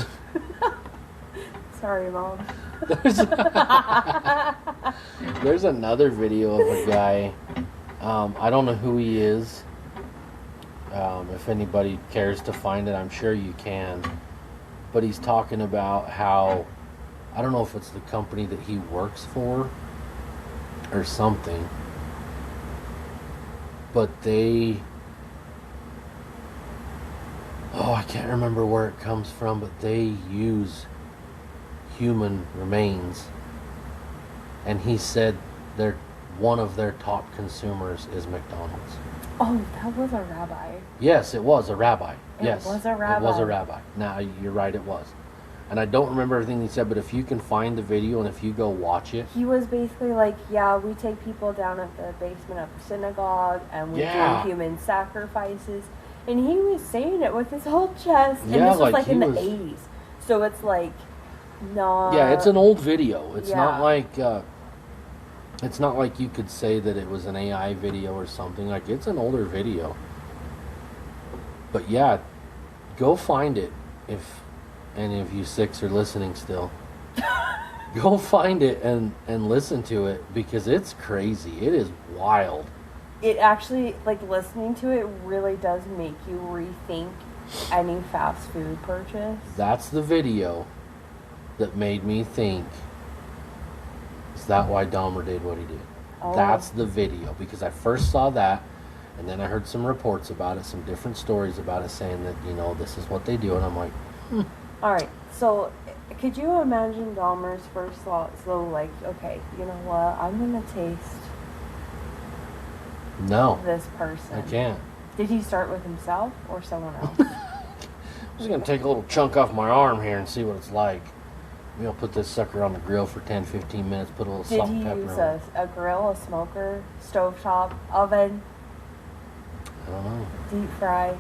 S2: Sorry, Mom.
S1: there's another video of a guy. I don't know who he is. If anybody cares to find it, I'm sure you can. But he's talking about how, I don't know if it's the company that he works for or something, but I can't remember where it comes from, but they use human remains. And he said one of their top consumers is McDonald's.
S2: Oh, that was a rabbi.
S1: Yes, it was a rabbi.
S2: It
S1: Yes,
S2: was a rabbi.
S1: It was a rabbi. Now, you're right, it was. And I don't remember everything he said, but if you can find the video and if you go watch it.
S2: He was basically like, yeah, we take people down at the basement of the synagogue and we
S1: Yeah.
S2: do human sacrifices. And he was saying it with his whole chest. And
S1: Yeah,
S2: this was
S1: like
S2: like
S1: he
S2: in the
S1: was-
S2: 80s. So it's like No.
S1: Yeah, it's an old video. It's
S2: Yeah.
S1: not like it's not like you could say that it was an AI video or something. Like, it's an older video. But yeah, go find it if any of you six are listening still. Go find it and listen to it, because it's crazy. It is wild.
S2: It actually, like, listening to it really does make you rethink any fast food purchase.
S1: That's the video that made me think, is that why Dahmer did what he did?
S2: Oh.
S1: That's the video, because I first saw that, and then I heard some reports about it, some different stories about it, saying that, you know, this is what they do, and I'm like,
S2: All right, so could you imagine Dahmer's first thought? So, like, okay, you know what? I'm gonna taste
S1: no,
S2: this person.
S1: I can't.
S2: Did he start with himself or someone else?
S1: I'm just gonna take a little chunk off my arm here and see what it's like. Maybe I'll put this sucker on the grill for 10-15 minutes, put a little
S2: Did
S1: salt
S2: he
S1: and pepper
S2: use
S1: on it.
S2: a grill, a smoker, stovetop, oven,
S1: I don't know.
S2: deep fry?
S1: You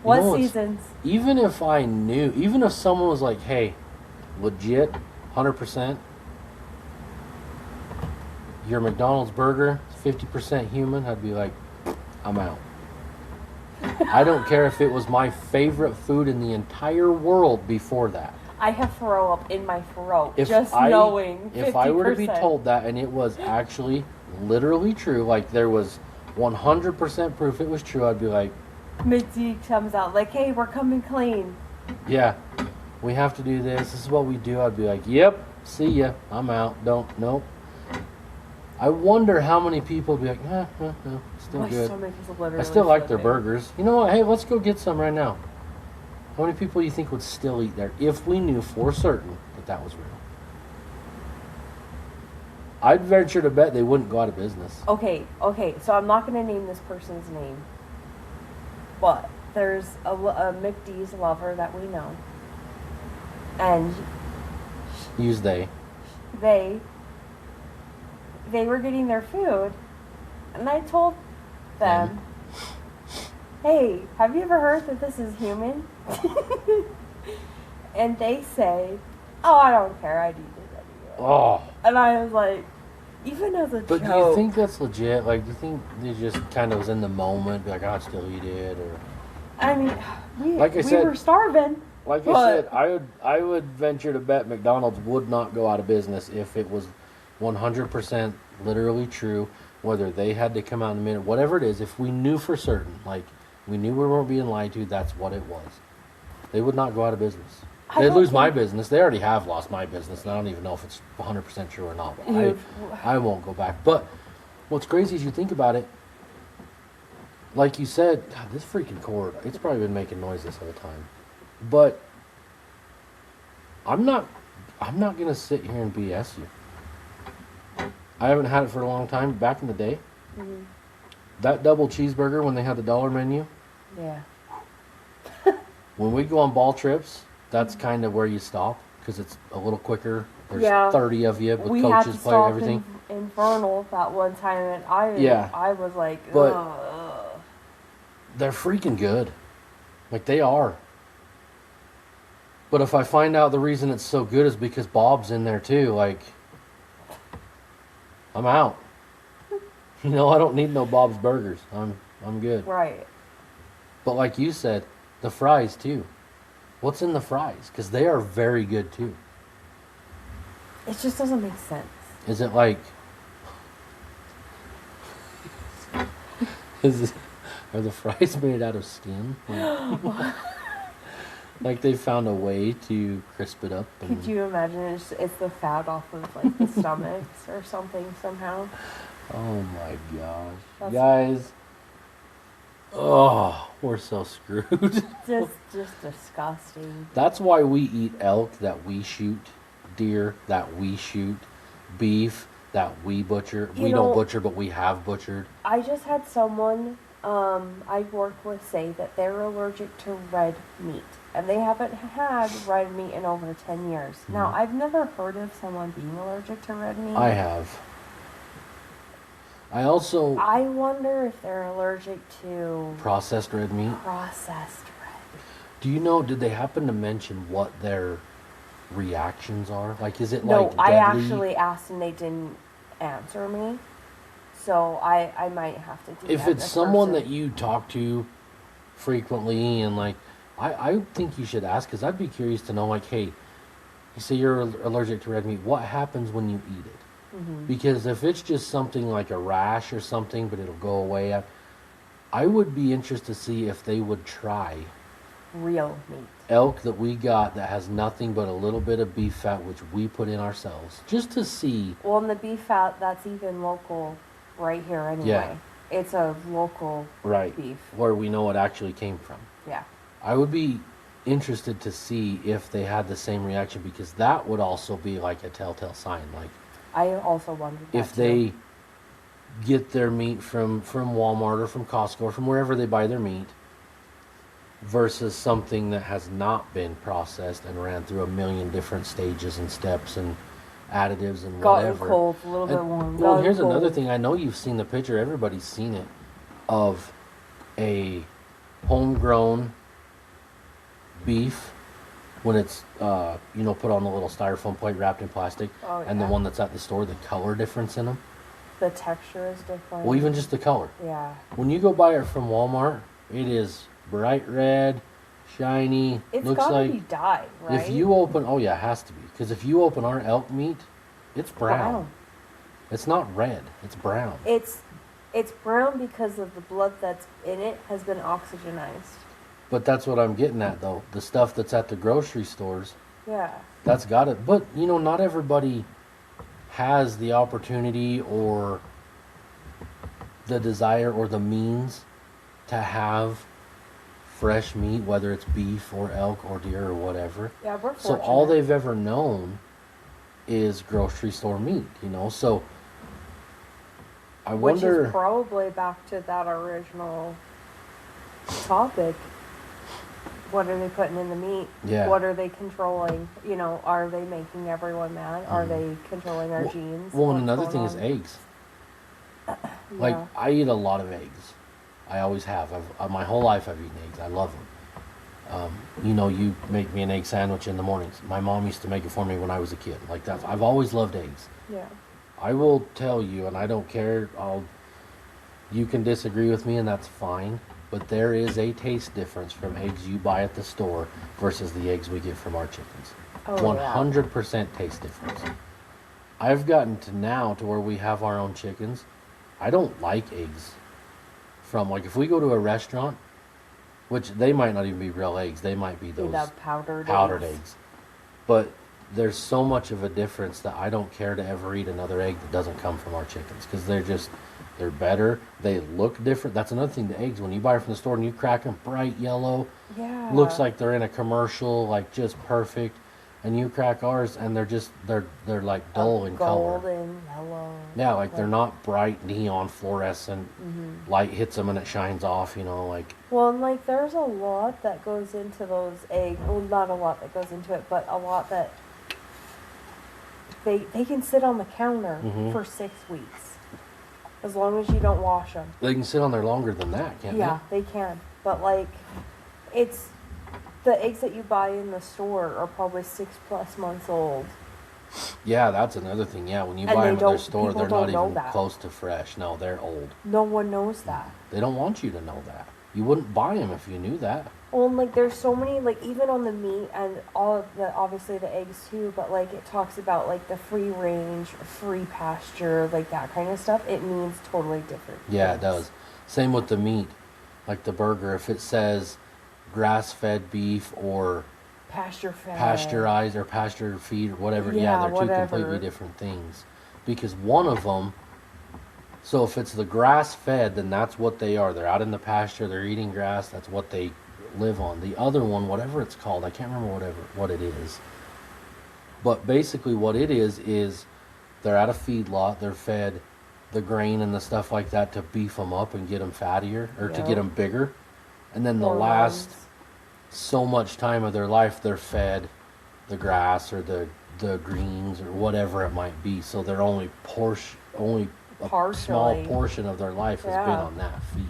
S2: What
S1: know what's-
S2: seasons?
S1: Even if I knew, even if someone was like, hey, legit, 100%, your McDonald's burger is 50% human, I'd be like, I'm out. I don't care if it was my favorite food in the entire world before that.
S2: I have throw up in my throat
S1: If
S2: just knowing 50%.
S1: If I were to be told that and it was actually literally true, like there was 100% proof it was true, I'd be like,
S2: Mitzi comes out like, hey, we're coming clean.
S1: yeah, we have to do this. This is what we do. I'd be like, yep, see ya. I'm out. Nope. I wonder how many people would be like, no, still
S2: My
S1: good.
S2: stomach is literally
S1: I still like their
S2: flipping.
S1: burgers. You know what? Hey, let's go get some right now. How many people do you think would still eat there if we knew for certain that that was real? I'd venture to bet they wouldn't go out of business.
S2: Okay, so I'm not going to name this person's name, but there's a McD's lover that we know, and
S1: Use they.
S2: they were getting their food, and I told them, hey, have you ever heard that this is human? And they say, oh, I don't care, I'd eat it anyway.
S1: Oh.
S2: And I was like, even as a
S1: But
S2: joke.
S1: do you think that's legit? Like, do you think they just kind of was in the moment, be like, I'd still eat it? Or,
S2: I mean,
S1: Like I
S2: we
S1: said-
S2: were starving.
S1: like I
S2: But-
S1: said, I would venture to bet McDonald's would not go out of business if it was 100% literally true, whether they had to come out in a minute, whatever it is, if we knew for certain, like, we knew we weren't being lied to, that's what it was. They would not go out of business.
S2: I
S1: They'd
S2: don't
S1: lose my
S2: think-
S1: business. They already have lost my business, and I don't even know if it's 100% true or not. But
S2: You've-
S1: I won't go back. But what's crazy is you think about it, like you said, God, this freaking cord, it's probably been making noise this whole time. But I'm not going to sit here and BS you. I haven't had it for a long time. Back in the day,
S2: Mhm.
S1: that double cheeseburger when they had the dollar menu,
S2: Yeah.
S1: when we go on ball trips, that's kind of where you stop because it's a little quicker. There's
S2: Yeah.
S1: 30 of you with
S2: We had to
S1: coaches playing
S2: stop
S1: everything.
S2: in Vernal that one time, and I was like,
S1: But-
S2: ugh.
S1: They're freaking good. Like, they are. But if I find out the reason it's so good is because Bob's in there too, like, I'm out. You know, I don't need no Bob's Burgers. I'm good.
S2: Right.
S1: But like you said, the fries too. What's in the fries? Because they are very good too.
S2: It just doesn't make sense.
S1: Is it like... Are the fries made out of skin? Like they found a way to crisp it up. And,
S2: Could you imagine it's the fat off of like the stomachs or something somehow?
S1: oh my gosh.
S2: That's-
S1: Guys. Oh, we're so screwed.
S2: Just disgusting.
S1: That's why we eat elk that we shoot, deer that we shoot, beef that we butcher.
S2: You
S1: We
S2: know-
S1: don't butcher, but we have butchered.
S2: I just had someone I work with say that they're allergic to red meat. And they haven't had red meat in over 10 years. Now,
S1: Mhm.
S2: I've never heard of someone being allergic to red meat.
S1: I have. I also
S2: I wonder if they're allergic to
S1: processed red meat.
S2: processed red.
S1: Do you know, did they happen to mention what their reactions are? Like, is it
S2: No,
S1: like
S2: I
S1: deadly?
S2: actually asked and they didn't answer me. So I might have to do
S1: If
S2: that
S1: it's
S2: this
S1: someone
S2: person.
S1: that you talk to frequently and like, I think you should ask, because I'd be curious to know, like, hey, you say you're allergic to red meat. What happens when you eat it?
S2: Mm-hmm.
S1: Because if it's just something like a rash or something, but it'll go away, I would be interested to see if they would try
S2: Real meat.
S1: elk that we got that has nothing but a little bit of beef fat, which we put in ourselves, just to see.
S2: Well, and the beef fat, that's even local right here anyway.
S1: Yeah.
S2: It's a local
S1: Right.
S2: beef.
S1: Where we know it actually came from.
S2: Yeah.
S1: I would be interested to see if they had the same reaction, because that would also be like a telltale sign. Like,
S2: I also wondered that
S1: if
S2: too.
S1: they get their meat from Walmart or from Costco or from wherever they buy their meat versus something that has not been processed and ran through a million different stages and steps and additives and
S2: Gotten
S1: whatever.
S2: cold, a little bit
S1: And,
S2: warm.
S1: well,
S2: gotten
S1: here's
S2: cold.
S1: another thing. I know you've seen the picture. Everybody's seen it of a homegrown beef when it's put on the little styrofoam plate wrapped in plastic,
S2: Oh,
S1: and the
S2: yeah.
S1: one that's at the store, the color difference in them.
S2: The texture is different.
S1: Well, even just the color.
S2: Yeah.
S1: When you go buy it from Walmart, it is bright red, shiny.
S2: It's
S1: looks
S2: gotta
S1: like
S2: be dyed, right?
S1: if you open, oh yeah, it has to be, because if you open our elk meat, it's brown. It's not red. It's brown.
S2: It's brown because of the blood that's in it has been oxygenized.
S1: But that's what I'm getting at, though. The stuff that's at the grocery stores,
S2: Yeah.
S1: that's got it. But not everybody has the opportunity or the desire or the means to have fresh meat, whether it's beef or elk or deer or whatever.
S2: Yeah, we're
S1: So
S2: fortunate.
S1: all they've ever known is grocery store meat, So I
S2: Which
S1: wonder.
S2: is probably back to that original topic. What are they putting in the meat?
S1: Yeah.
S2: What are they controlling? Are they making everyone mad? Are
S1: Mhm.
S2: they controlling our
S1: Well-
S2: genes?
S1: Well,
S2: What's
S1: and another
S2: going
S1: thing is
S2: on?
S1: eggs.
S2: Yeah.
S1: Like, I eat a lot of eggs. I always have. My whole life I've eaten eggs. I love them. You make me an egg sandwich in the mornings. My mom used to make it for me when I was a kid. Like that. I've always loved eggs.
S2: Yeah.
S1: I will tell you, and I don't care. You can disagree with me, and that's fine. But there is a taste difference from eggs you buy at the store versus the eggs we get from our chickens.
S2: Oh, yeah.
S1: 100% taste difference. I've gotten to now to where we have our own chickens. I don't like eggs from, like, if we go to a restaurant, which they might not even be real eggs, they might be those
S2: That powdered
S1: eggs. But there's so much of a difference that I don't care to ever eat another egg that doesn't come from our chickens, because they're better. They look different. That's another thing. The eggs, when you buy them from the store and you crack them bright yellow,
S2: Yeah.
S1: looks like they're in a commercial, like just perfect. And you crack ours, and they're like dull in color.
S2: Golden, yellow.
S1: Yeah, like they're not bright neon fluorescent.
S2: Mm-hmm.
S1: Light hits them and it shines off. Like.
S2: Well, and like there's a lot that goes into those eggs. Well, not a lot that goes into it, but a lot that they can sit on the counter
S1: Mhm.
S2: for 6 weeks, as long as you don't wash them.
S1: They can sit on there longer than that, can't
S2: Yeah, they can. But like, it's the eggs that you buy in the store are probably 6+ months old.
S1: they? Yeah, that's another thing. Yeah, when you
S2: And
S1: buy
S2: they
S1: them at their
S2: don't-
S1: store,
S2: people
S1: they're not
S2: don't know
S1: even
S2: that.
S1: close to fresh. No, they're old.
S2: No one knows that.
S1: They don't want you to know that. You wouldn't buy them if you knew that.
S2: Well, and like there's so many, like even on the meat and all of the, obviously the eggs too, but like it talks about like the free range, free pasture, like that kind of stuff. It means totally different
S1: Yeah, it
S2: things.
S1: does. Same with the meat, like the burger. If it says grass-fed beef or
S2: Pasture fed.
S1: pasteurized or pasture feed or whatever,
S2: Yeah,
S1: they're two
S2: whatever.
S1: completely different things. Because one of them, so if it's the grass-fed, then that's what they are. They're out in the pasture, they're eating grass, that's what they live on. The other one, whatever it's called, I can't remember what it is. But basically what it is they're at a feedlot, they're fed the grain and the stuff like that to beef them up and get them fattier, or to
S2: Yeah.
S1: get them bigger. And then the
S2: Hormones.
S1: last so much time of their life, they're fed the grass or the greens or whatever it might be. So they're only a small
S2: Partially.
S1: portion of their life has been
S2: Yeah.
S1: on that feed.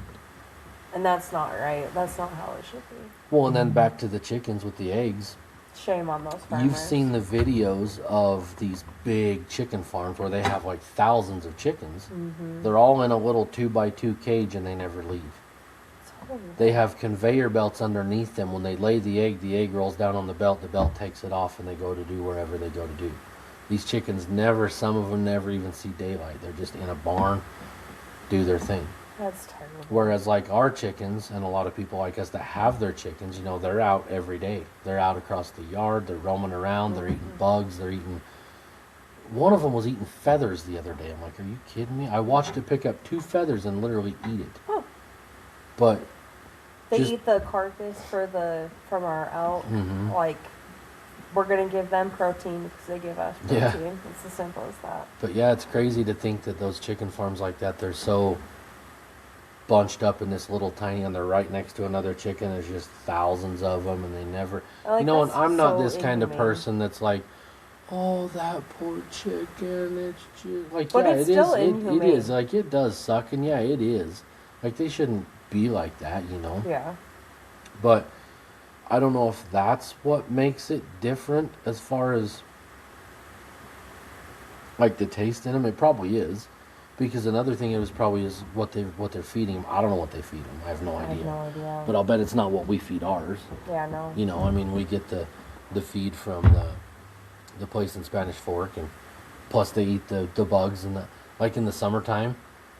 S2: And that's not right. That's not how it should be.
S1: Well, and then back to the chickens with the eggs.
S2: Shame on those farmers.
S1: You've seen the videos of these big chicken farms where they have like thousands of chickens.
S2: Mm-hmm.
S1: They're all in a little 2x2 cage and they never leave. They have conveyor belts underneath them. When they lay the egg rolls down on the belt takes it off, and they go to do wherever they go to do. These chickens some of them never even see daylight. They're just in a barn, do their thing.
S2: That's terrible.
S1: Whereas like our chickens, and a lot of people like us that have their chickens, you know, they're out every day. They're out across the yard, they're roaming around, they're eating bugs, one of them was eating feathers the other day. I'm like, are you kidding me? I watched it pick up 2 feathers and literally eat it.
S2: Oh.
S1: But
S2: they eat the carcass from our elk.
S1: Mm-hmm.
S2: Like, we're gonna give them protein because they give us protein.
S1: Yeah.
S2: It's as simple as that.
S1: But yeah, it's crazy to think that those chicken farms like that, they're so bunched up in this little tiny, and they're right next to another chicken. There's just thousands of them, and they never,
S2: Like,
S1: you know. And I'm not
S2: so
S1: this kind of
S2: inhumane.
S1: person that's like, oh, that poor chicken. It's just like,
S2: But
S1: yeah,
S2: it's
S1: it
S2: still
S1: is. It
S2: inhumane.
S1: is like, it does suck, and yeah, it is. Like, they shouldn't be like that, you know.
S2: Yeah.
S1: But I don't know if that's what makes it different as far as like the taste in them. It probably is, because another thing is what they're feeding them. I don't know what they feed them. I have no idea.
S2: I have no idea.
S1: But I'll bet it's not what we feed ours.
S2: Yeah, no.
S1: You know, I mean, we get the feed from the place in Spanish Fork, and plus they eat the bugs, and like in the summertime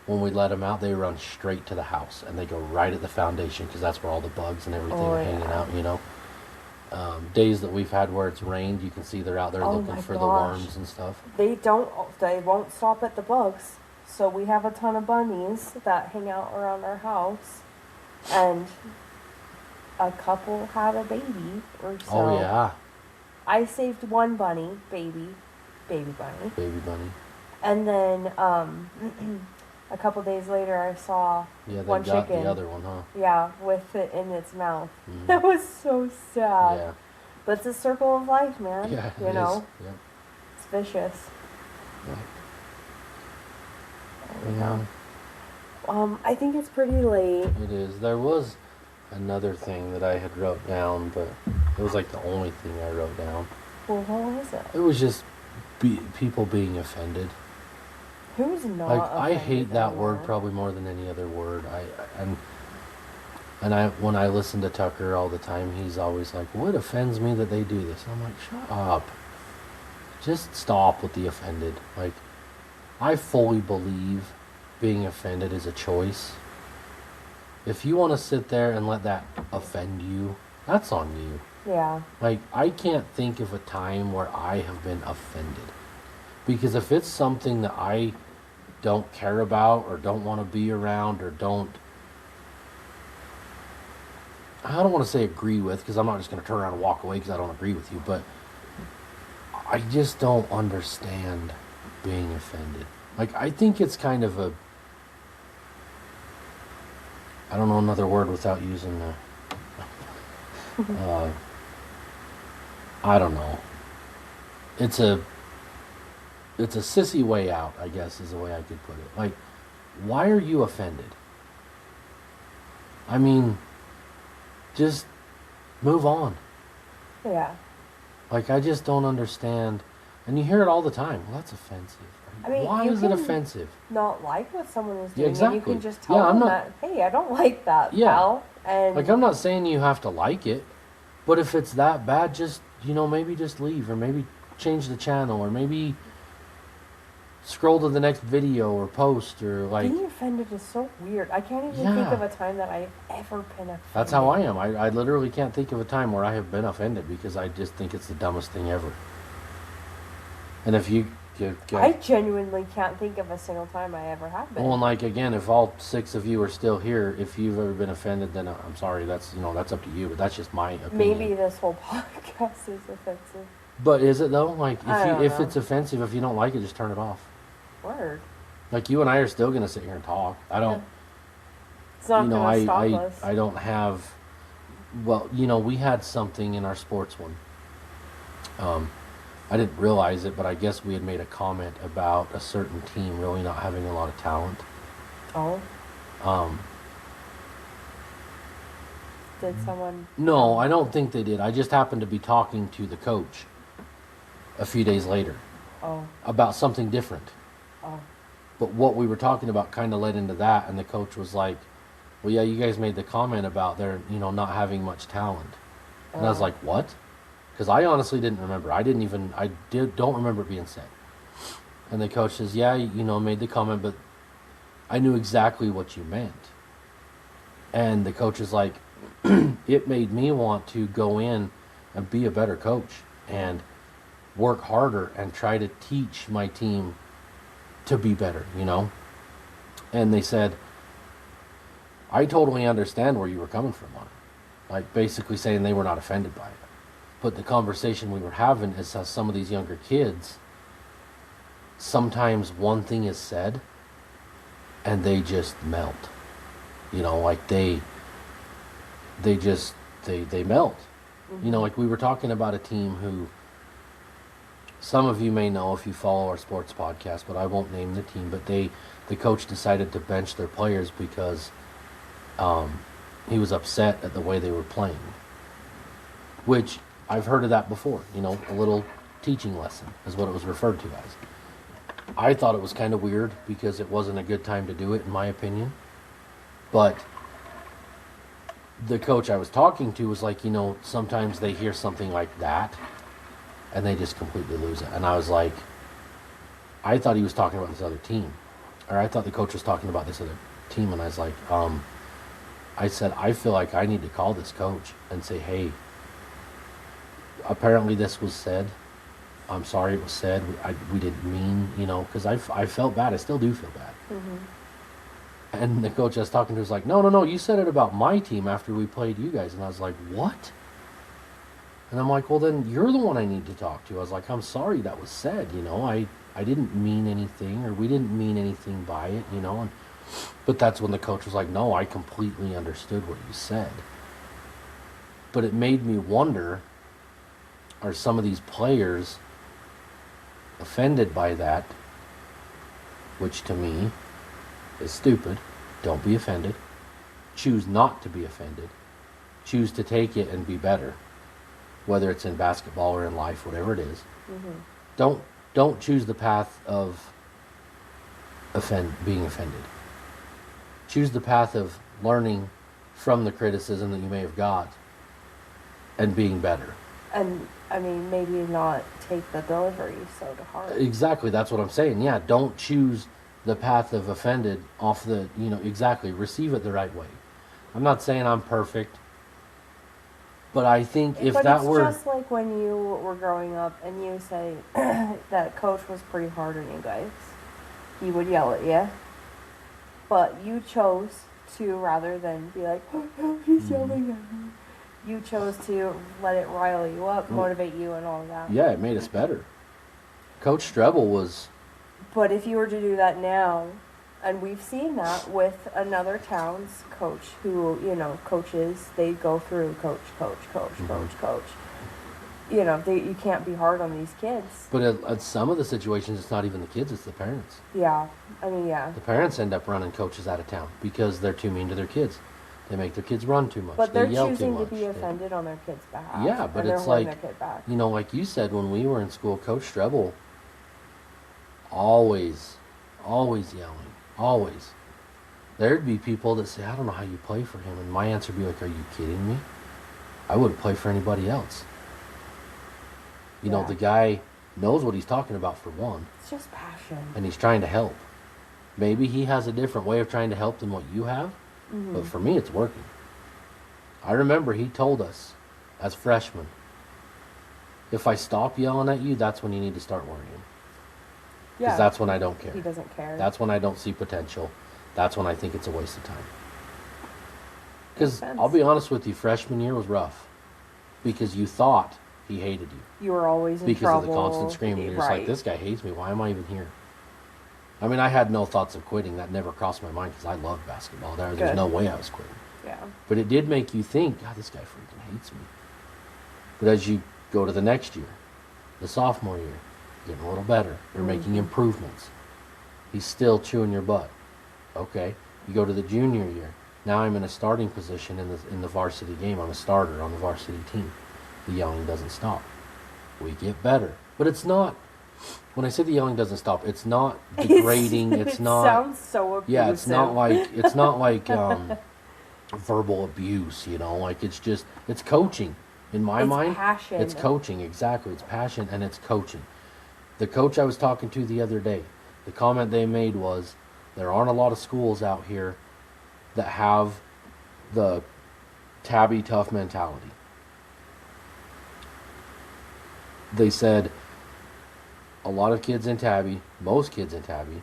S1: when we let them out, they run straight to the house and they go right at the foundation because that's where all the bugs and everything are hanging out, you know. Days that we've had where it's rained, you can see they're out there looking for the worms and stuff.
S2: They won't stop at the bugs. So we have a ton of bunnies that hang out around our house, and a couple had a baby or so.
S1: Oh yeah.
S2: I saved one bunny, baby bunny. And then a couple days later, I saw one
S1: got
S2: chicken.
S1: the other one, huh?
S2: Yeah, with it in its mouth.
S1: Mm.
S2: That was so sad.
S1: Yeah.
S2: But it's a circle of life, man.
S1: Yeah,
S2: you know,
S1: is. Yep.
S2: it's vicious.
S1: Yeah.
S2: I think it's pretty late.
S1: It is. There was another thing that I had wrote down, but it was like the only thing I wrote down.
S2: Well, what was it?
S1: It was just people being offended.
S2: Who's not?
S1: Like, I hate
S2: offended
S1: that
S2: anymore?
S1: word probably more than any other word. When I listen to Tucker all the time, he's always like, "Well, it offends me that they do this." I'm like, "Shut up! Just stop with the offended." Like, I fully believe being offended is a choice. If you want to sit there and let that offend you, that's on you.
S2: Yeah.
S1: Like, I can't think of a time where I have been offended. Because if it's something that I don't care about or don't want to be around or I don't want to say agree with, because I'm not just going to turn around and walk away because I don't agree with you, but I just don't understand being offended. Like, I think it's kind of I don't know another word without using I don't know. It's a sissy way out, I guess, is the way I could put it. Like, why are you offended? I mean, just move on.
S2: Yeah.
S1: Like, I just don't understand. And you hear it all the time. Well, that's offensive.
S2: I mean,
S1: why is it offensive?
S2: Not like what someone is doing.
S1: Yeah, exactly.
S2: And you can just tell them that, hey, I don't like that, pal. And
S1: like, I'm not saying you have to like it, but if it's that bad, just, maybe just leave, or maybe change the channel, or maybe scroll to the next video or post, or like...
S2: Being offended is so weird. I can't even think of a time that I've ever been offended.
S1: That's how I am. I literally can't think of a time where I have been offended, because I just think it's the dumbest thing ever. And if you
S2: I genuinely can't think of a single time I ever have been.
S1: Well, and like, again, if all 6 of you are still here, if you've ever been offended, then I'm sorry. That's that's up to you. But that's just my opinion.
S2: Maybe this whole podcast is offensive.
S1: But is it though? Like, if
S2: know.
S1: it's offensive, if you don't like it, just turn it off.
S2: Word.
S1: Like, you and I are still gonna sit here and talk. I don't.
S2: It's not gonna stop us.
S1: I don't have. Well, we had something in our sports one. I didn't realize it, but I guess we had made a comment about a certain team really not having a lot of talent.
S2: Oh. Did someone?
S1: No, I don't think they did. I just happened to be talking to the coach a few days later
S2: Oh.
S1: about something different.
S2: Oh.
S1: But what we were talking about kind of led into that, and the coach was like, well, yeah, you guys made the comment about their, not having much talent. And I was like, what? Because I honestly didn't remember. Don't remember it being said. And the coach says, yeah, made the comment, but I knew exactly what you meant. And the coach is like, it made me want to go in and be a better coach and work harder and try to teach my team to be better, And they said, I totally understand where you were coming from on it. Like basically saying they were not offended by it. But the conversation we were having is how some of these younger kids, sometimes one thing is said and they just melt. Like they melt.
S2: Mm-hmm.
S1: Like we were talking about a team who, some of you may know if you follow our sports podcast, but I won't name the team, but the coach decided to bench their players because he was upset at the way they were playing. Which, I've heard of that before, a little teaching lesson is what it was referred to as. I thought it was kind of weird because it wasn't a good time to do it, in my opinion. But the coach I was talking to was like, sometimes they hear something like that and they just completely lose it. And I was like, I thought he was talking about this other team. Or I thought the coach was talking about this other team. And I was like, I said, I feel like I need to call this coach and say, hey, apparently this was said. I'm sorry it was said. We didn't mean, because I felt bad. I still do feel bad.
S2: Mm-hmm.
S1: And the coach I was talking to was like, no, you said it about my team after we played you guys. And I was like, what? And I'm like, well, then you're the one I need to talk to. I was like, I'm sorry that was said, I didn't mean anything, or we didn't mean anything by it, but that's when the coach was like, no, I completely understood what you said. But it made me wonder, are some of these players offended by that? Which to me is stupid. Don't be offended. Choose not to be offended. Choose to take it and be better. Whether it's in basketball or in life, whatever it is. Mm-hmm. Don't choose the path of being offended. Choose the path of learning from the criticism that you may have got and being better.
S2: And maybe not take the delivery so to heart.
S1: Exactly, that's what I'm saying. Yeah, don't choose the path of offended off the, exactly, receive it the right way. I'm not saying I'm perfect, but I think if
S2: but
S1: that
S2: it's
S1: were...
S2: just like when you were growing up and you say that coach was pretty hard on you guys. He would yell at you. But you chose to, rather than be like, oh, he's yelling at me. You chose to let it rile you up, motivate you, and all that.
S1: Yeah, it made us better. Coach Strebel was...
S2: But if you were to do that now, and we've seen that with another town's coach who, coaches, they go through coach. You can't be hard on these kids.
S1: But at some of the situations, it's not even the kids, it's the parents.
S2: Yeah, yeah.
S1: The parents end up running coaches out of town because they're too mean to their kids. They make their kids run too much.
S2: But
S1: they
S2: they're
S1: yell
S2: choosing
S1: too much.
S2: to be offended on their kids' behalf.
S1: Yeah, but it's like, like you said, when we were in school, Coach Strebel, always yelling, always. There'd be people that say, I don't know how you play for him. And my answer would be like, are you kidding me? I wouldn't play for anybody else. The guy knows what he's talking about, for one.
S2: It's just passion.
S1: And he's trying to help. Maybe he has a different way of trying to help than what you have. Mm-hmm. But for me, it's working. I remember he told us, as freshmen, if I stop yelling at you, that's when you need to start worrying. Because that's when I don't care.
S2: He doesn't care.
S1: That's when I don't see potential. That's when I think it's a waste of time. Because I'll be honest with you, freshman year was rough. Because you thought he hated you.
S2: You were always in trouble.
S1: Because of the constant screaming. You're just like, this guy hates me. Why am I even here? I had no thoughts of quitting. That never crossed my mind because I love basketball. There's no way I was quitting.
S2: Yeah.
S1: But it did make you think, God, this guy freaking hates me. But as you go to the next year, the sophomore year, getting a little better. You're making improvements. He's still chewing your butt. Okay. You go to the junior year. Now I'm in a starting position in the varsity game. I'm a starter on the varsity team. The yelling doesn't stop. We get better. But it's not, when I say the yelling doesn't stop, it's not degrading. It's not.
S2: Sounds so abusive.
S1: Yeah, it's not like verbal abuse, you know, like it's coaching. In my mind,
S2: passion.
S1: it's coaching. Exactly. It's passion and it's coaching. The coach I was talking to the other day, the comment they made was, there aren't a lot of schools out here that have the tabby tough mentality. They said a lot of kids in tabby, most kids in tabby,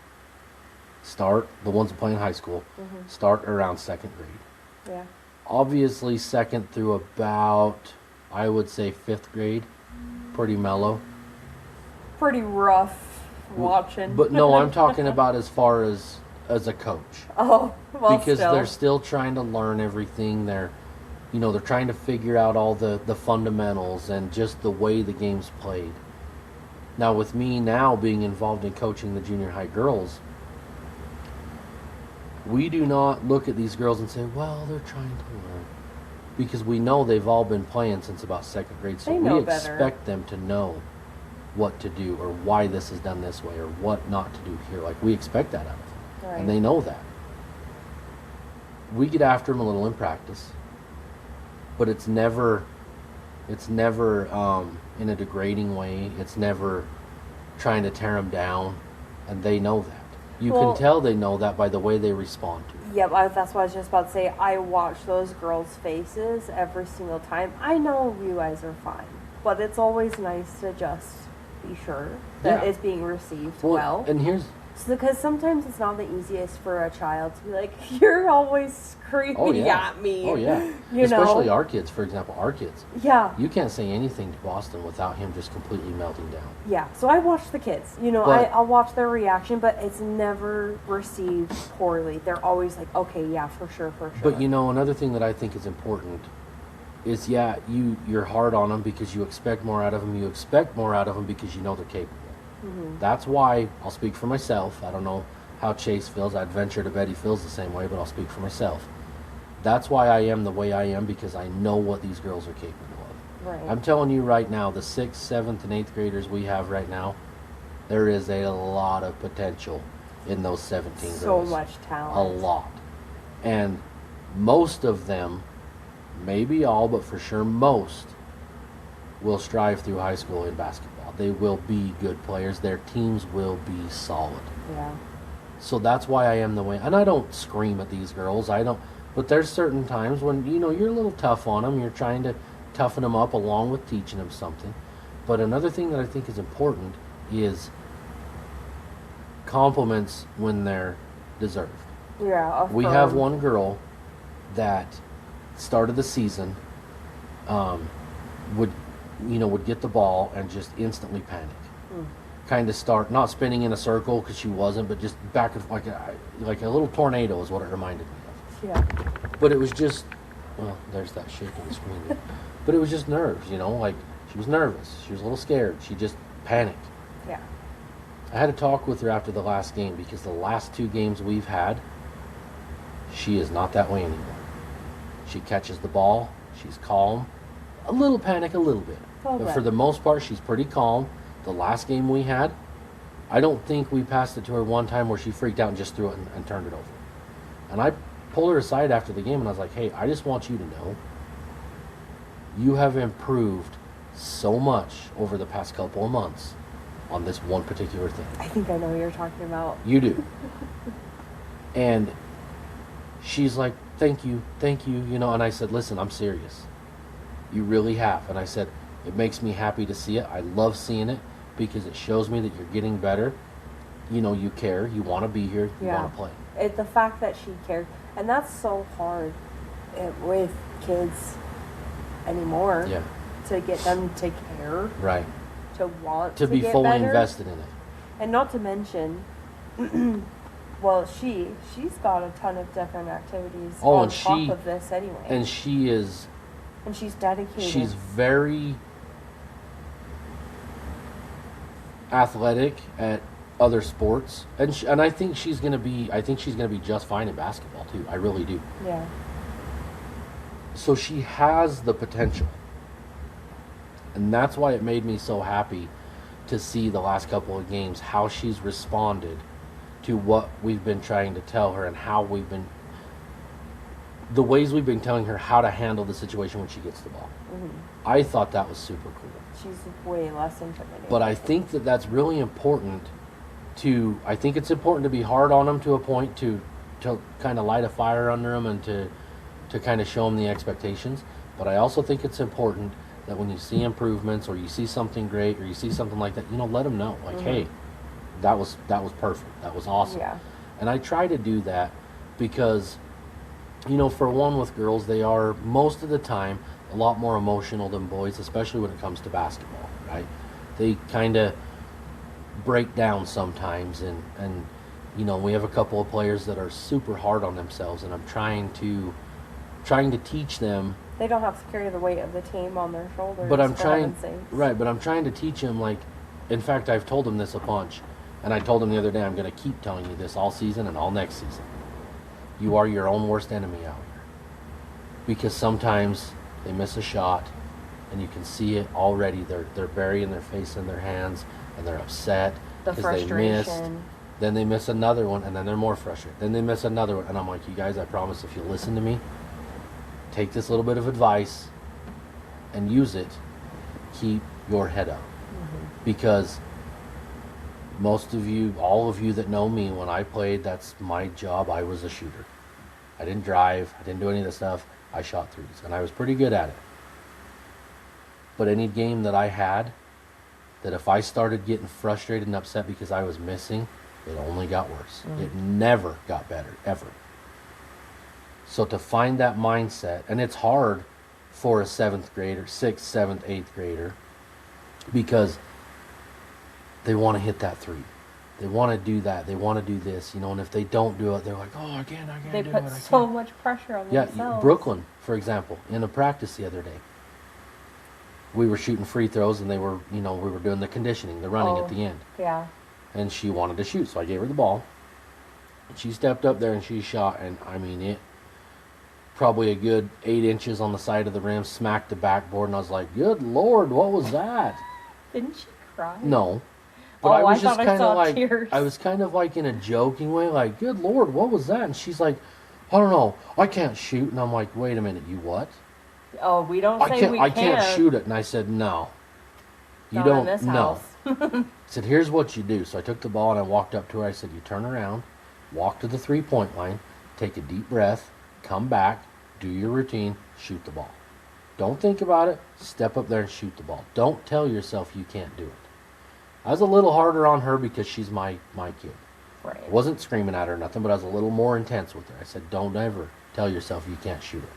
S1: start, the ones that play in high school, start around second grade.
S2: Yeah.
S1: Obviously second through about, I would say, fifth grade, pretty mellow.
S2: Pretty rough watching.
S1: But no, I'm talking about as far as a coach.
S2: Oh, well,
S1: because they're still trying to learn everything. They're trying to figure out all the fundamentals and just the way the game's played. Now, with me now being involved in coaching the junior high girls, we do not look at these girls and say, well, they're trying to learn. Because we know they've all been playing since about second grade, so we expect them to know what to do or why this is done this way or what not to do here. Like, we expect that out of them.
S2: Right.
S1: And they know that. We get after them a little in practice, but it's never in a degrading way. It's never trying to tear them down, and they know that. You can tell they know that by the way they respond to it.
S2: Yep, that's what I was just about to say. I watch those girls' faces every single time. I know you guys are fine, but it's always nice to just be sure that it's being received well.
S1: And here's...
S2: Because sometimes it's not the easiest for a child to be like, you're always screaming at me.
S1: Oh, yeah.
S2: You
S1: Especially
S2: know?
S1: our kids, for example, our kids.
S2: Yeah.
S1: You can't say anything to Boston without him just completely melting down.
S2: Yeah. So I watch the kids. You know, I'll watch their reaction, but it's never received poorly. They're always like, okay, yeah, for sure.
S1: But, another thing that I think is important is, you're hard on them because you expect more out of them. You expect more out of them because you know they're capable. Mm-hmm. That's why, I'll speak for myself. I don't know how Chase feels. I'd venture to bet he feels the same way, but I'll speak for myself. That's why I am the way I am, because I know what these girls are capable of.
S2: Right.
S1: I'm telling you right now, the 6th, 7th, and 8th graders we have right now, there is a lot of potential in those 17 girls.
S2: So much talent.
S1: A lot. And most of them, maybe all, but for sure most, will strive through high school in basketball. They will be good players. Their teams will be solid.
S2: Yeah.
S1: So that's why I am the way. And I don't scream at these girls. I don't. But there's certain times when, you're a little tough on them. You're trying to toughen them up along with teaching them something. But another thing that I think is important is compliments when they're deserved.
S2: Yeah.
S1: We have one girl that started the season would get the ball and just instantly panic. Kind of start not spinning in a circle because she wasn't, but just back of like a little tornado is what it reminded me of.
S2: Yeah.
S1: But it was just, there's that shake of the screen. But it was just nerves, like she was nervous. She was a little scared. She just panicked.
S2: Yeah.
S1: I had to talk with her after the last game because the last 2 games we've had, she is not that way anymore. She catches the ball. She's calm. A little panic, a little bit. But for the most part, she's pretty calm. The last game we had, I don't think we passed it to her one time where she freaked out and just threw it and turned it over. And I pulled her aside after the game and I was like, hey, I just want you to know you have improved so much over the past couple of months on this one particular thing.
S2: I think I know what you're talking about.
S1: You do. And she's like, thank you, and I said, listen, I'm serious. You really have. And I said, it makes me happy to see it. I love seeing it because it shows me that you're getting better. You care. You want to be here. You want to play.
S2: The fact that she cared. And that's so hard with kids anymore.
S1: Yeah.
S2: To get them to care.
S1: Right.
S2: To want
S1: to be
S2: get
S1: fully
S2: better.
S1: Invested in it.
S2: And not to mention, well, she's got a ton of different activities on top of this anyway.
S1: And she is...
S2: And she's dedicated.
S1: She's very athletic at other sports, and I think she's gonna be just fine in basketball too. I really do.
S2: Yeah.
S1: So she has the potential, and that's why it made me so happy to see the last couple of games how she's responded to what we've been trying to tell her, and how the ways we've been telling her how to handle the situation when she gets the ball. I thought that was super cool.
S2: She's way less intimidating.
S1: But I think that that's really important. I think it's important to be hard on them to a point, to kind of light a fire under them, and to kind of show them the expectations. But I also think it's important that when you see improvements, or you see something great, or you see something like that, let them know, like, hey, that was perfect, that was awesome.
S2: Yeah.
S1: And I try to do that because, for one, with girls, they are most of the time a lot more emotional than boys, especially when it comes to basketball, right? They kind of break down sometimes, and we have a couple of players that are super hard on themselves, and I'm trying to teach them.
S2: They don't have to carry the weight of the team on their shoulders.
S1: But I'm trying to teach them, like, in fact, I've told them this a bunch, and I told them the other day, I'm going to keep telling you this all season and all next season. You are your own worst enemy out here, because sometimes they miss a shot, and you can see it already. They're burying their face in their hands, and they're upset because they missed. Then they miss another one, and then they're more frustrated. Then they miss another one, and I'm like, you guys, I promise, if you listen to me, take this little bit of advice and use it, keep your head up. Because most of you, all of you that know me, when I played, that's my job. I was a shooter. I didn't drive. I didn't do any of this stuff. I shot threes, and I was pretty good at it. But any game that I had, that if I started getting frustrated and upset because I was missing, it only got worse. It never got better, ever. So to find that mindset, and it's hard for a 7th grader, 6th, 7th, 8th grader, because they want to hit that three. They want to do that. They want to do this, and if they don't do it, they're like, oh, I can't do it.
S2: They put so much pressure on themselves.
S1: Yeah, Brooklyn, for example, in a practice the other day, we were shooting free throws, and they were, we were doing the conditioning, the running at the end.
S2: Yeah.
S1: And she wanted to shoot, so I gave her the ball. She stepped up there and she shot, and it probably a good 8 inches on the side of the rim, smacked the backboard, and I was like, good Lord, what was that?
S2: Didn't she cry?
S1: No. But I was just kind of like,
S2: tears.
S1: I was kind of like in a joking way, like, good Lord, what was that? And she's like, I don't know, I can't shoot. And I'm like, wait a minute, you what?
S2: Oh, we don't say we can't.
S1: I can't shoot it. And I said, no. You don't,
S2: in this
S1: no.
S2: house.
S1: I said, here's what you do. So I took the ball and I walked up to her. I said, you turn around, walk to the 3-point line, take a deep breath, come back, do your routine, shoot the ball. Don't think about it. Step up there and shoot the ball. Don't tell yourself you can't do it. I was a little harder on her because she's my kid.
S2: Right.
S1: I wasn't screaming at her or nothing, but I was a little more intense with her. I said, don't ever tell yourself you can't shoot it.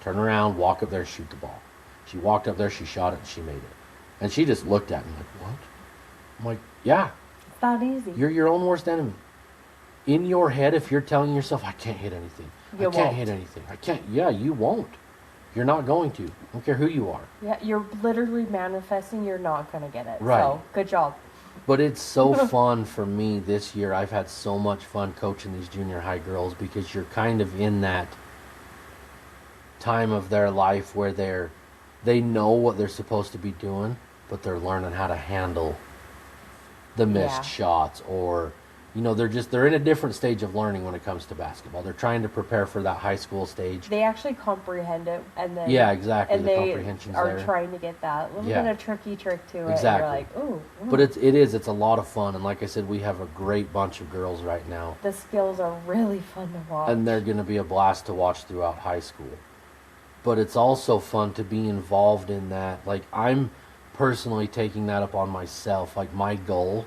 S1: Turn around, walk up there, shoot the ball. She walked up there, she shot it, and she made it. And she just looked at me like, what? I'm like, yeah.
S2: It's not easy.
S1: You're your own worst enemy. In your head, if you're telling yourself, I can't hit anything. I can't hit anything. I can't. Yeah, you won't. You're not going to. I don't care who you are.
S2: Yeah, you're literally manifesting you're not going to get it.
S1: Right.
S2: So, good job.
S1: But it's so fun for me this year. I've had so much fun coaching these junior high girls, because you're kind of in that time of their life where they know what they're supposed to be doing, but they're learning how to handle the missed shots, or they're in a different stage of learning when it comes to basketball. They're trying to prepare for that high school stage.
S2: They actually comprehend it, and then
S1: exactly.
S2: And
S1: the
S2: they
S1: comprehension's
S2: are
S1: there.
S2: trying to get that little bit of tricky trick to it.
S1: Exactly.
S2: And you're like, ooh.
S1: But it's a lot of fun, and like I said, we have a great bunch of girls right now.
S2: The skills are really fun to watch,
S1: and they're going to be a blast to watch throughout high school. But it's also fun to be involved in that. Like, I'm personally taking that up on myself. Like, my goal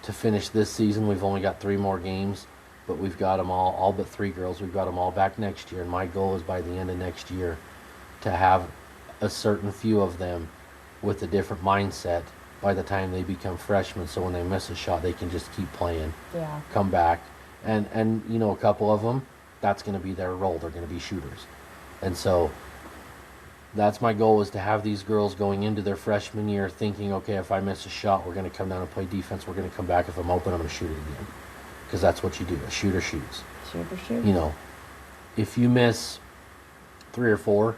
S1: to finish this season, we've only got 3 more games, but we've got them all but 3 girls, we've got them all back next year. And my goal is by the end of next year to have a certain few of them with a different mindset by the time they become freshmen. So when they miss a shot, they can just keep playing, come back. And a couple of them, that's going to be their role. They're going to be shooters. And so That's my goal, is to have these girls going into their freshman year thinking, okay, if I miss a shot, we're going to come down and play defense. We're going to come back. If I'm open, I'm going to shoot it again. Because that's what you do. A shooter shoots.
S2: Shooter shoot.
S1: You know, if you miss 3 or 4,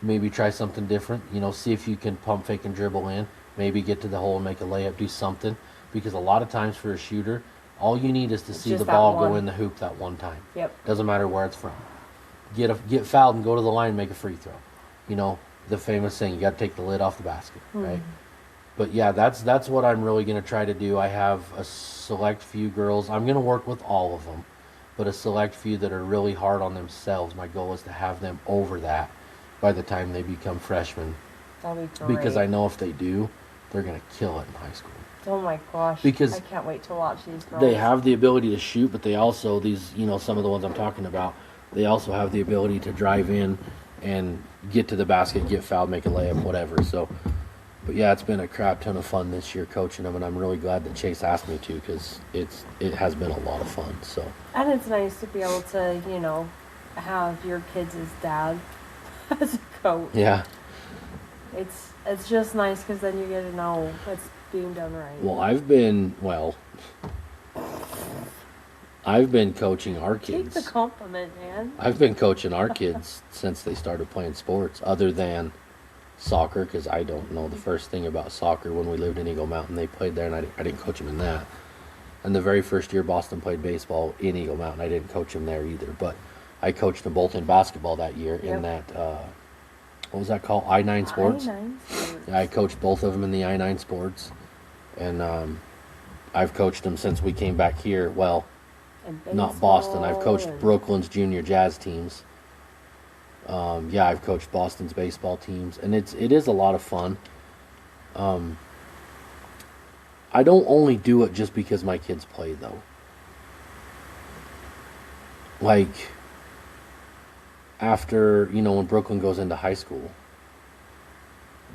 S1: maybe try something different. You know, see if you can pump, fake, and dribble in. Maybe get to the hole and make a layup, do something. Because a lot of times for a shooter, all you need is to see the ball go in the hoop that one time.
S2: Yep.
S1: Doesn't matter where it's from. Get fouled and go to the line and make a free throw. You know, the famous saying, you got to take the lid off the basket, right? But yeah, that's what I'm really going to try to do. I have a select few girls. I'm going to work with all of them, but a select few that are really hard on themselves. My goal is to have them over that by the time they become freshmen.
S2: That'll be great.
S1: Because I know if they do, they're going to kill it in high school.
S2: Oh my gosh.
S1: Because
S2: I can't wait to watch these girls.
S1: they have the ability to shoot, but they also, these, you know, some of the ones I'm talking about, they also have the ability to drive in and get to the basket, get fouled, make a layup, whatever. So, but yeah, it's been a crap ton of fun this year coaching them, and I'm really glad that Chase asked me to, because it has been a lot of fun. So.
S2: And it's nice to be able to, you know, have your kids' dad as a coach.
S1: Yeah.
S2: It's just nice because then you get to know it's being done right.
S1: Well, I've been coaching our kids.
S2: Take the compliment, man.
S1: I've been coaching our kids since they started playing sports, other than soccer, because I don't know the first thing about soccer. When we lived in Eagle Mountain, they played there, and I didn't coach them in that. And the very first year Boston played baseball in Eagle Mountain, I didn't coach them there either. But I coached them both in basketball that year in that, what was that called? I-9 Sports?
S2: I-9 Sports.
S1: Yeah, I coached both of them in the I-9 Sports. And I've coached them since we came back here. Well, not Boston. I've coached Brooklyn's junior jazz teams. Yeah, I've coached Boston's baseball teams, and it is a lot of fun. I don't only do it just because my kids play, though. Like, after, you know, when Brooklyn goes into high school,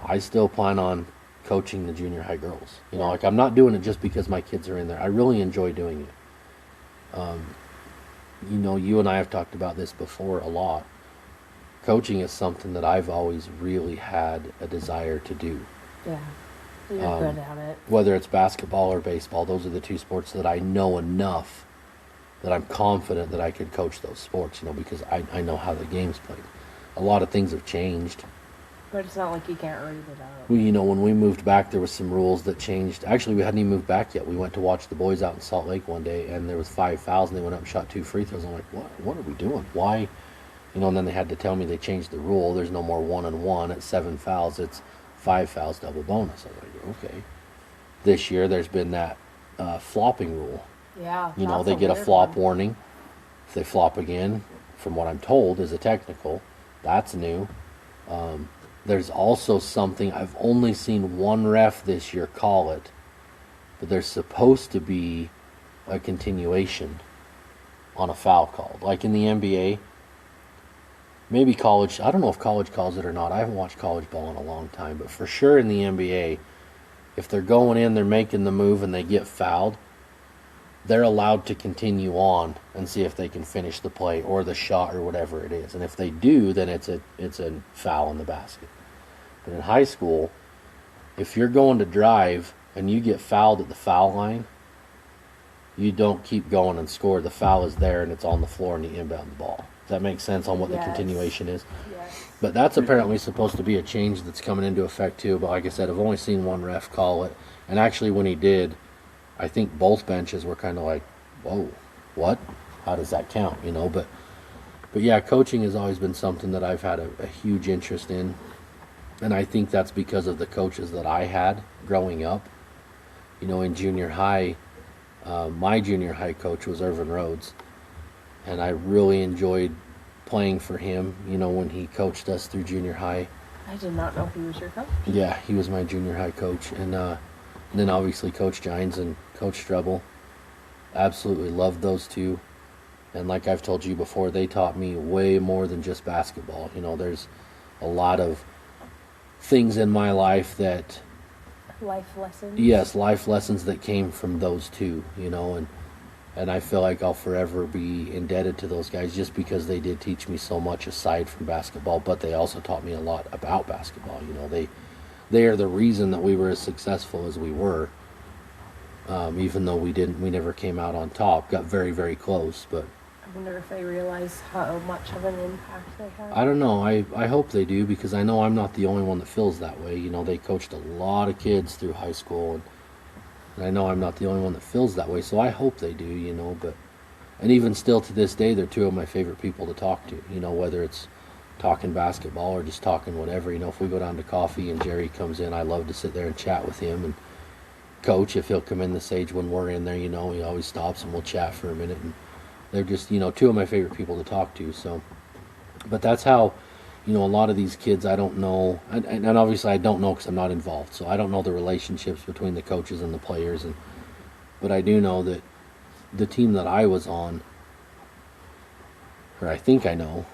S1: I still plan on coaching the junior high girls. You know, like, I'm not doing it just because my kids are in there. I really enjoy doing it. You know, you and I have talked about this before a lot. Coaching is something that I've always really had a desire to do.
S2: Yeah, you're good at it.
S1: Whether it's basketball or baseball, those are the two sports that I know enough that I'm confident that I could coach those sports, you know, because I know how the game's played. A lot of things have changed.
S2: But it's not like you can't read it out.
S1: You know, when we moved back, there was some rules that changed. Actually, we hadn't even moved back yet. We went to watch the boys out in Salt Lake one day, and there was 5 fouls, and they went up and shot 2 free throws. I'm like, what are we doing? Why? You know, and then they had to tell me they changed the rule. There's no more 1-on-1 at 7 fouls. It's 5 fouls, double bonus. I was like, okay. This year, there's been that flopping rule.
S2: Yeah.
S1: You know, they get a flop warning. If they flop again, from what I'm told, is a technical. That's new. There's also something, I've only seen one ref this year call it, but there's supposed to be a continuation on a foul call. Like in the NBA, maybe college, I don't know if college calls it or not. I haven't watched college ball in a long time, but for sure in the NBA, if they're going in, they're making the move, and they get fouled, they're allowed to continue on and see if they can finish the play or the shot or whatever it is. And if they do, then it's a foul in the basket. But in high school, if you're going to drive and you get fouled at the foul line, you don't keep going and score. The foul is there and it's on the floor and you inbound the ball. Does that make sense on what the continuation is?
S2: Yes.
S1: But that's apparently supposed to be a change that's coming into effect too. But like I said, I've only seen one ref call it. And actually when he did, I think both benches were kind of like, whoa, what? How does that count? You know, but yeah, coaching has always been something that I've had a huge interest in. And I think that's because of the coaches that I had growing up. You know, in junior high, my junior high coach was Irvin Rhodes. And I really enjoyed playing for him, you know, when he coached us through junior high.
S2: I did not know he was your coach.
S1: Yeah, he was my junior high coach. And then obviously Coach Gines and Coach Strebel. Absolutely loved those two. And like I've told you before, they taught me way more than just basketball. You know, there's a lot of things in my life that...
S2: Life lessons?
S1: Yes, life lessons that came from those two, you know. And I feel like I'll forever be indebted to those guys just because they did teach me so much aside from basketball, but they also taught me a lot about basketball. You know, they are the reason that we were as successful as we were. Even though we never came out on top, got very, very close, but
S2: I wonder if they realize how much of an impact they had.
S1: I don't know. I hope they do, because I know I'm not the only one that feels that way. You know, they coached a lot of kids through high school, and I know I'm not the only one that feels that way, so I hope they do, you know, and even still to this day, they're two of my favorite people to talk to, you know, whether it's talking basketball or just talking whatever. You know, if we go down to coffee and Jerry comes in, I love to sit there and chat with him. And Coach, if he'll come in the stage when we're in there, you know, he always stops and we'll chat for a minute. And they're just, you know, two of my favorite people to talk to. So, but that's how, you know, a lot of these kids, I don't know, and obviously I don't know because I'm not involved, so I don't know the relationships between the coaches and the players, but I do know that the team that I was on, or I think I know,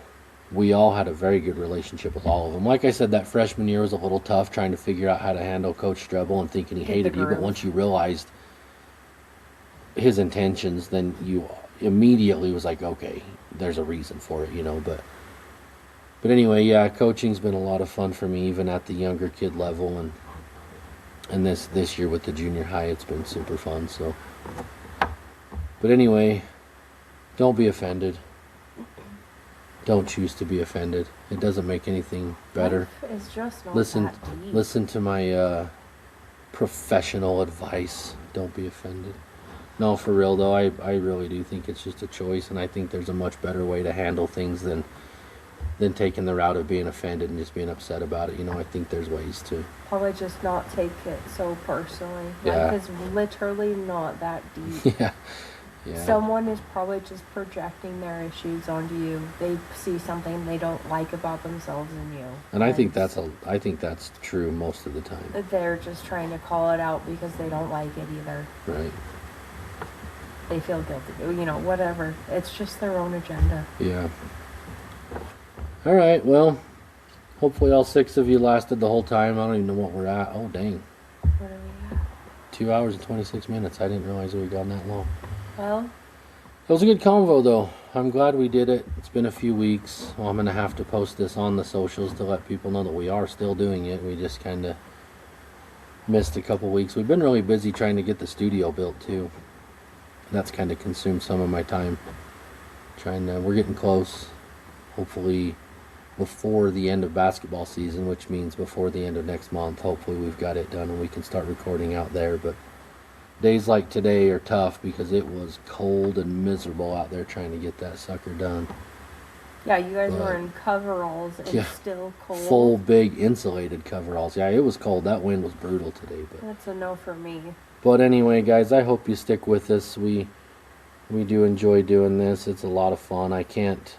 S1: we all had a very good relationship with all of them. Like I said, that freshman year was a little tough, trying to figure out how to handle Coach Strebel and thinking he hated you, but once you realized his intentions, then you immediately was like, okay, there's a reason for it, you know. But anyway, yeah, coaching's been a lot of fun for me, even at the younger kid level, and this year with the junior high, it's been super fun. So, but anyway, don't be offended. Don't choose to be offended. It doesn't make anything better.
S2: It's just not
S1: listen
S2: that deep.
S1: Listen to my professional advice. Don't be offended. No, for real though, I really do think it's just a choice, and I think there's a much better way to handle things than taking the route of being offended and just being upset about it. You know, I think there's ways to
S2: probably just not take it so personally.
S1: Yeah.
S2: Life is literally not that deep.
S1: yeah. Yeah.
S2: Someone is probably just projecting their issues onto you. They see something they don't like about themselves in you.
S1: And I think that's true most of the time.
S2: They're just trying to call it out because they don't like it either.
S1: Right.
S2: They feel guilty. You know, whatever. It's just their own agenda.
S1: Yeah. All right, well, hopefully all 6 of you lasted the whole time. I don't even know what we're at. Oh, dang.
S2: What are we at?
S1: 2 hours and 26 minutes. I didn't realize we had gone that long.
S2: Well,
S1: it was a good convo, though. I'm glad we did it. It's been a few weeks. Well, I'm going to have to post this on the socials to let people know that we are still doing it. We just kind of missed a couple weeks. We've been really busy trying to get the studio built, too. That's kind of consumed some of my time. We're getting close. Hopefully before the end of basketball season, which means before the end of next month, hopefully we've got it done and we can start recording out there. But days like today are tough because it was cold and miserable out there trying to get that sucker done.
S2: yeah, you guys were in coveralls and
S1: Yeah,
S2: still cold.
S1: full big insulated coveralls. Yeah, it was cold. That wind was brutal today. But
S2: That's a no for me.
S1: But anyway, guys, I hope you stick with us. We do enjoy doing this. It's a lot of fun. I can't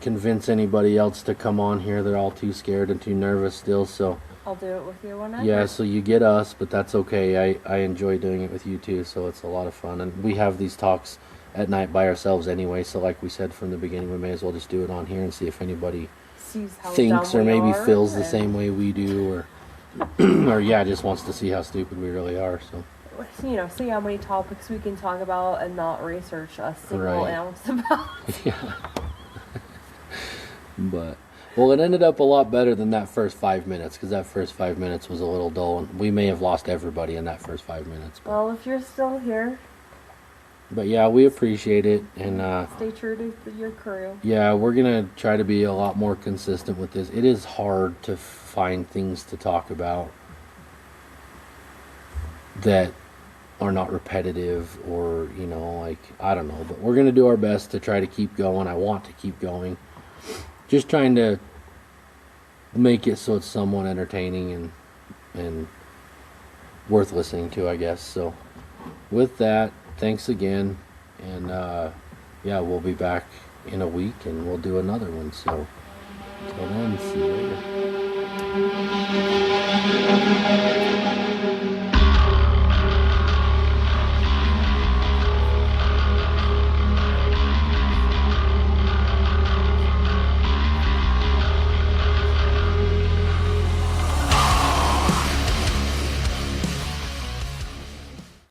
S1: convince anybody else to come on here. They're all too scared and too nervous still. So
S2: I'll do it with you whenever.
S1: yeah, so you get us, but that's okay. I enjoy doing it with you too. So it's a lot of fun, and we have these talks at night by ourselves anyway. So like we said from the beginning, we may as well just do it on here and see if anybody
S2: Sees how
S1: thinks
S2: dumb
S1: or
S2: we
S1: maybe
S2: are,
S1: feels the
S2: and
S1: same way we do, or or yeah, just wants to see how stupid we really are. So.
S2: You know, see how many topics we can talk about and not research a single
S1: Right.
S2: ounce about.
S1: Yeah. But, well, it ended up a lot better than that first 5 minutes, because that first 5 minutes was a little dull, and we may have lost everybody in that first 5 minutes.
S2: Well, if you're still here,
S1: But yeah, we appreciate it, and
S2: stay true to your crew.
S1: yeah, we're gonna try to be a lot more consistent with this. It is hard to find things to talk about that are not repetitive, or, you know, like, I don't know, but we're gonna do our best to try to keep going. I want to keep going. Just trying to make it so it's somewhat entertaining and worth listening to, I guess. So with that, thanks again, and yeah, we'll be back in a week and we'll do another one. So until then, see you later.